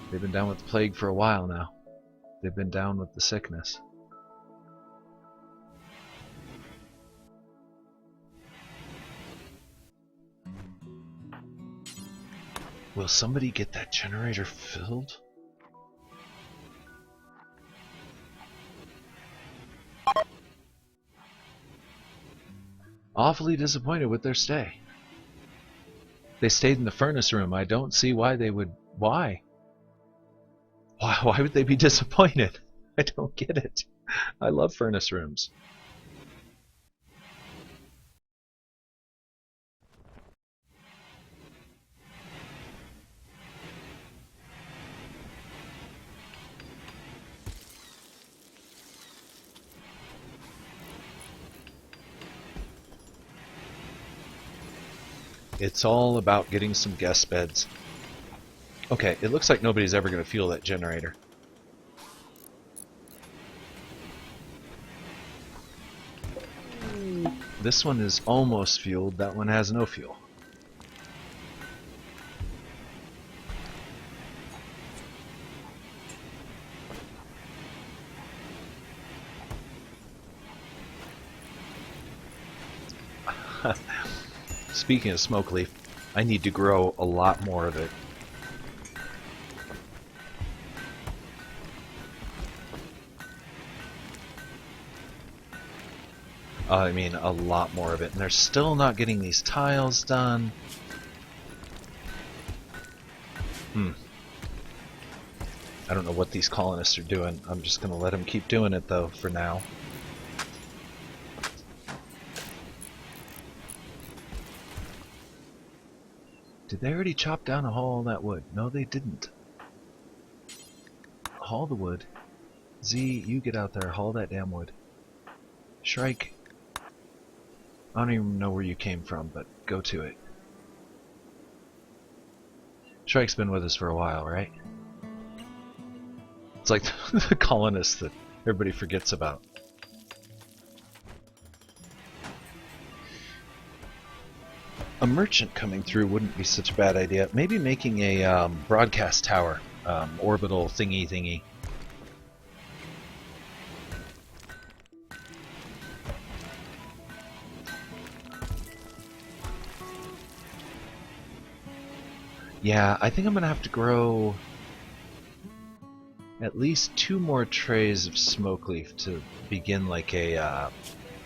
They've been down with the plague for a while now. They've been down with the sickness. Will somebody get that generator filled? Awfully disappointed with their stay. They stayed in the furnace room. I don't see why they would... Why? Why would they be disappointed? I don't get it. I love furnace rooms. It's all about getting some guest beds. Okay, it looks like nobody's ever going to fuel that generator. This one is almost fueled, that one has no fuel. Speaking of smoke leaf, I need to grow a lot more of it. I mean, a lot more of it. And they're still not getting these tiles done. I don't know what these colonists are doing. I'm just going to let them keep doing it, though, for now. Did they already chop down and haul all that wood? No, they didn't. Haul the wood. Z, you get out there, haul that damn wood. Shrike, I don't even know where you came from, but go to it. Shrike's been with us for a while, right? It's like the colonists that everybody forgets about. A merchant coming through wouldn't be such a bad idea. Maybe making a broadcast tower, orbital thingy. Yeah, I think I'm gonna have to grow at least 2 more trays of smoke leaf to begin like a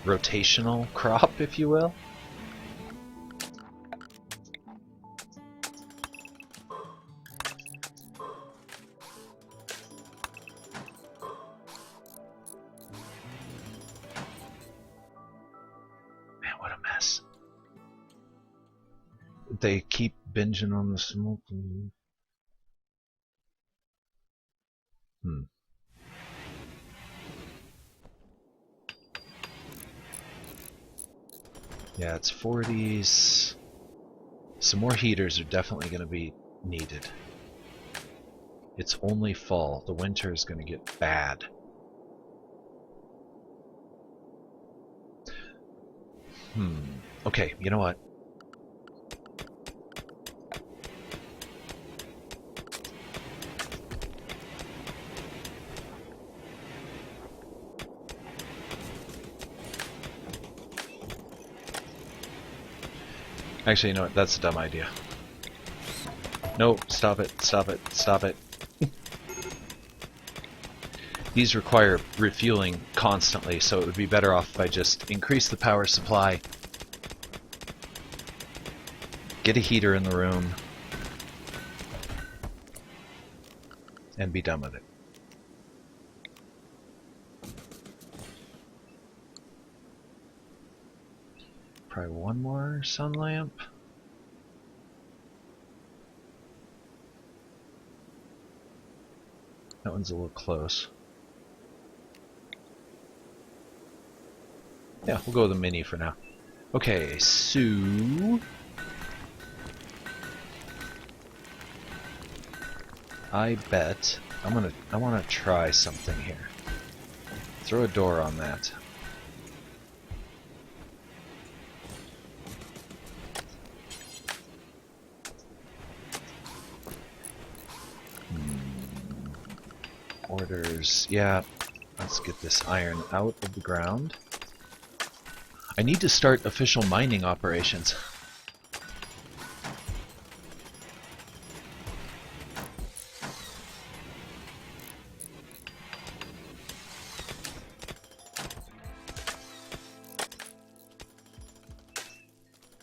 rotational crop, if you will. Man, what a mess. They keep binging on the smoke leaf. Yeah, it's 40s. Some more heaters are definitely going to be needed. It's only fall. The winter is going to get bad. Okay, you know what? Actually, you know what? That's a dumb idea. No, stop it, stop it, stop it. These require refueling constantly, so it would be better off if I just increase the power supply, get a heater in the room, and be done with it. Probably one more sun lamp. That one's a little close. Yeah, we'll go with a mini for now. Okay, so I bet I want to try something here. Throw a door on that. Orders. Yeah, let's get this iron out of the ground. I need to start official mining operations.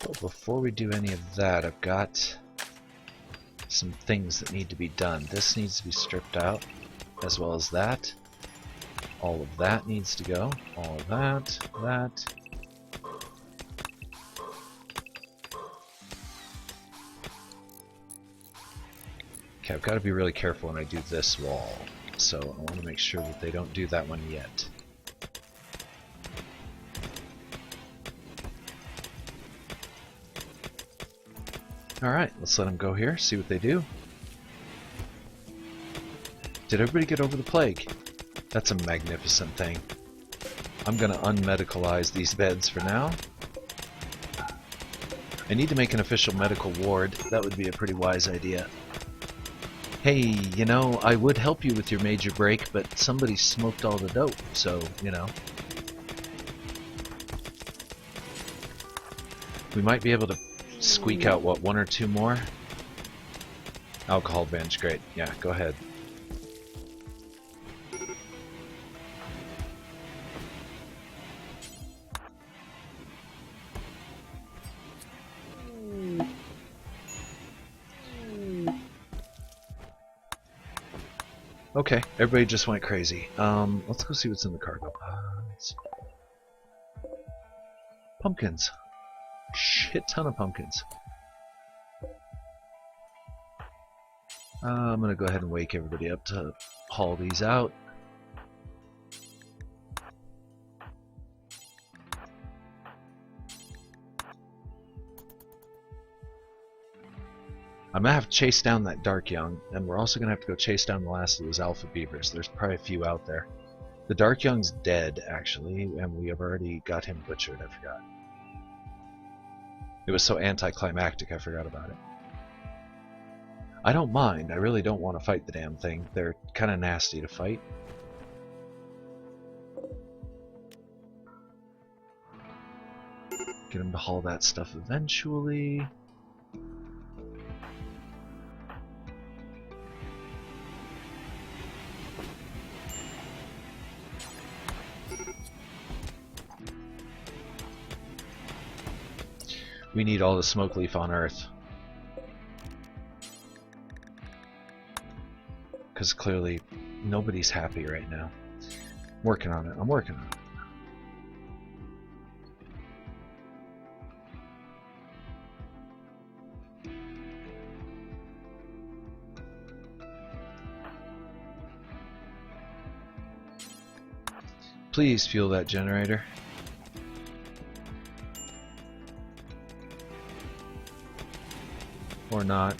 But before we do any of that, I've got some things that need to be done. This needs to be stripped out, as well as that. All of that needs to go. All of that, that. Okay, I've got to be really careful when I do this wall, so I want to make sure that they don't do that one yet. Alright, let's let them go here, see what they do. Did everybody get over the plague? That's a magnificent thing. I'm gonna unmedicalize these beds for now. I need to make an official medical ward. That would be a pretty wise idea. Hey, you know, I would help you with your major break, but somebody smoked all the dope, so, you know. We might be able to squeak out, what, one or two more? Alcohol bench, great. Yeah, go ahead. Okay, everybody just went crazy. Let's go see what's in the cargo pods. Pumpkins. Shit ton of pumpkins. I'm gonna go ahead and wake everybody up to haul these out. I'm gonna have to chase down that Dark Young, and we're also gonna have to go chase down the last of those Alpha Beavers. There's probably a few out there. The Dark Young's dead, actually, and we have already got him butchered, I forgot. It was so anticlimactic, I forgot about it. I don't mind, I really don't want to fight the damn thing. They're kind of nasty to fight. Get him to haul that stuff eventually. We need all the smoke leaf on Earth. Because clearly nobody's happy right now. I'm working on it. I'm working on it. Please fuel that generator. Or not.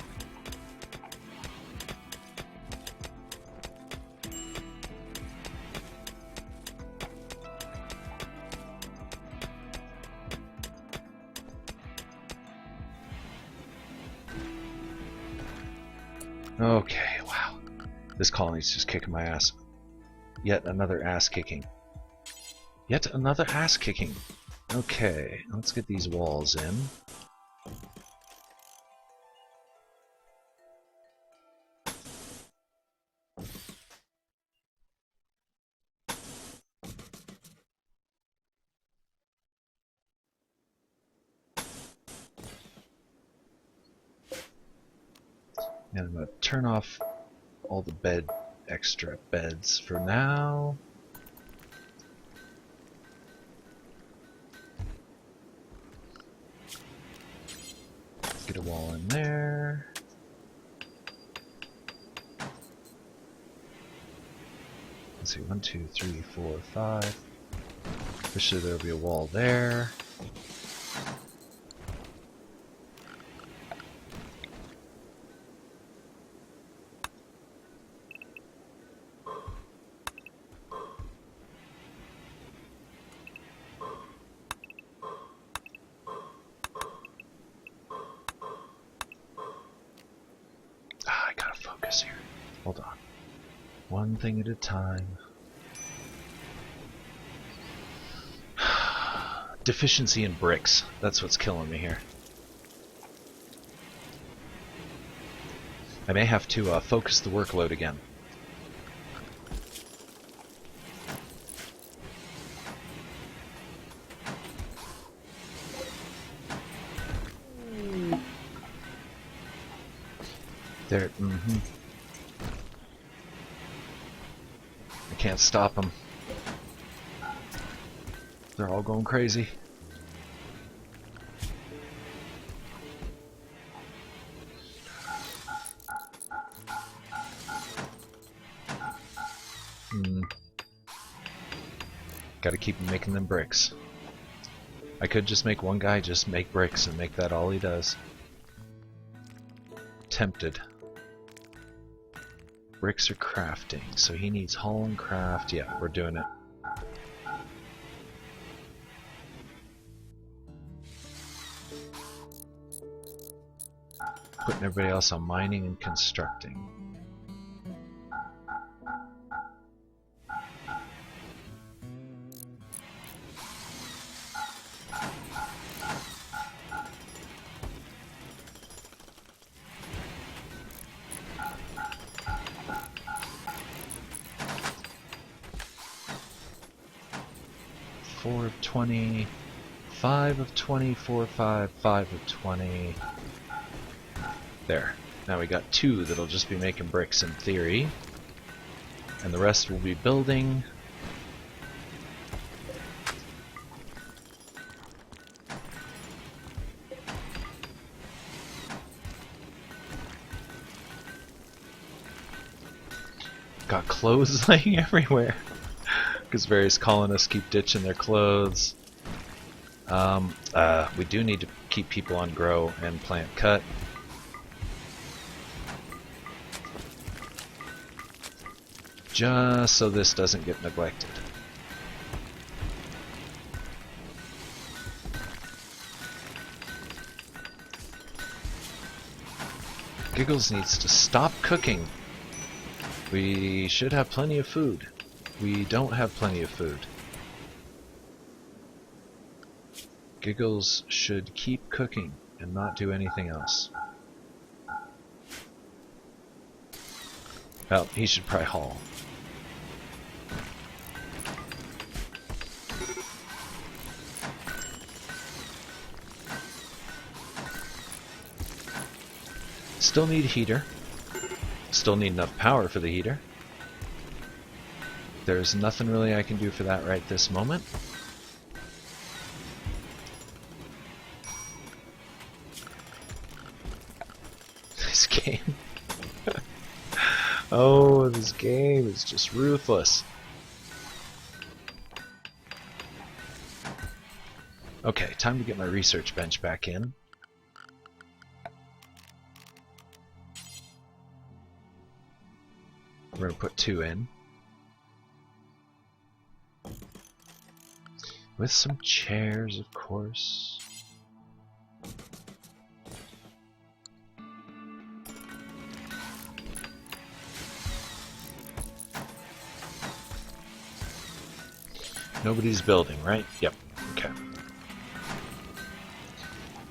Okay, wow. This colony's just kicking my ass. Yet another ass kicking. Yet another ass kicking. Okay, let's get these walls in. And I'm going to turn off all the extra beds for now. Get a wall in there. Let's see, 1, 2, 3, 4, 5. Officially there'll be a wall there. I gotta focus here. Hold on. One thing at a time. Deficiency in bricks. That's what's killing me here. I may have to focus the workload again. There. I can't stop them. They're all going crazy. Gotta keep making them bricks. I could just make one guy just make bricks and make that all he does. Tempted. Bricks are crafting, so he needs hull and craft. Yeah, we're doing it. Putting everybody else on mining and constructing. Four of 20, 5 of 20, 4, 5, 5 of 20. There. Now we got 2 that'll just be making bricks in theory. And the rest will be building. Got clothes laying everywhere. Because various colonists keep ditching their clothes. We do need to keep people on grow and plant cut. Just so this doesn't get neglected. Giggles needs to stop cooking. We should have plenty of food. We don't have plenty of food. Giggles should keep cooking and not do anything else. Well, he should probably haul. Still need a heater. Still need enough power for the heater. There's nothing really I can do for that right this moment. This game. Oh, this game is just ruthless. Okay, time to get my research bench back in. We're going to put 2 in. With some chairs, of course. Nobody's building, right? Yep. Okay. I'm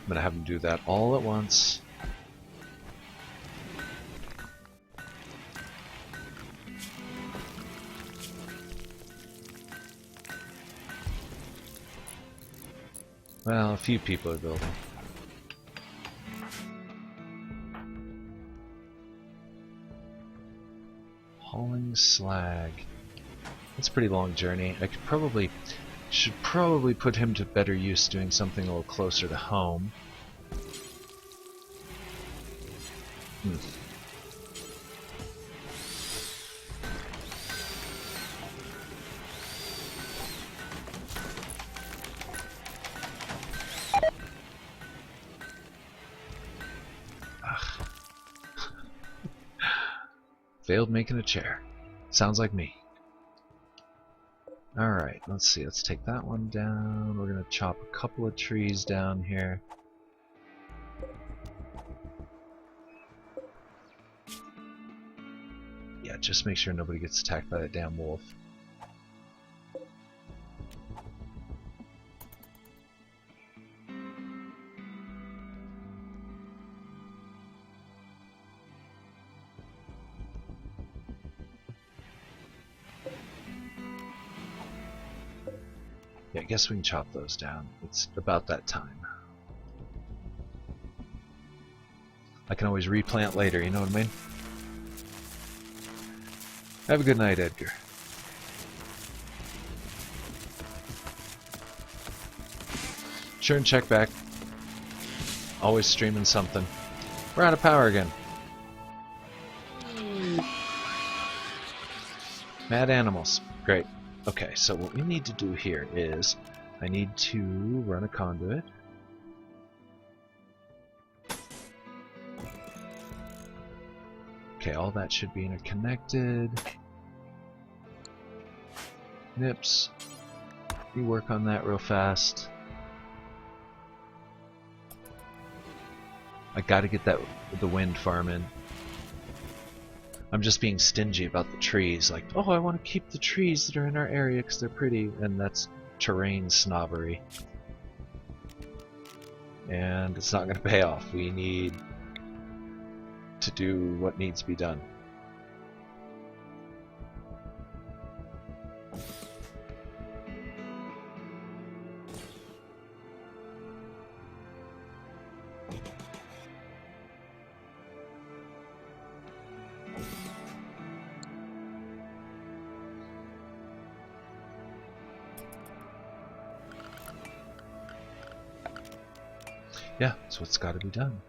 gonna have them do that all at once. Well, a few people are building. Hauling slag. That's a pretty long journey. I should probably put him to better use doing something a little closer to home. Failed making a chair. Sounds like me. Alright, let's see. Let's take that one down. We're going to chop a couple of trees down here. Yeah, just make sure nobody gets attacked by that damn wolf. Yeah, I guess we can chop those down. It's about that time. I can always replant later, you know what I mean? Have a good night, Edgar. Sure, and check back. Always streaming something. We're out of power again. Mad animals. Great. Okay, so what we need to do here is I need to run a conduit. Okay, all that should be interconnected. Nips. You work on that real fast. I gotta get the wind farm in. I'm just being stingy about the trees. Like, oh, I want to keep the trees that are in our area because they're pretty, and that's terrain snobbery. And it's not going to pay off. We need to do what needs to be done. Yeah, that's what's got to be done.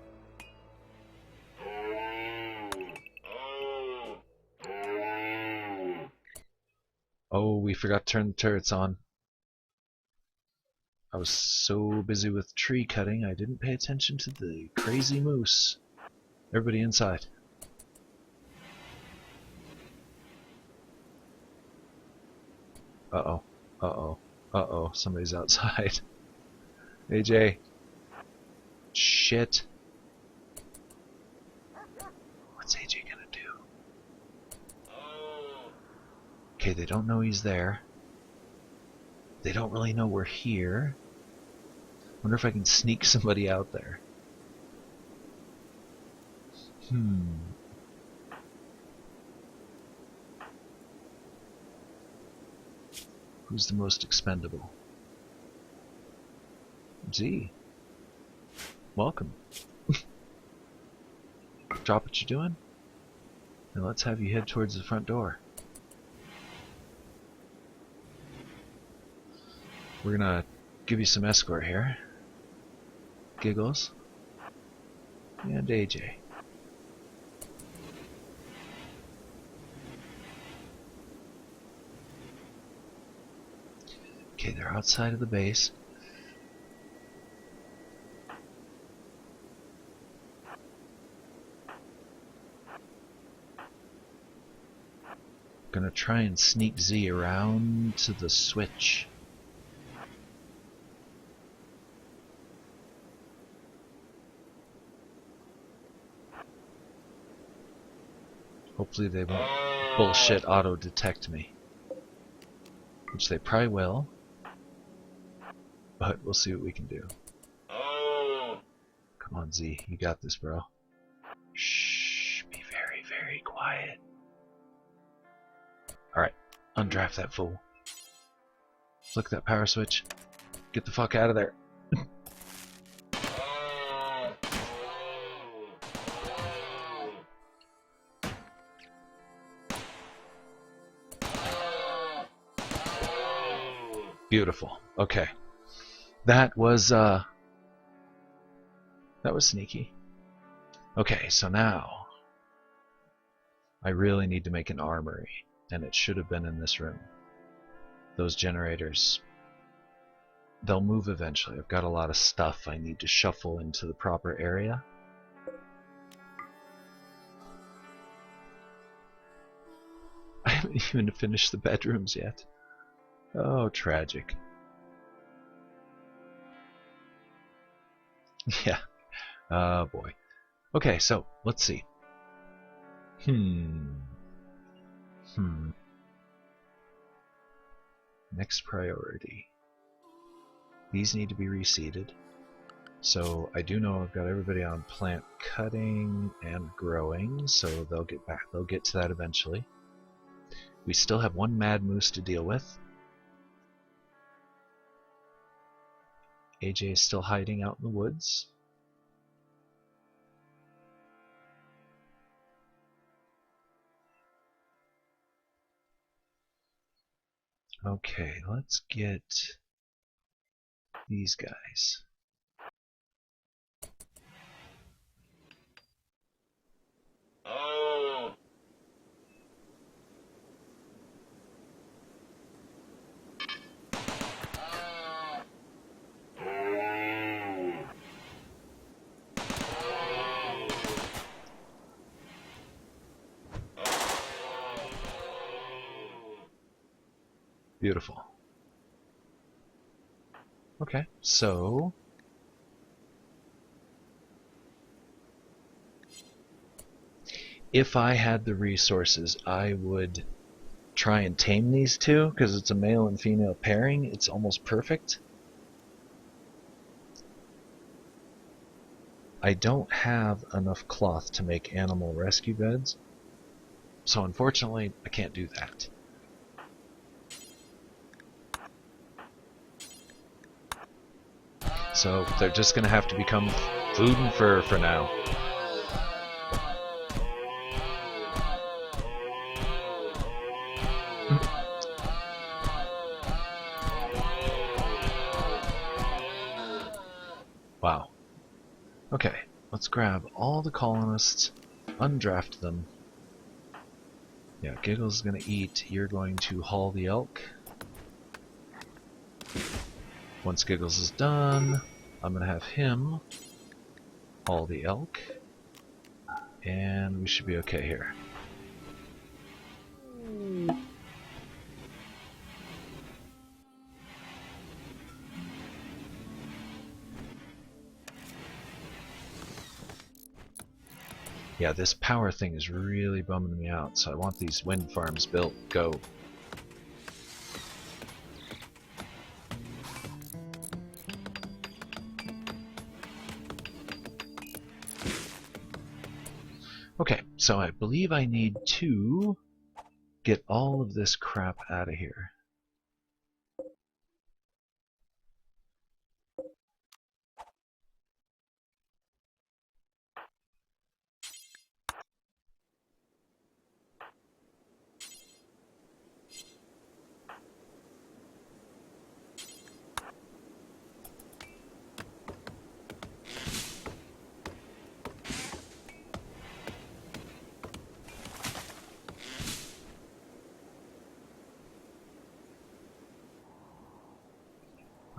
Oh, we forgot to turn the turrets on. I was so busy with tree cutting, I didn't pay attention to the crazy moose. Everybody inside. Uh-oh. Uh-oh. Uh-oh. Somebody's outside. AJ. Shit. What's AJ gonna do? Okay, they don't know he's there. They don't really know we're here. Wonder if I can sneak somebody out there. Who's the most expendable? Z. Welcome. Drop what you're doing, and let's have you head towards the front door. We're gonna give you some escort here. Giggles. And AJ. Okay, they're outside of the base. Gonna try and sneak Z around to the switch. Hopefully they won't bullshit auto-detect me. Which they probably will. But we'll see what we can do. Come on, Z. You got this, bro. Shh. Be very, very quiet. Alright. Undraft that fool. Flick that power switch. Get the fuck out of there. Beautiful. Okay. That was sneaky. Okay, so now I really need to make an armory, and it should have been in this room. Those generators, they'll move eventually. I've got a lot of stuff I need to shuffle into the proper area. I haven't even finished the bedrooms yet. Oh, tragic. Yeah. Oh boy. Okay, so let's see. Next priority. These need to be reseeded. So I do know I've got everybody on plant cutting and growing, so they'll get back. They'll get to that eventually. We still have one mad moose to deal with. AJ is still hiding out in the woods. Okay, let's get these guys. Beautiful. Okay, so if I had the resources, I would try and tame these two, because it's a male and female pairing. It's almost perfect. I don't have enough cloth to make animal rescue beds, so unfortunately I can't do that. So they're just going to have to become food and fur for now. Wow. Okay, let's grab all the colonists, undraft them. Yeah, Giggle's going to eat. You're going to haul the elk. Once Giggles is done, I'm going to have him haul the elk. And we should be okay here. Yeah, this power thing is really bumming me out, so I want these wind farms built. Go. Okay, so I believe I need to get all of this crap out of here.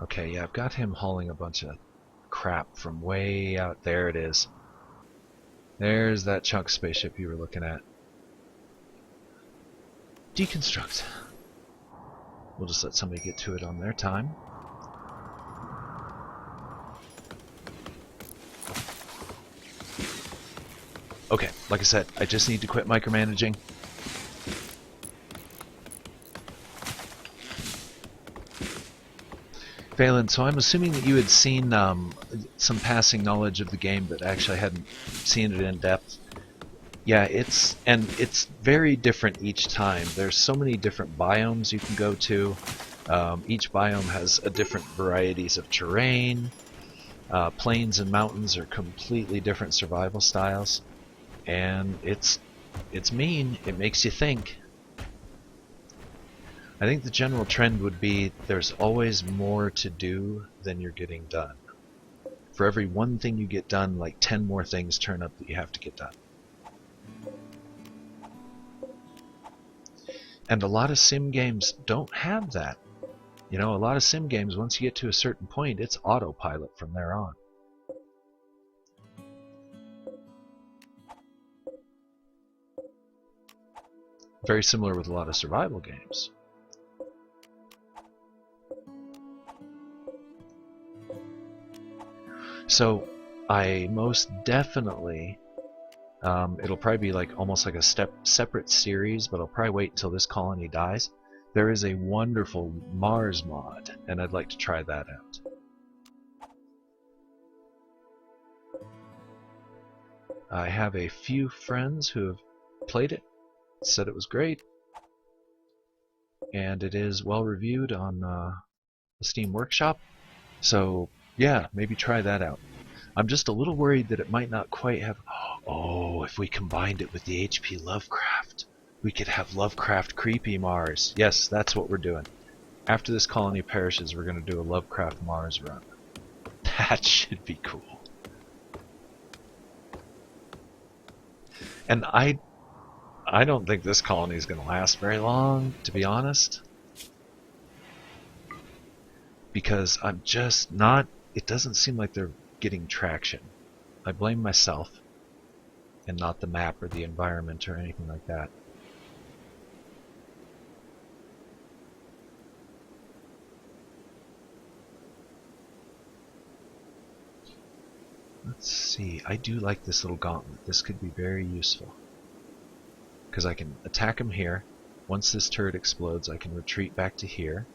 Okay, yeah, I've got him hauling a bunch of crap from way out there. It is. There's that chunk spaceship you were looking at. Deconstruct. We'll just let somebody get to it on their time. Okay, like I said, I just need to quit micromanaging. Phelan, so I'm assuming that you had seen some passing knowledge of the game, but actually hadn't seen it in depth. Yeah, it's very different each time. There's so many different biomes you can go to. Each biome has a different varieties of terrain. Plains and mountains are completely different survival styles, and it's mean. It makes you think. I think the general trend would be there's always more to do than you're getting done. For every one thing you get done, like 10 more things turn up that you have to get done. And a lot of sim games don't have that. You know, a lot of sim games, once you get to a certain point, it's autopilot from there on. Very similar with a lot of survival games. So I most definitely, it'll probably be like almost like a separate series, but I'll probably wait until this colony dies. There is a wonderful Mars mod, and I'd like to try that out. I have a few friends who have played it, said it was great, and it is well reviewed on the Steam Workshop. So yeah, maybe try that out. I'm just a little worried that it might not quite have... Oh, if we combined it with the HP Lovecraft, we could have Lovecraft Creepy Mars. Yes, that's what we're doing. After this colony perishes, we're going to do a Lovecraft Mars run. That should be cool. And I don't think this colony is going to last very long, to be honest. Because I'm just not... It doesn't seem like they're getting traction. I blame myself, and not the map or the environment or anything like that. Let's see, I do like this little gauntlet. This could be very useful. Because I can attack him here. Once this turret explodes, I can retreat back to here.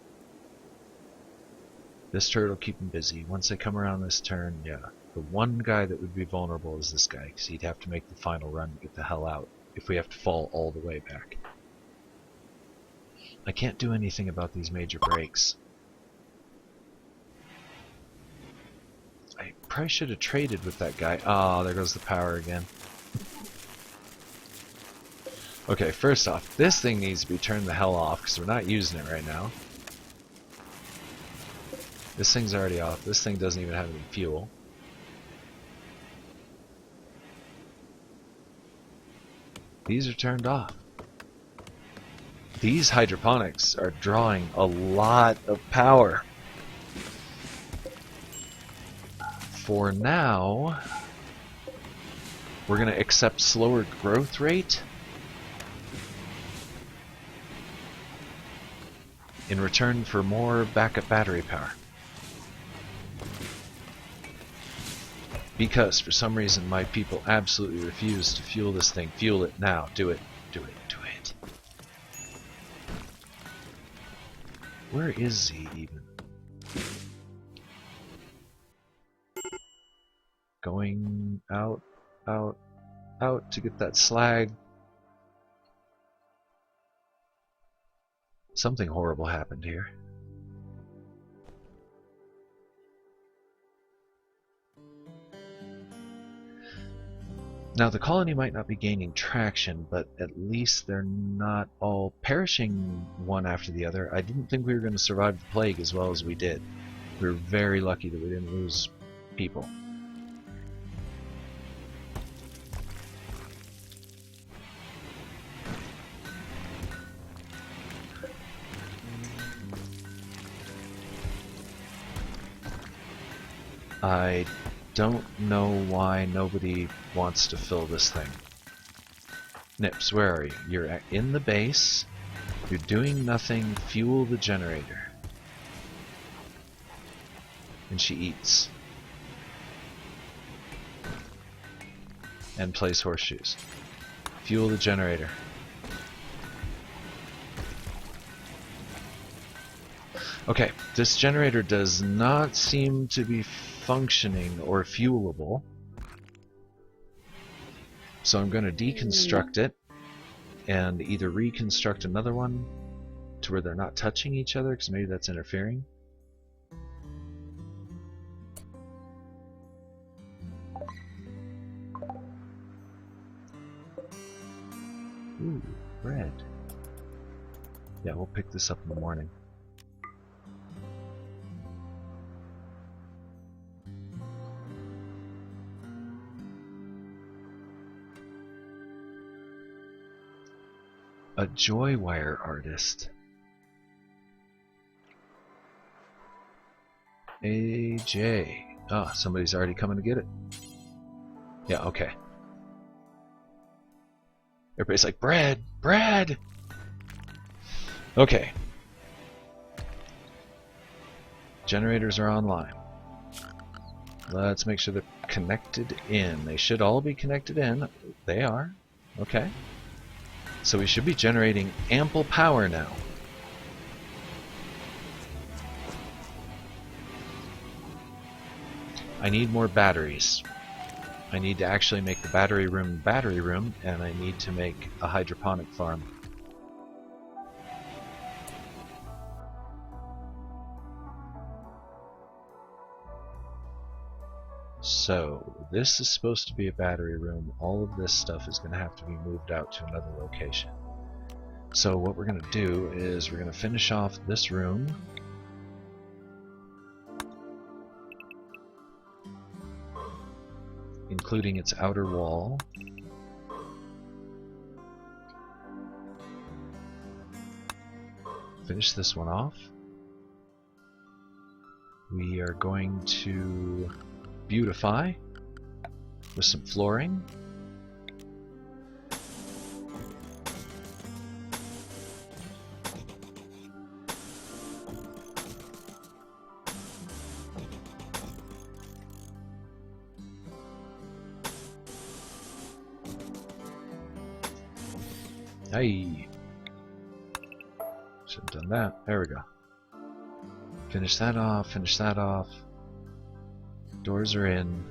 This turret will keep him busy. Once I come around this turn, yeah. The one guy that would be vulnerable is this guy, because he'd have to make the final run to get the hell out if we have to fall all the way back. I can't do anything about these major breaks. I probably should have traded with that guy. Oh, there goes the power again. Okay, first off, this thing needs to be turned the hell off, because we're not using it right now. This thing's already off. This thing doesn't even have any fuel. These are turned off. These hydroponics are drawing a lot of power. For now, we're going to accept slower growth rate in return for more backup battery power. Because for some reason my people absolutely refuse to fuel this thing. Fuel it now. Do it. Do it. Do it. Where is he even? Going out, out, out to get that slag. Something horrible happened here. Now the colony might not be gaining traction, but at least they're not all perishing one after the other. I didn't think we were going to survive the plague as well as we did. We were very lucky that we didn't lose people. I don't know why nobody wants to fill this thing. Nips, where are you? You're in the base. You're doing nothing. Fuel the generator. And she eats. And plays horseshoes. Fuel the generator. Okay, this generator does not seem to be functioning or fuelable. So I'm going to deconstruct it and either reconstruct another one to where they're not touching each other, because maybe that's interfering. Ooh, red. Yeah, we'll pick this up in the morning. A joy wire artist. AJ. Ah, somebody's already coming to get it. Yeah, okay. Everybody's like, bread! Bread! Okay. Generators are online. Let's make sure they're connected in. They should all be connected in. They are. Okay. So we should be generating ample power now. I need more batteries. I need to actually make the battery room, and I need to make a hydroponic farm. So, this is supposed to be a battery room. All of this stuff is going to have to be moved out to another location. So what we're going to do is we're going to finish off this room. Including its outer wall. Finish this one off. We are going to beautify with some flooring. Hey, should have done that. There we go. Finish that off, finish that off. Doors are in.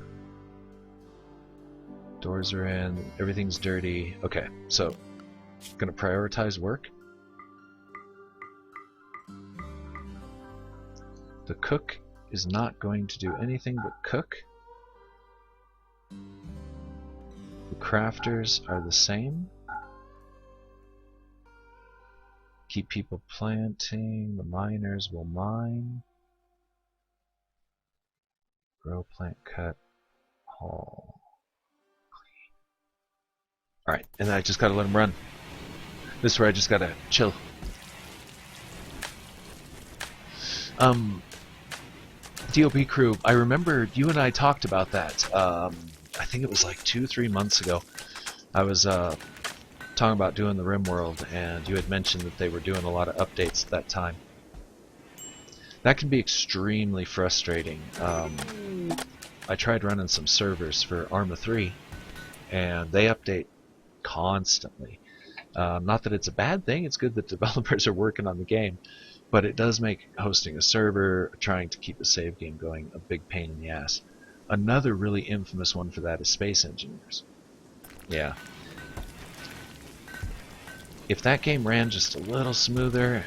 Doors are in. Everything's dirty. Okay, so I'm gonna prioritize work. The cook is not going to do anything but cook. The crafters are the same. Keep people planting. The miners will mine. Grow, plant, cut, haul, clean. Alright, and then I just gotta let them run. This is where I just gotta chill. DOP crew, I remember you and I talked about that. I think it was like 2-3 months ago. I was talking about doing the Rimworld, and you had mentioned that they were doing a lot of updates at that time. That can be extremely frustrating. I tried running some servers for Arma 3, and they update constantly. Not that it's a bad thing, it's good that developers are working on the game, but it does make hosting a server, trying to keep a save game going, a big pain in the ass. Another really infamous one for that is Space Engineers. Yeah. If that game ran just a little smoother,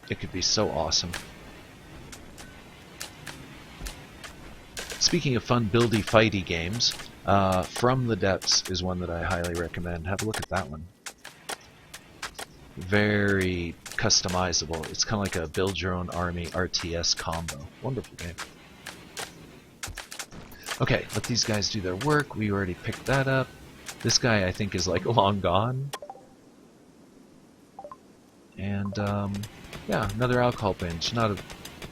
it could be so awesome. Speaking of fun buildy fighty games, From the Depths is one that I highly recommend. Have a look at that one. Very customizable. It's kind of like a build your own army RTS combo. Wonderful game. Okay, let these guys do their work. We already picked that up. This guy I think is like long gone. And yeah, another alcohol binge. It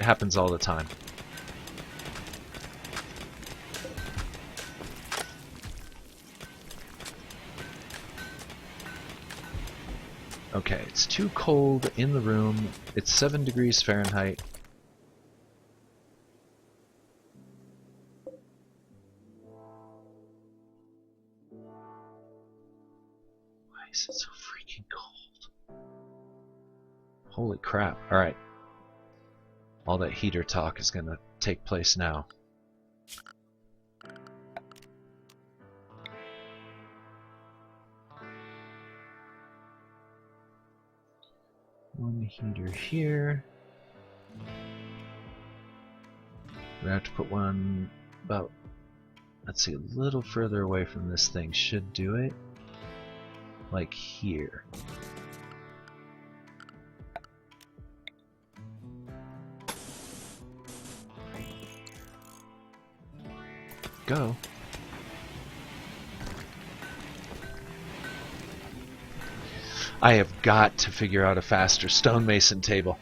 happens all the time. Okay, it's too cold in the room. It's 7 degrees Fahrenheit. Why is it so freaking cold? Holy crap. Alright. All that heater talk is gonna take place now. One heater here. We have to put one about, let's see, a little further away from this thing. Should do it. Like here. go. I have got to figure out a faster stonemason table.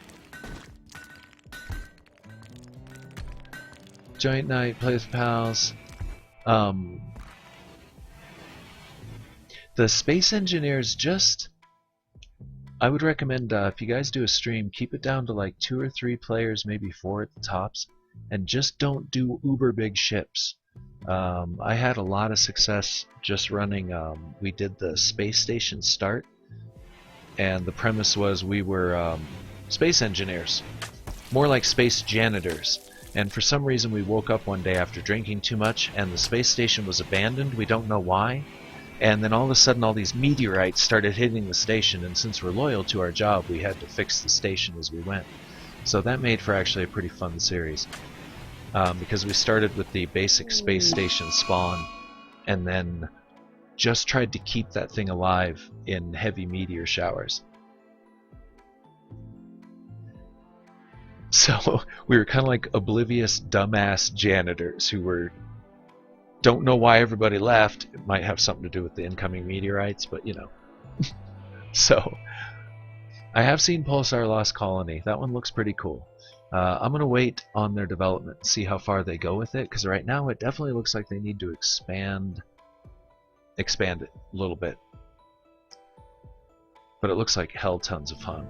Joint night, play with pals. The space engineers just... I would recommend if you guys do a stream, keep it down to like 2 or 3 players, maybe 4 at the tops, and just don't do uber big ships. I had a lot of success just running. We did the space station start, and the premise was we were space engineers, more like space janitors. And for some reason we woke up one day after drinking too much and the space station was abandoned. We don't know why. And then all of a sudden all these meteorites started hitting the station, and since we're loyal to our job we had to fix the station as we went. So that made for actually a pretty fun series. Because we started with the basic space station spawn and then just tried to keep that thing alive in heavy meteor showers. So we were kind of like oblivious dumbass janitors who don't know why everybody left. It might have something to do with the incoming meteorites, but you know. So I have seen Pulsar Lost Colony. That one looks pretty cool. I'm going to wait on their development and see how far they go with it, because right now it definitely looks like they need to expand it a little bit. But it looks like hell tons of fun.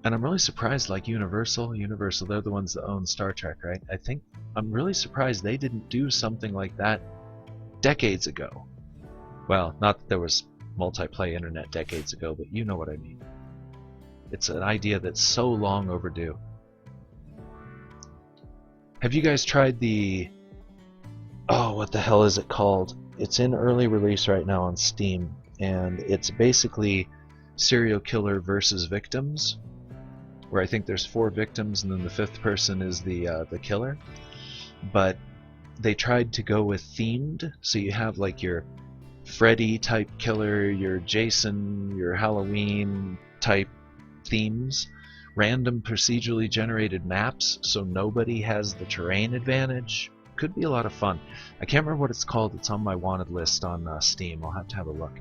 And I'm really surprised, like Universal, they're the ones that own Star Trek, right? I'm really surprised they didn't do something like that decades ago. Well, not that there was multiplayer internet decades ago, but you know what I mean. It's an idea that's so long overdue. Have you guys tried the... Oh, what the hell is it called? It's in early release right now on Steam, and it's basically serial killer versus victims, where I think there's 4 victims and then the 5th person is the killer. But they tried to go with themed, so you have like your Freddy type killer, your Jason, your Halloween type themes, random procedurally generated maps, so nobody has the terrain advantage. Could be a lot of fun. I can't remember what it's called. It's on my wanted list on Steam. I'll have to have a look.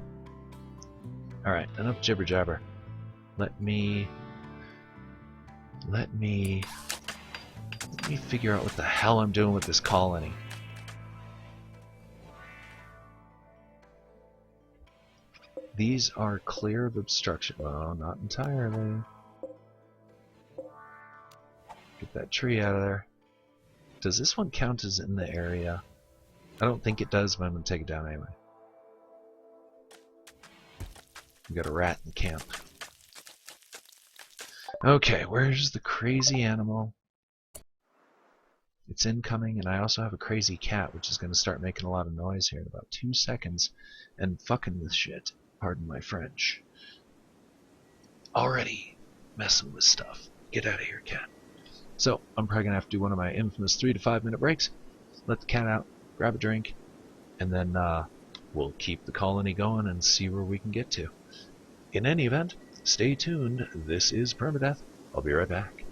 Alright, enough jibber jabber. Let me figure out what the hell I'm doing with this colony. These are clear of obstruction. Well, not entirely. Get that tree out of there. Does this one count as in the area? I don't think it does, but I'm going to take it down anyway. We got a rat in the camp. Okay, where's the crazy animal? It's incoming, and I also have a crazy cat, which is going to start making a lot of noise here in about 2 seconds and fucking with shit. Pardon my French. Already messing with stuff. Get out of here, cat. So, I'm probably going to have to do one of my infamous 3 to 5 minute breaks, let the cat out, grab a drink, and then we'll keep the colony going and see where we can get to. In any event, stay tuned. This is Permadeath. I'll be right back.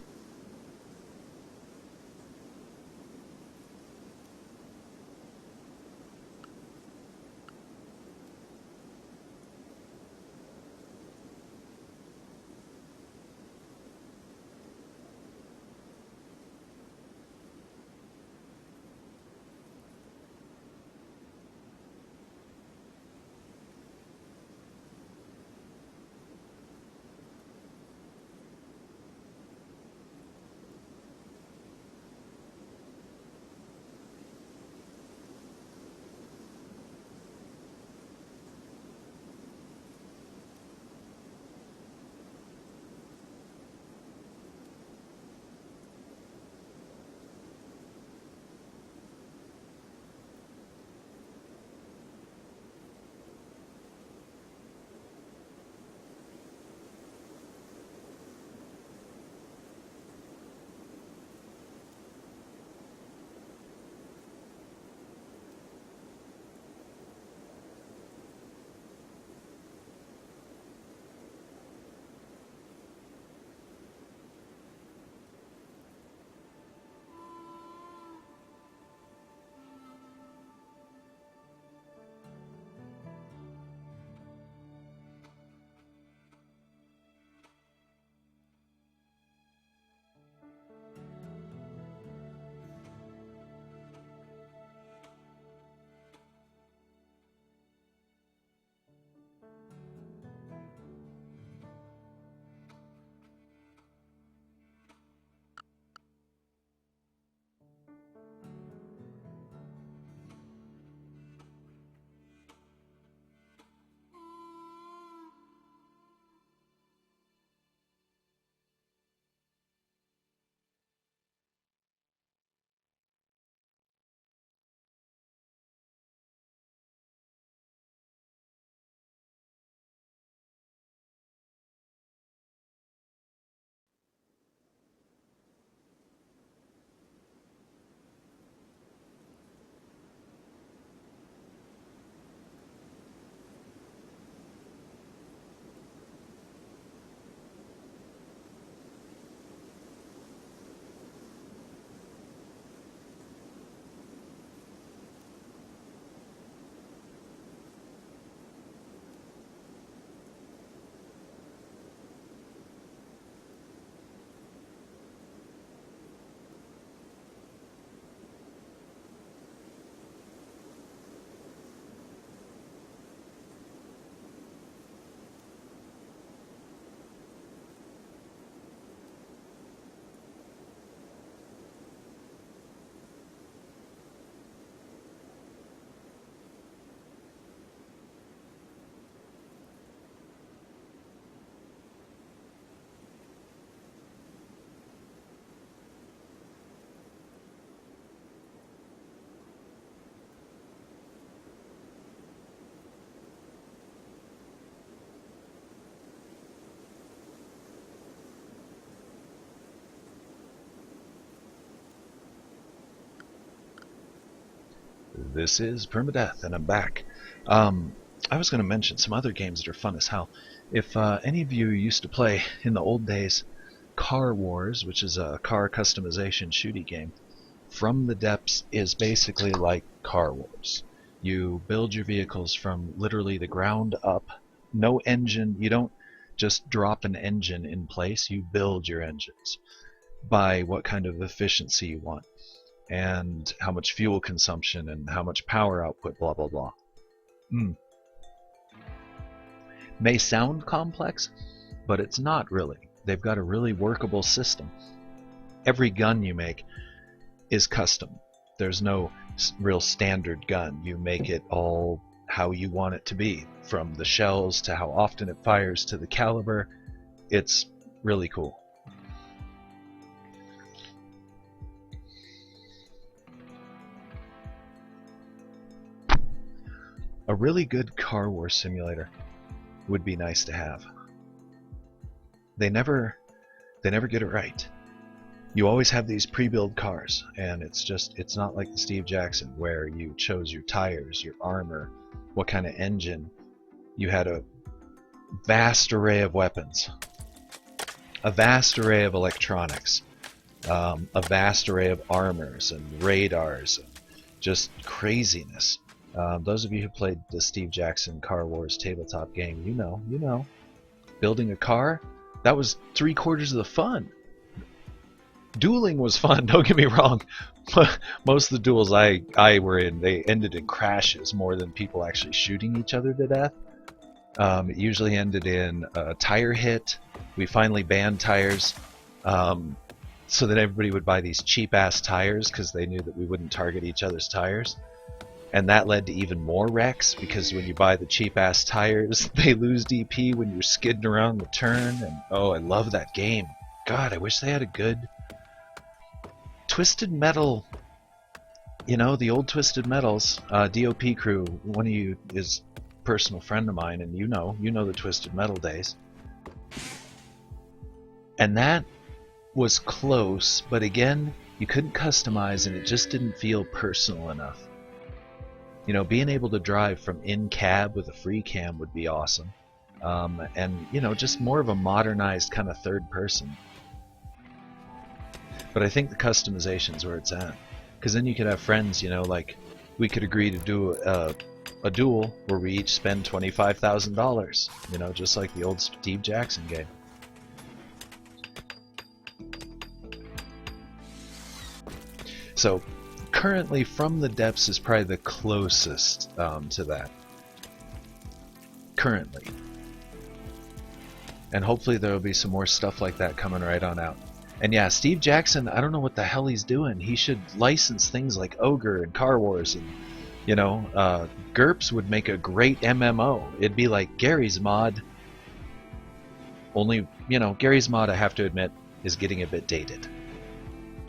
This is Permadeath, and I'm back. I was going to mention some other games that are fun as hell. If any of you used to play, in the old days, Car Wars, which is a car customization shooty game, From the Depths is basically like Car Wars. You build your vehicles from literally the ground up. No engine. You don't just drop an engine in place. You build your engines by what kind of efficiency you want, and how much fuel consumption and how much power output, blah blah blah. May sound complex, but it's not really. They've got a really workable system. Every gun you make is custom. There's no real standard gun. You make it all how you want it to be, from the shells to how often it fires to the caliber. It's really cool. A really good Car Wars simulator would be nice to have. They never get it right. You always have these pre-built cars, and it's not like the Steve Jackson where you chose your tires, your armor, what kind of engine. You had a vast array of weapons, a vast array of electronics, a vast array of armors and radars, and just craziness. Those of you who played the Steve Jackson Car Wars tabletop game, you know, building a car, that was 3/4 of the fun. Dueling was fun, don't get me wrong. Most of the duels I were in, they ended in crashes more than people actually shooting each other to death. It usually ended in a tire hit. We finally banned tires, so that everybody would buy these cheap-ass tires because they knew that we wouldn't target each other's tires. And that led to even more wrecks, because when you buy the cheap-ass tires, they lose DP when you're skidding around the turn. And oh, I love that game. God, I wish they had a good Twisted Metal. You know, the old Twisted Metals, DOP crew, one of you is a personal friend of mine, and you know the Twisted Metal days. And that was close, but again, you couldn't customize, and it just didn't feel personal enough. You know, being able to drive from in-cab with a free cam would be awesome. And, you know, just more of a modernized kind of third person. But I think the customization's where it's at. Because then you could have friends, you know, like, we could agree to do a duel where we each spend $25,000. You know, just like the old Steve Jackson game. So, currently, From the Depths is probably the closest to that. Currently. And hopefully there will be some more stuff like that coming right on out. And yeah, Steve Jackson, I don't know what the hell he's doing. He should license things like Ogre and Car Wars, and, you know, GURPS would make a great MMO. It'd be like Gary's Mod. Only, you know, Gary's Mod, I have to admit, is getting a bit dated.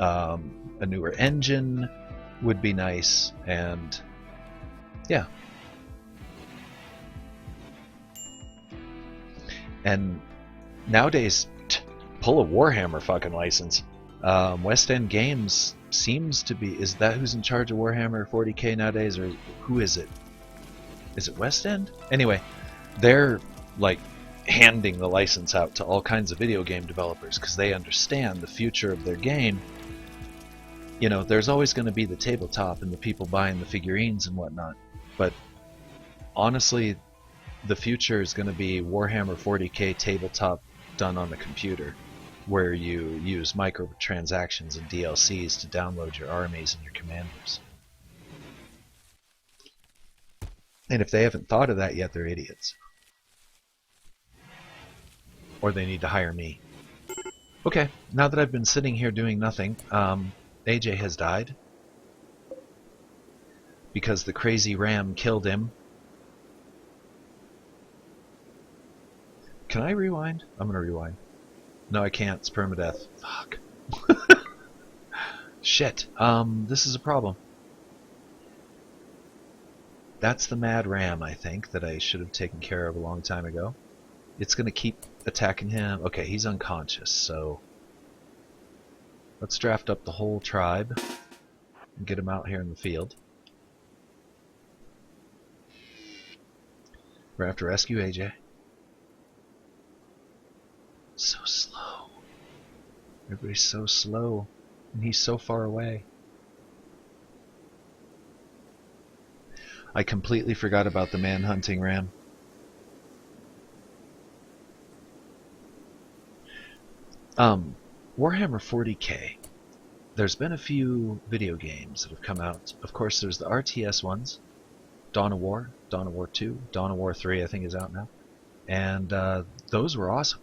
A newer engine would be nice, and yeah. And nowadays, pull a Warhammer fucking license. West End Games seems to be, is that who's in charge of Warhammer 40k nowadays, or who is it? Is it West End? Anyway, they're like handing the license out to all kinds of video game developers because they understand the future of their game. You know, there's always going to be the tabletop and the people buying the figurines and whatnot, but honestly, the future is going to be Warhammer 40k tabletop done on the computer, where you use microtransactions and DLCs to download your armies and your commanders. And if they haven't thought of that yet, they're idiots. Or they need to hire me. Okay, now that I've been sitting here doing nothing, AJ has died because the crazy ram killed him. Can I rewind? I'm gonna rewind. No, I can't. It's permadeath. Fuck. Shit. This is a problem. That's the mad ram, I think, that I should have taken care of a long time ago. It's gonna keep attacking him. Okay, he's unconscious, so let's draft up the whole tribe and get him out here in the field. We're gonna have to rescue AJ. So slow. Everybody's so slow. And he's so far away. I completely forgot about the man-hunting ram. Warhammer 40k. There's been a few video games that have come out. Of course, there's the RTS ones. Dawn of War 2, Dawn of War 3 I think is out now. And those were awesome.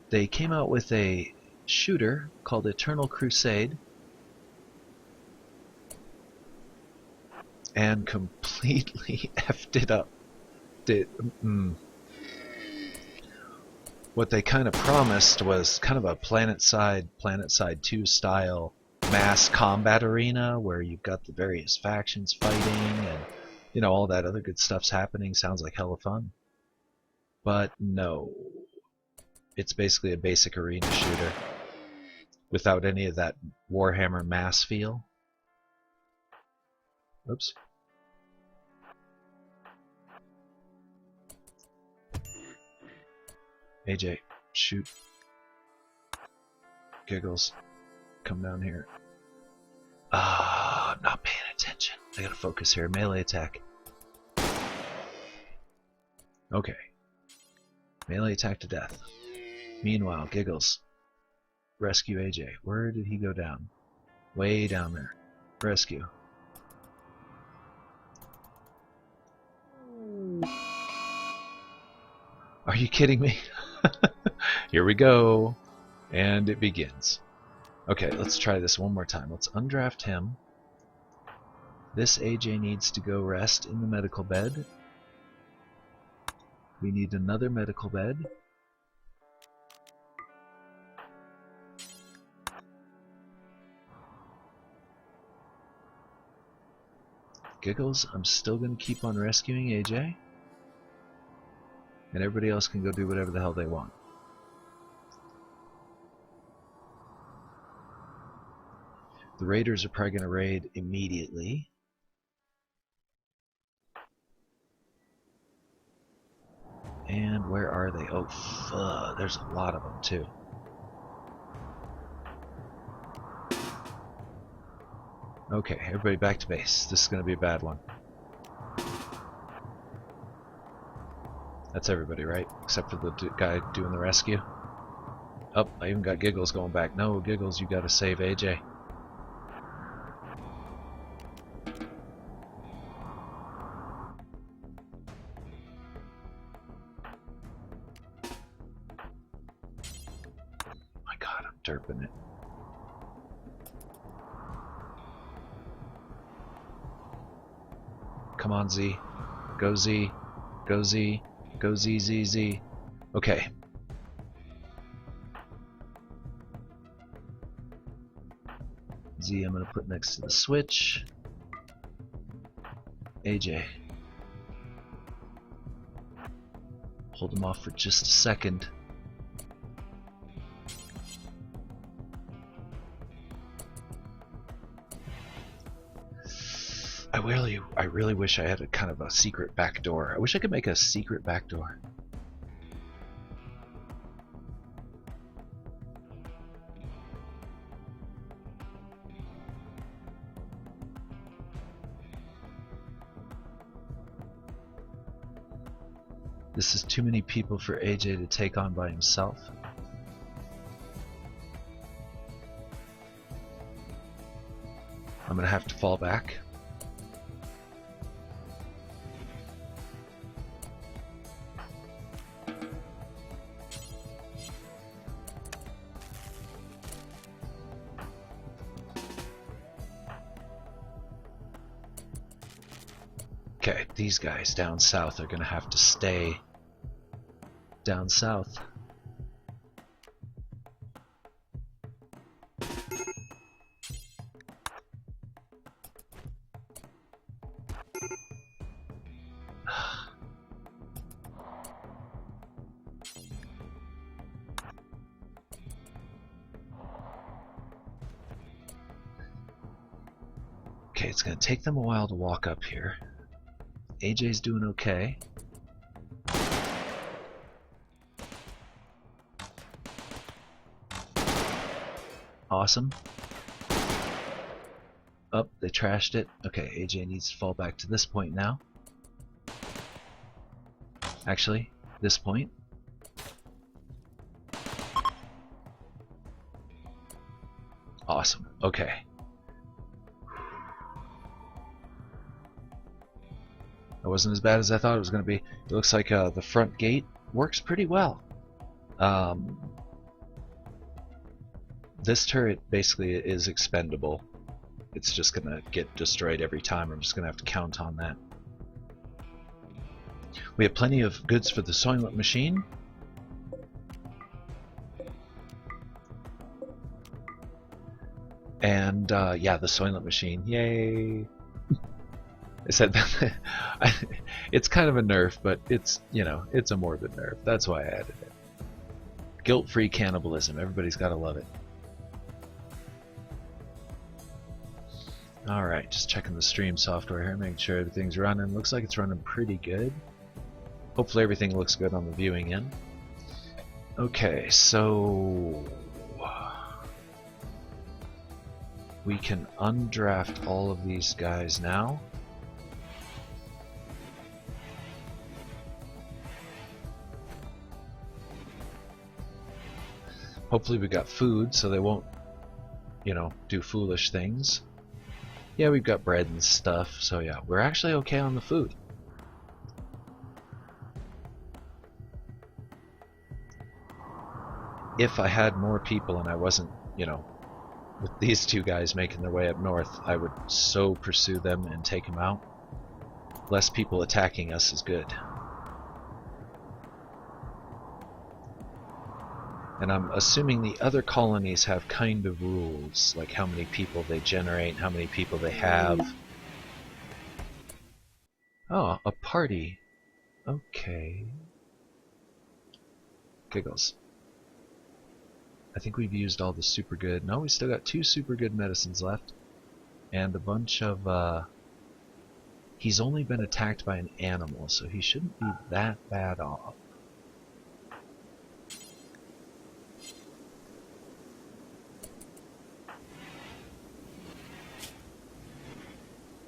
They came out with a shooter called Eternal Crusade and completely effed it up. What they kind of promised was kind of a PlanetSide 2 style mass combat arena where you've got the various factions fighting and, you know, all that other good stuff's happening. Sounds like hella fun. But no. It's basically a basic arena shooter without any of that Warhammer mass feel. Oops. AJ, shoot. Giggles, come down here. I'm not paying attention. I gotta focus here. Melee attack. Okay. Melee attack to death. Meanwhile, Giggles, rescue AJ. Where did he go down? Way down there. Rescue. Are you kidding me? Here we go. And it begins. Okay, let's try this one more time. Let's undraft him. This AJ needs to go rest in the medical bed. We need another medical bed. Giggles, I'm still going to keep on rescuing AJ. And everybody else can go do whatever the hell they want. The raiders are probably going to raid immediately. And where are they? Oh, fuck. There's a lot of them, too. Okay, everybody back to base. This is going to be a bad one. That's everybody, right? Except for the guy doing the rescue. Oh, I even got Giggles going back. No, Giggles, you gotta save AJ. My God, I'm derping it. Come on, Z. Go, Z. Go, Z. Go, Z, Z, Z. Okay. Z I'm going to put next to the switch. AJ. Hold him off for just a second. I really wish I had a kind of a secret back door. I wish I could make a secret back door. This is too many people for AJ to take on by himself. I'm gonna have to fall back. Okay, these guys down south are gonna have to stay down south. Okay, it's gonna take them a while to walk up here. AJ's doing okay. Awesome. Oh, they trashed it. Okay, AJ needs to fall back to this point now. Actually, this point. Awesome. Okay. That wasn't as bad as I thought it was going to be. It looks like the front gate works pretty well. This turret basically is expendable. It's just going to get destroyed every time. I'm just going to have to count on that. We have plenty of goods for the Soylent machine. And yeah, the Soylent machine. Yay! I said that. It's kind of a nerf, but it's, you know, it's a morbid nerf. That's why I added it. Guilt-free cannibalism. Everybody's got to love it. Alright, just checking the stream software here, making sure everything's running. Looks like it's running pretty good. Hopefully everything looks good on the viewing end. Okay, so we can undraft all of these guys now. Hopefully we got food so they won't, you know, do foolish things. Yeah, we've got bread and stuff, so yeah, we're actually okay on the food. If I had more people and I wasn't, you know, with these two guys making their way up north, I would so pursue them and take them out. Less people attacking us is good. And I'm assuming the other colonies have kind of rules, like how many people they generate, how many people they have. Oh, a party. Okay. Giggles. I think we've used all the super good. No, we still got 2 super good medicines left. And a bunch of, he's only been attacked by an animal, so he shouldn't be that bad off.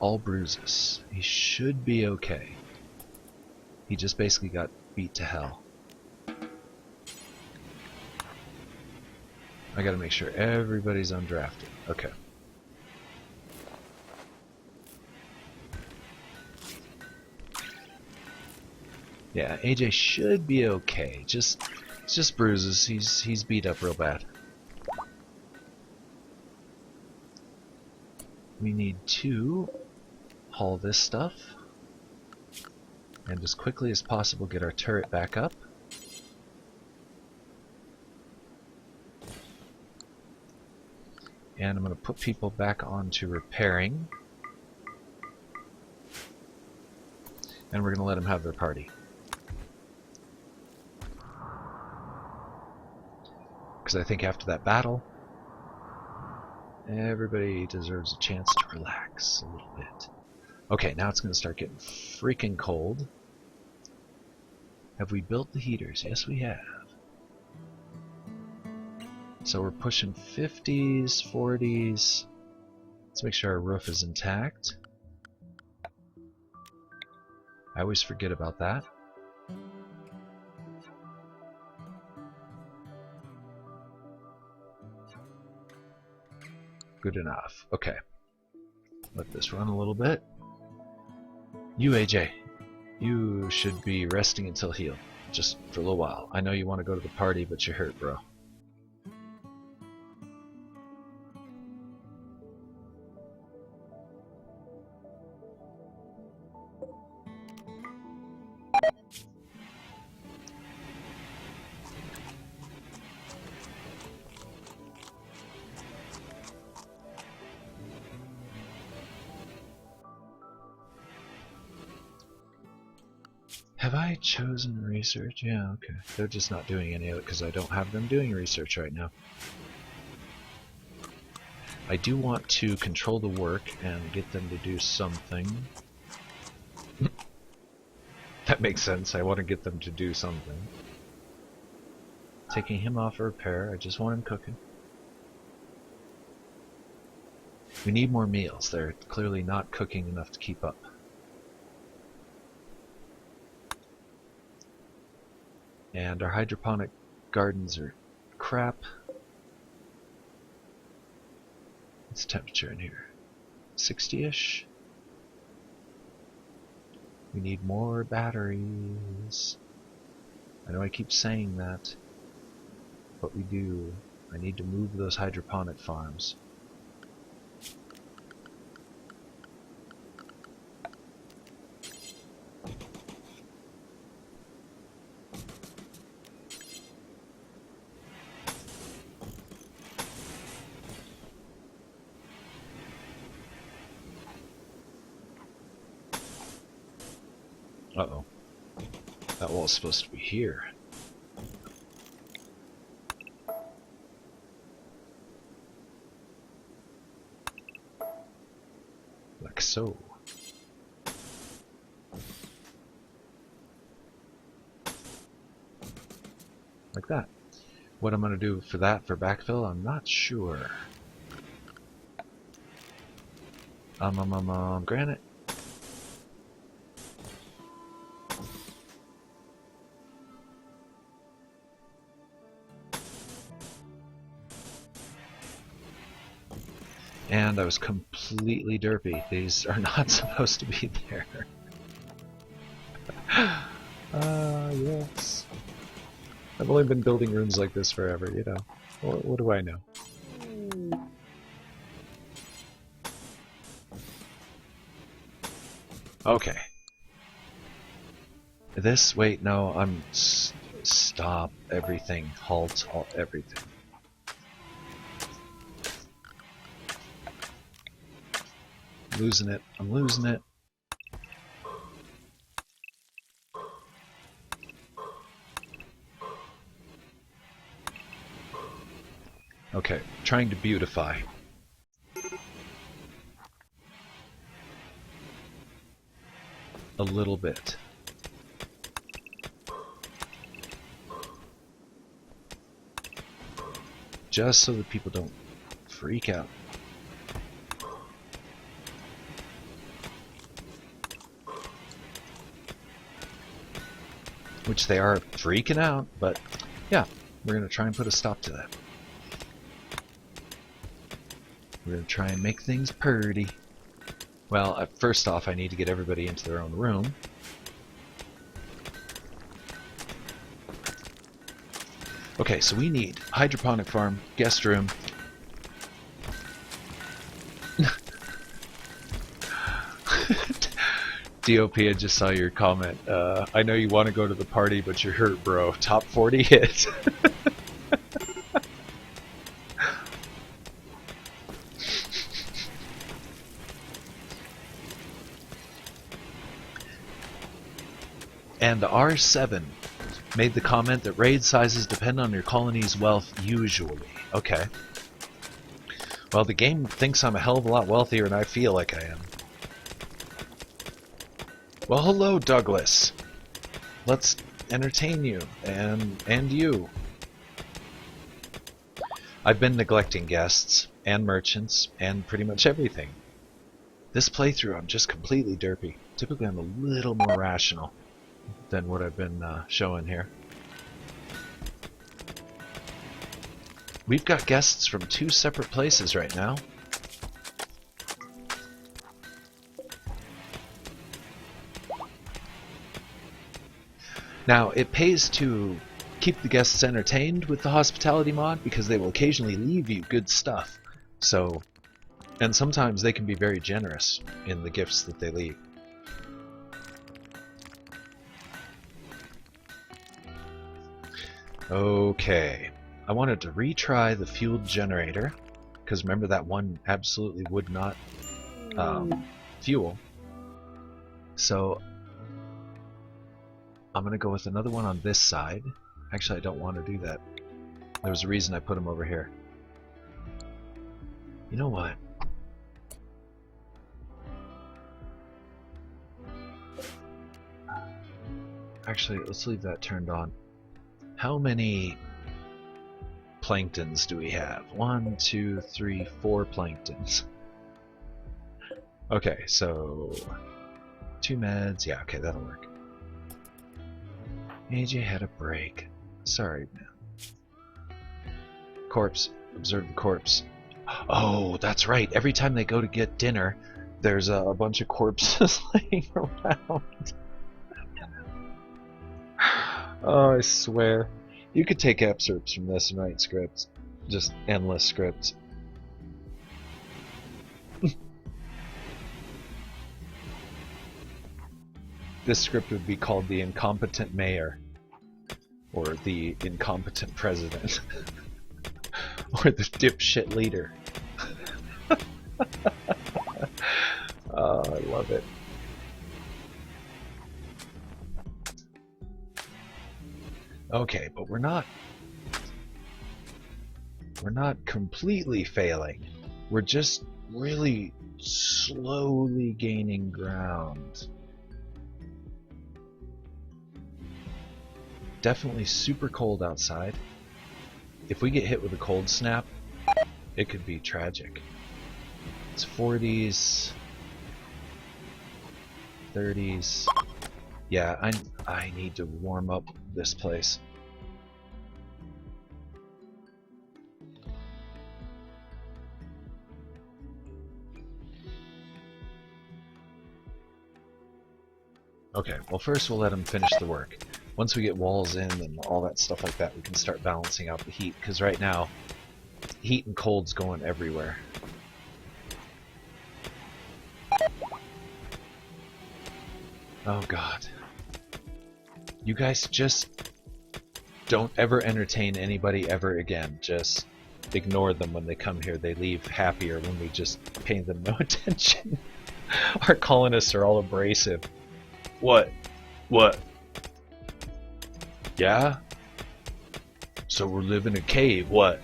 All bruises. He should be okay. He just basically got beat to hell. I gotta make sure everybody's undrafted. Okay. Yeah, AJ should be okay. It's just bruises. He's beat up real bad. We need to haul this stuff and as quickly as possible get our turret back up. And I'm going to put people back onto repairing. And we're going to let them have their party. Because I think after that battle, everybody deserves a chance to relax a little bit. Okay, now it's going to start getting freaking cold. Have we built the heaters? Yes, we have. So we're pushing 50s, 40s. Let's make sure our roof is intact. I always forget about that. Good enough. Okay. Let this run a little bit. You, AJ, you should be resting until heal. Just for a little while. I know you want to go to the party, but you're hurt, bro. Have I chosen research? Yeah, okay. They're just not doing any of it because I don't have them doing research right now. I do want to control the work and get them to do something. That makes sense. I want to get them to do something. Taking him off for repair. I just want him cooking. We need more meals. They're clearly not cooking enough to keep up. And our hydroponic gardens are crap. What's the temperature in here? 60-ish? We need more batteries. I know I keep saying that, but we do. I need to move those hydroponic farms. Uh-oh. That wall's supposed to be here. Like so. Like that. What I'm going to do for that, for backfill, I'm not sure. Granite. And I was completely derpy. These are not supposed to be there. Yes. I've only been building rooms like this forever, you know. What do I know? Okay. This, wait, no, stop everything. Halt everything. Losing it. I'm losing it. Okay, trying to beautify. A little bit. Just so that people don't freak out. Which they are freaking out, but yeah, we're going to try and put a stop to that. We're going to try and make things purty. Well, first off, I need to get everybody into their own room. Okay, so we need hydroponic farm, guest room. DOP, I just saw your comment. I know you want to go to the party, but you're hurt, bro. Top 40 hit. And R7 made the comment that raid sizes depend on your colony's wealth usually. Okay. Well, the game thinks I'm a hell of a lot wealthier than I feel like I am. Well, hello, Douglas. Let's entertain you, and you. I've been neglecting guests, and merchants, and pretty much everything. This playthrough, I'm just completely derpy. Typically, I'm a little more rational than what I've been showing here. We've got guests from 2 separate places right now. Now, it pays to keep the guests entertained with the hospitality mod because they will occasionally leave you good stuff. So, and sometimes they can be very generous in the gifts that they leave. Okay, I wanted to retry the fueled generator because remember that one absolutely would not fuel. So I'm going to go with another one on this side. Actually, I don't want to do that. There was a reason I put them over here. You know what? Actually, let's leave that turned on. How many planktons do we have? 1, 2, 3, 4 planktons. Okay, so 2 meds. Yeah, okay, that'll work. AJ had a break. Sorry, man. Corpse. Observe the corpse. Oh, that's right. Every time they go to get dinner, there's a bunch of corpses laying around. Oh, I swear. You could take excerpts from this and write scripts. Just endless scripts. This script would be called The Incompetent Mayor. Or The Incompetent President. Or The Dipshit Leader. Oh, I love it. Okay, but we're not completely failing. We're just really slowly gaining ground. Definitely super cold outside. If we get hit with a cold snap, it could be tragic. It's 40s, 30s. Yeah, I need to warm up this place. Okay, well first we'll let them finish the work. Once we get walls in and all that stuff like that, we can start balancing out the heat, because right now, heat and cold's going everywhere. Oh god. You guys just don't ever entertain anybody ever again. Just ignore them when they come here. They leave happier when we just pay them no attention. Our colonists are all abrasive. What? What? Yeah? So we're living in a cave, what?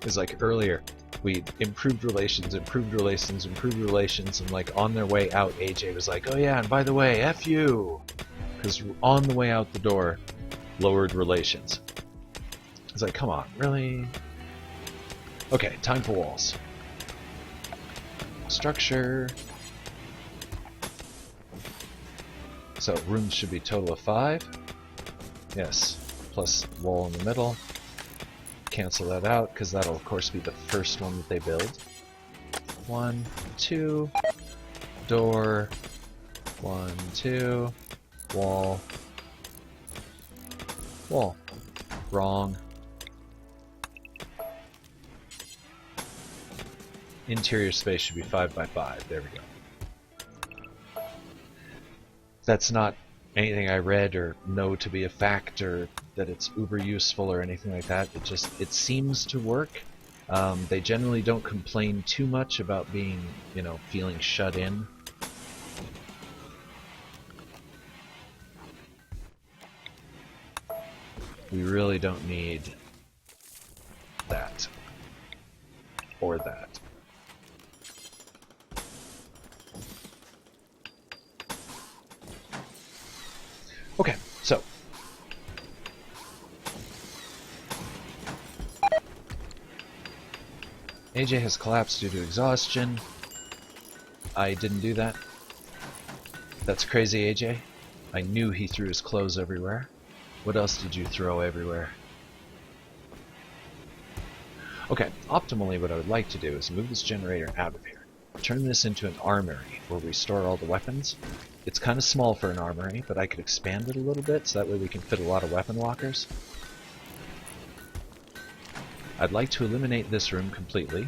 It's like earlier, we improved relations, and like on their way out, AJ was like, oh yeah, and by the way, F you! Because on the way out the door, lowered relations. It's like, come on, really? Okay, time for walls. Structure. So rooms should be total of 5. Yes, plus wall in the middle. Cancel that out, because that'll of course be the first one that they build. 1, 2, door, 1, 2, wall, wall. Wrong. Interior space should be 5 by 5. There we go. That's not anything I read or know to be a fact or that it's uber useful or anything like that. It seems to work. They generally don't complain too much about being, feeling shut in. We really don't need that or that. Okay, so AJ has collapsed due to exhaustion. I didn't do that. That's crazy, AJ. I knew he threw his clothes everywhere. What else did you throw everywhere? Okay, optimally what I would like to do is move this generator out of here. Turn this into an armory where we store all the weapons. It's kind of small for an armory, but I could expand it a little bit so that way we can fit a lot of weapon lockers. I'd like to eliminate this room completely.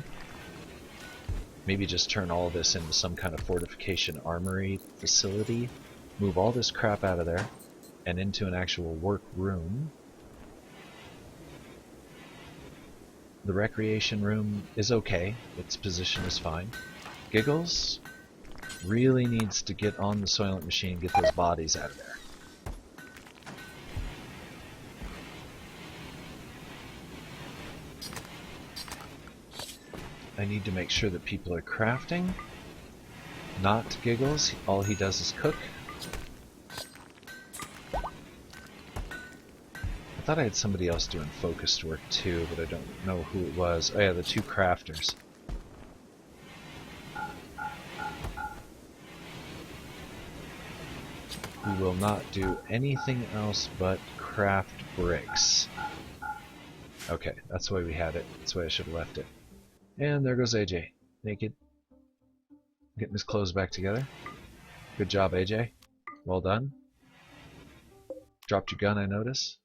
Maybe just turn all of this into some kind of fortification armory facility. Move all this crap out of there and into an actual work room. The recreation room is okay. Its position is fine. Giggles really needs to get on the Soylent machine and get those bodies out of there. I need to make sure that people are crafting. Not Giggles. All he does is cook. thought I had somebody else doing focused work too, but I don't know who it was. Oh yeah, the two crafters. Who will not do anything else but craft bricks. Okay, that's the way we had it. That's the way I should have left it. And there goes AJ. Naked. Getting his clothes back together. Good job, AJ. Well done. Dropped your gun, I notice.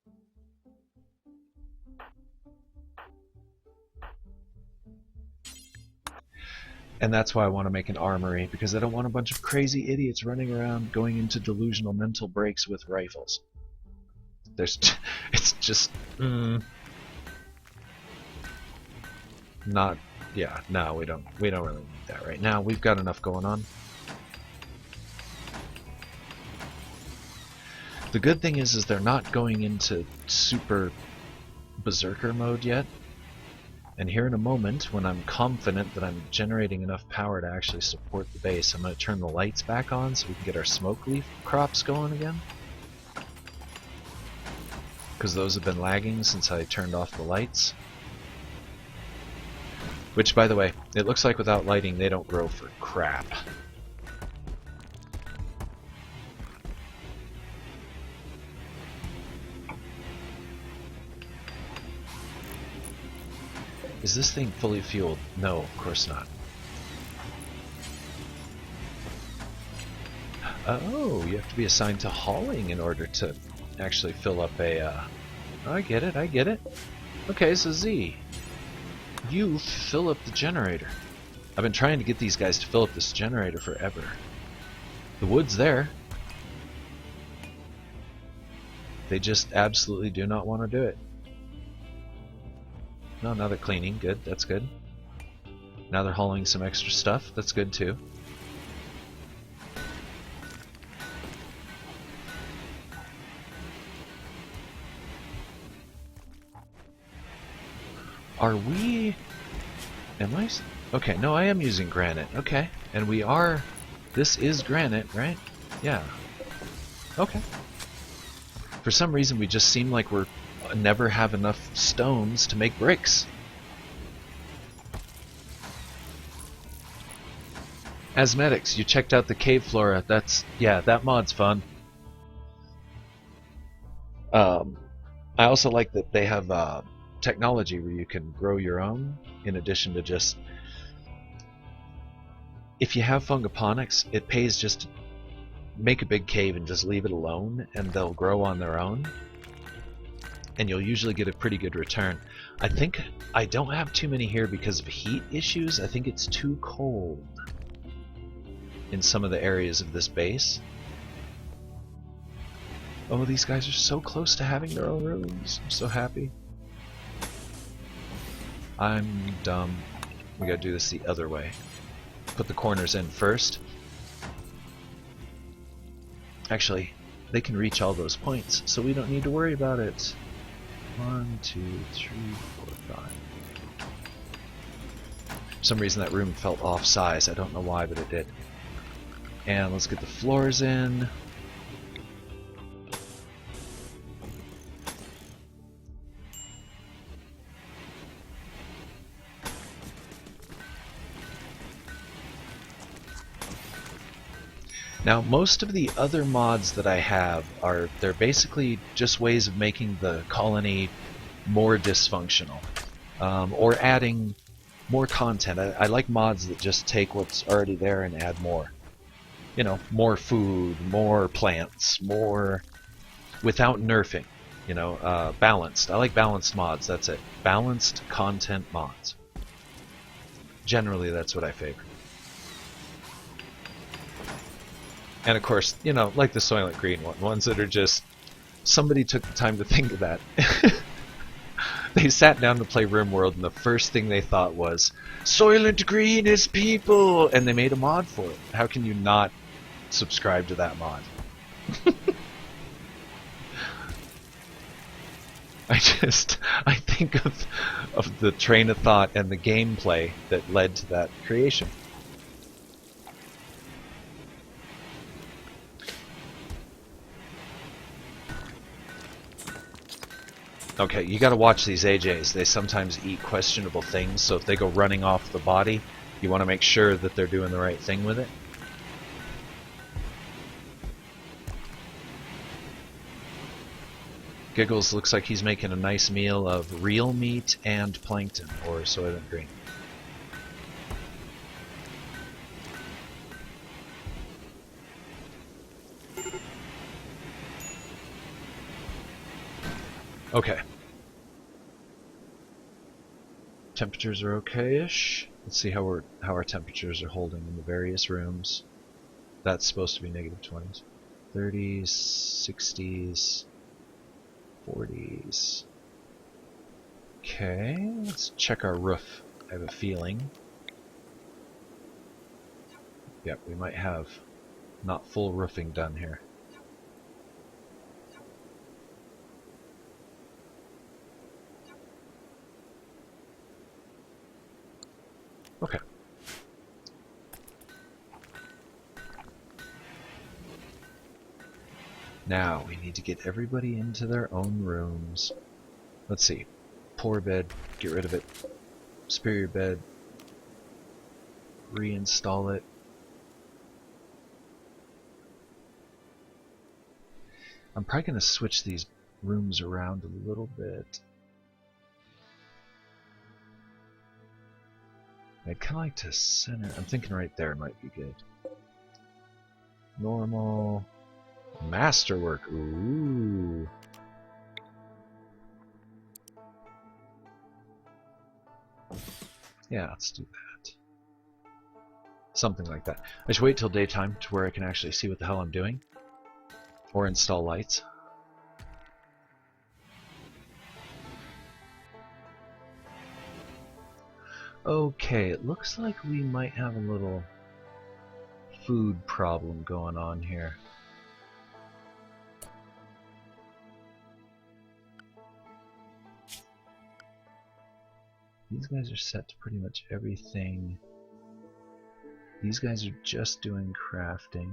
And that's why I want to make an armory, because I don't want a bunch of crazy idiots running around going into delusional mental breaks with rifles. It's just not. Yeah, no, we don't really need that right now. We've got enough going on. The good thing is they're not going into super berserker mode yet. And here in a moment, when I'm confident that I'm generating enough power to actually support the base, I'm going to turn the lights back on so we can get our smoke leaf crops going again. Because those have been lagging since I turned off the lights. Which, by the way, it looks like without lighting they don't grow for crap. Is this thing fully fueled? No, of course not. Oh, you have to be assigned to hauling in order to actually fill up a... Oh, I get it, I get it. Okay, so Z, you fill up the generator. I've been trying to get these guys to fill up this generator forever. The wood's there. They just absolutely do not want to do it. No, now they're cleaning. Good, that's good. Now they're hauling some extra stuff. That's good too. Are we... Am I... Okay, no, I am using granite. Okay. And we are... This is granite, right? Yeah. Okay. For some reason we just seem like we're never have enough stones to make bricks. Asmetics, you checked out the cave flora. That's... Yeah, that mod's fun. I also like that they have technology where you can grow your own in addition to just... If you have fungoponics, it pays just to make a big cave and just leave it alone and they'll grow on their own. And you'll usually get a pretty good return. I think I don't have too many here because of heat issues. I think it's too cold in some of the areas of this base. Oh, these guys are so close to having their own rooms. I'm so happy. I'm dumb. We gotta do this the other way. Put the corners in first. Actually, they can reach all those points, so we don't need to worry about it. 1, 2, 3, 4, 5. For some reason that room felt off size. I don't know why, but it did. And let's get the floors in. Now, most of the other mods that I have they're basically just ways of making the colony more dysfunctional, or adding more content. I like mods that just take what's already there and add more. You know, more food, more plants, more without nerfing. You know, balanced. I like balanced mods, that's it. Balanced content mods. Generally, that's what I favor. And of course, you know, like the Soylent Green ones that are just... Somebody took the time to think of that. They sat down to play Rimworld and the first thing they thought was, Soylent Green is people! And they made a mod for it. How can you not subscribe to that mod? I think of the train of thought and the gameplay that led to that creation. Okay, you gotta watch these AJs. They sometimes eat questionable things, so if they go running off the body, you want to make sure that they're doing the right thing with it. Giggles looks like he's making a nice meal of real meat and plankton, or soylent green. Okay. Temperatures are okay-ish. Let's see how our temperatures are holding in the various rooms. That's supposed to be negative 20s. 30s, 60s, 40s. Okay, let's check our roof. I have a feeling. Yep, we might have not full roofing done here. Okay. Now we need to get everybody into their own rooms. Let's see. Poor bed, get rid of it. Superior bed, reinstall it. I'm probably going to switch these rooms around a little bit. I'd kind of like to center. I'm thinking right there might be good. Normal. Masterwork. Ooh. Yeah, let's do that. Something like that. I should wait till daytime to where I can actually see what the hell I'm doing. Or install lights. Okay, it looks like we might have a little food problem going on here. These guys are set to pretty much everything. These guys are just doing crafting.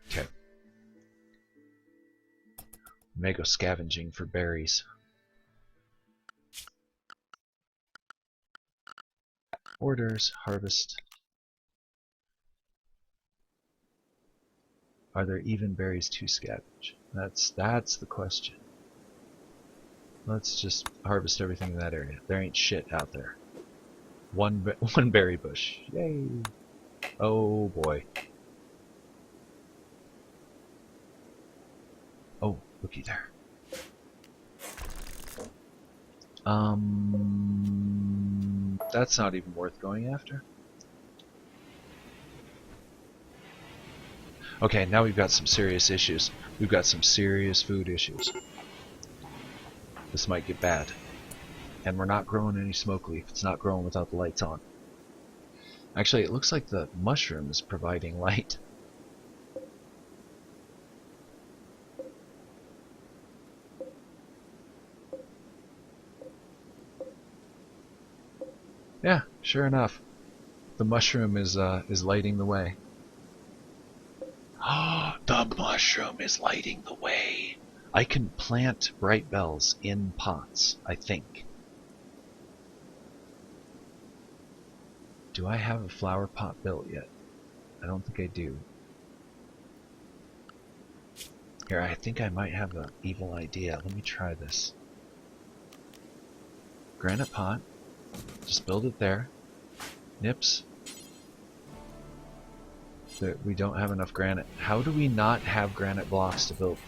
Okay. May go scavenging for berries. Orders, harvest. Are there even berries to scavenge? That's the question. Let's just harvest everything in that area. There ain't shit out there. One berry bush. Yay! Oh boy. Oh, looky there. That's not even worth going after. Okay, now we've got some serious issues. We've got some serious food issues. This might get bad. And we're not growing any smoke leaf. It's not growing without the lights on. Actually, it looks like the mushroom is providing light. Yeah, sure enough. The mushroom is lighting the way. Ah, the mushroom is lighting the way. I can plant bright bells in pots, I think. Do I have a flower pot built yet? I don't think I do. Here, I think I might have an evil idea. Let me try this. Granite pot. Just build it there. Nips. We don't have enough granite. How do we not have granite blocks to build?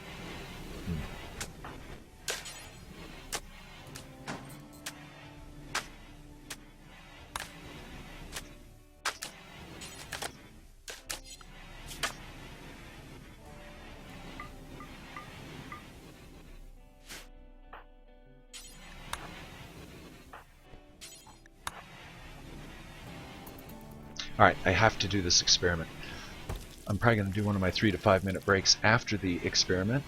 Alright, I have to do this experiment. I'm probably going to do one of my 3 to 5 minute breaks after the experiment,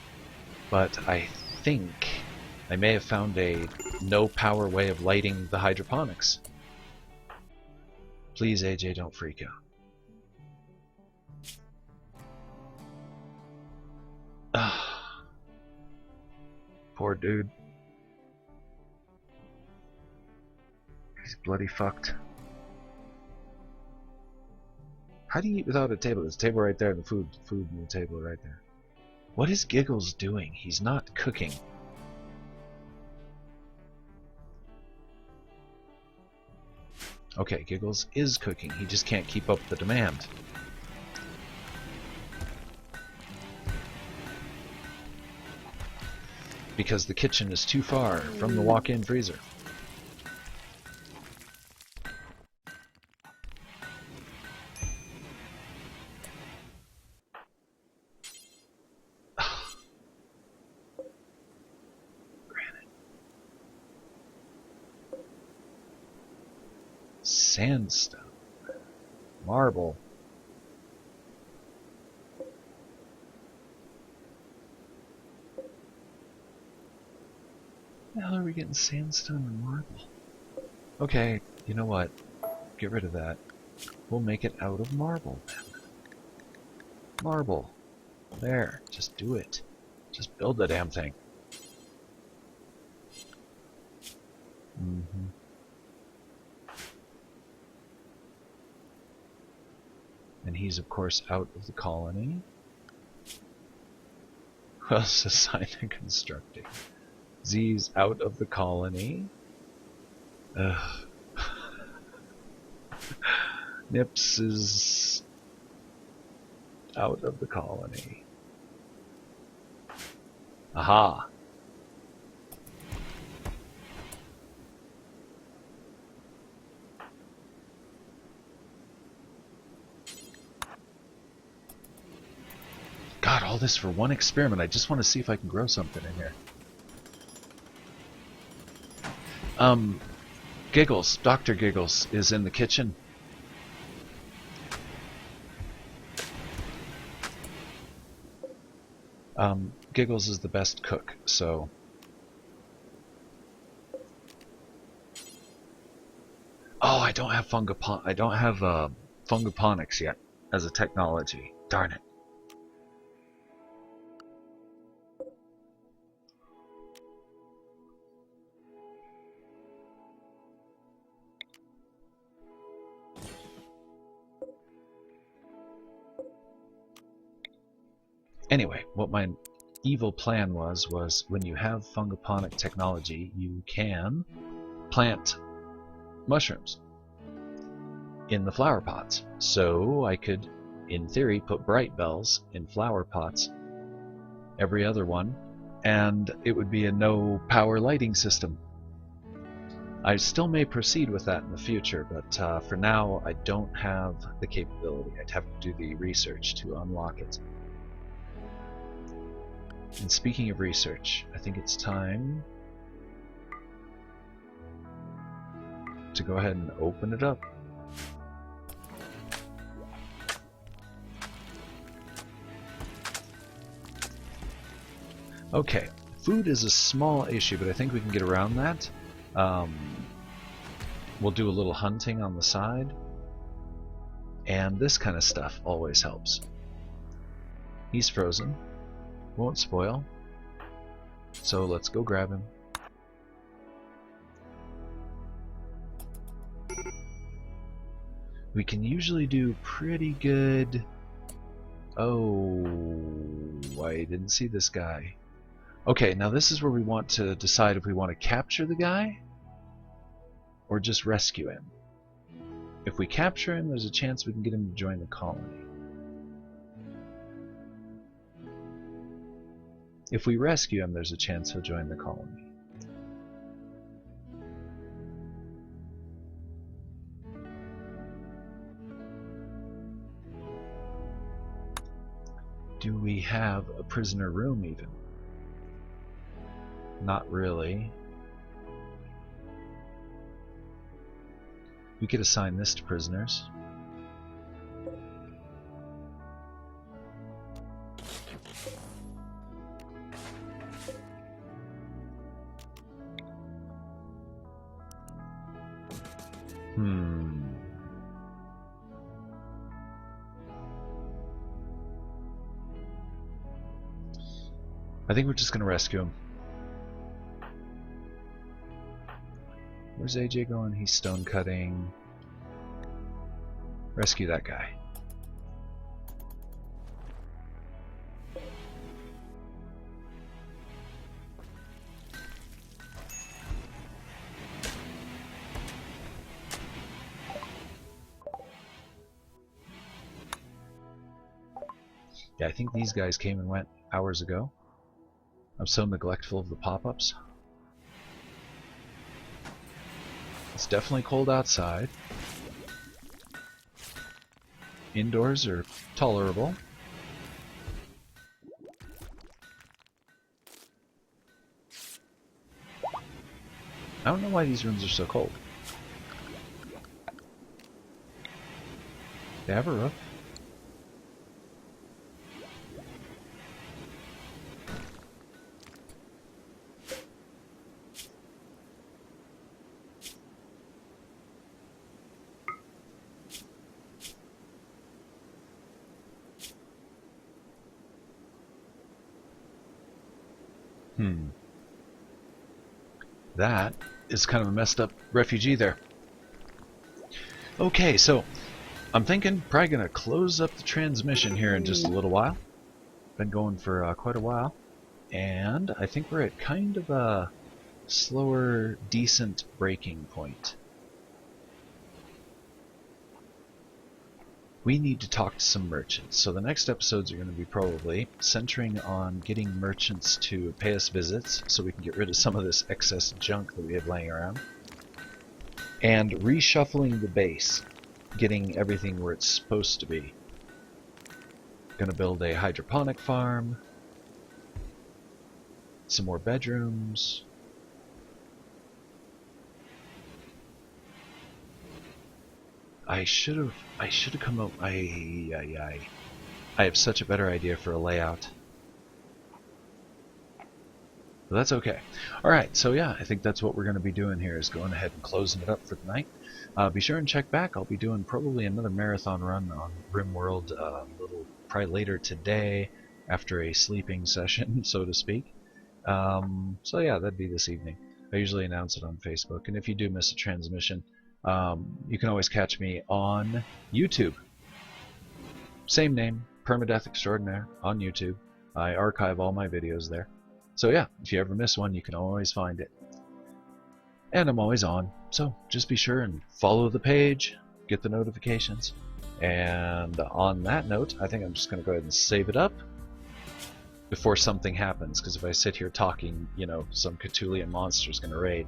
but I think I may have found a no power way of lighting the hydroponics. Please, AJ, don't freak out. Poor dude. He's bloody fucked. How do you eat without a table? There's a table right there, the food on the table right there. What is Giggles doing? He's not cooking. Okay, Giggles is cooking. He just can't keep up the demand. Because the kitchen is too far from the walk-in freezer. Sandstone. Marble. How the hell are we getting sandstone and marble? Okay, you know what? Get rid of that. We'll make it out of marble then. Marble. There. Just do it. Just build the damn thing. And he's, of course, out of the colony. Who else is assigned to constructing? Z's out of the colony. Ugh. Nips is out of the colony. Aha! God, all this for one experiment. I just want to see if I can grow something in here. Giggles, Dr. Giggles is in the kitchen. Giggles is the best cook, so... Oh, I don't have fungoponics yet as a technology. Darn it. Anyway, what my evil plan was when you have fungoponic technology, you can plant mushrooms in the flower pots. So I could, in theory, put bright bells in flower pots, every other one, and it would be a no power lighting system. I still may proceed with that in the future, but for now I don't have the capability. I'd have to do the research to unlock it. And speaking of research, I think it's time to go ahead and open it up. Okay, food is a small issue, but I think we can get around that. We'll do a little hunting on the side, and this kind of stuff always helps. He's frozen. Won't spoil. So let's go grab him. We can usually do pretty good... Oh, I didn't see this guy. Okay, now this is where we want to decide if we want to capture the guy or just rescue him. If we capture him, there's a chance we can get him to join the colony. If we rescue him, there's a chance he'll join the colony. Do we have a prisoner room even? Not really. We could assign this to prisoners. I think we're just gonna rescue him. Where's AJ going? He's stone cutting. Rescue that guy. Yeah, I think these guys came and went hours ago. I'm so neglectful of the pop-ups. It's definitely cold outside. Indoors are tolerable. I don't know why these rooms are so cold. They have a roof. That is kind of a messed up refugee there. Okay, so I'm thinking probably gonna close up the transmission here in just a little while. Been going for quite a while, and I think we're at kind of a slower, decent breaking point. We need to talk to some merchants, so the next episodes are going to be probably centering on getting merchants to pay us visits so we can get rid of some of this excess junk that we have laying around, and reshuffling the base, getting everything where it's supposed to be. Going to build a hydroponic farm, some more bedrooms. I should have come up. I have such a better idea for a layout. But that's okay. Alright, so yeah, I think that's what we're going to be doing here, is going ahead and closing it up for the night. Be sure and check back. I'll be doing probably another marathon run on Rimworld probably later today, after a sleeping session, so to speak. So yeah, that'd be this evening. I usually announce it on Facebook, and if you do miss a transmission, you can always catch me on YouTube. Same name, Permadeath Extraordinaire, on YouTube. I archive all my videos there. So yeah, if you ever miss one, you can always find it. And I'm always on, so just be sure and follow the page, get the notifications. And on that note, I think I'm just going to go ahead and save it up before something happens, because if I sit here talking, you know, some Cthulhian monster is going to raid.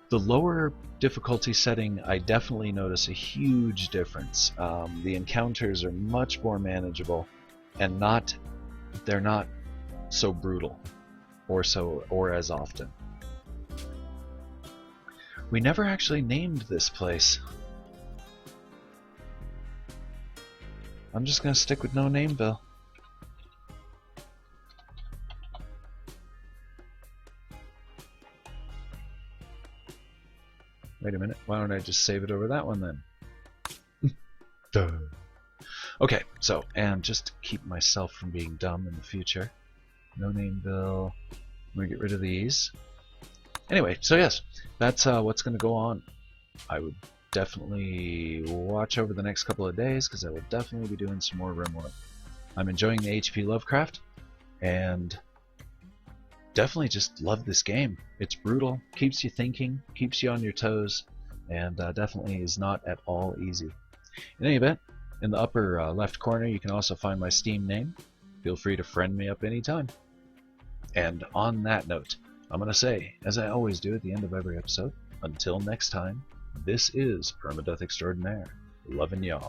The lower difficulty setting, I definitely notice a huge difference. The encounters are much more manageable, and they're not so brutal, or as often. We never actually named this place. I'm just gonna stick with no name, Bill. Wait a minute, why don't I just save it over that one then? Duh. Okay, so, and just to keep myself from being dumb in the future, no name Bill, I'm going to get rid of these. Anyway, so yes, that's what's going to go on. I would definitely watch over the next couple of days, because I will definitely be doing some more Rimworld. I'm enjoying the HP Lovecraft, and definitely just love this game. It's brutal, keeps you thinking, keeps you on your toes, and definitely is not at all easy. In any event, in the upper left corner you can also find my Steam name. Feel free to friend me up anytime. And on that note, I'm going to say, as I always do at the end of every episode, until next time, this is Permadeath Extraordinaire, loving y'all.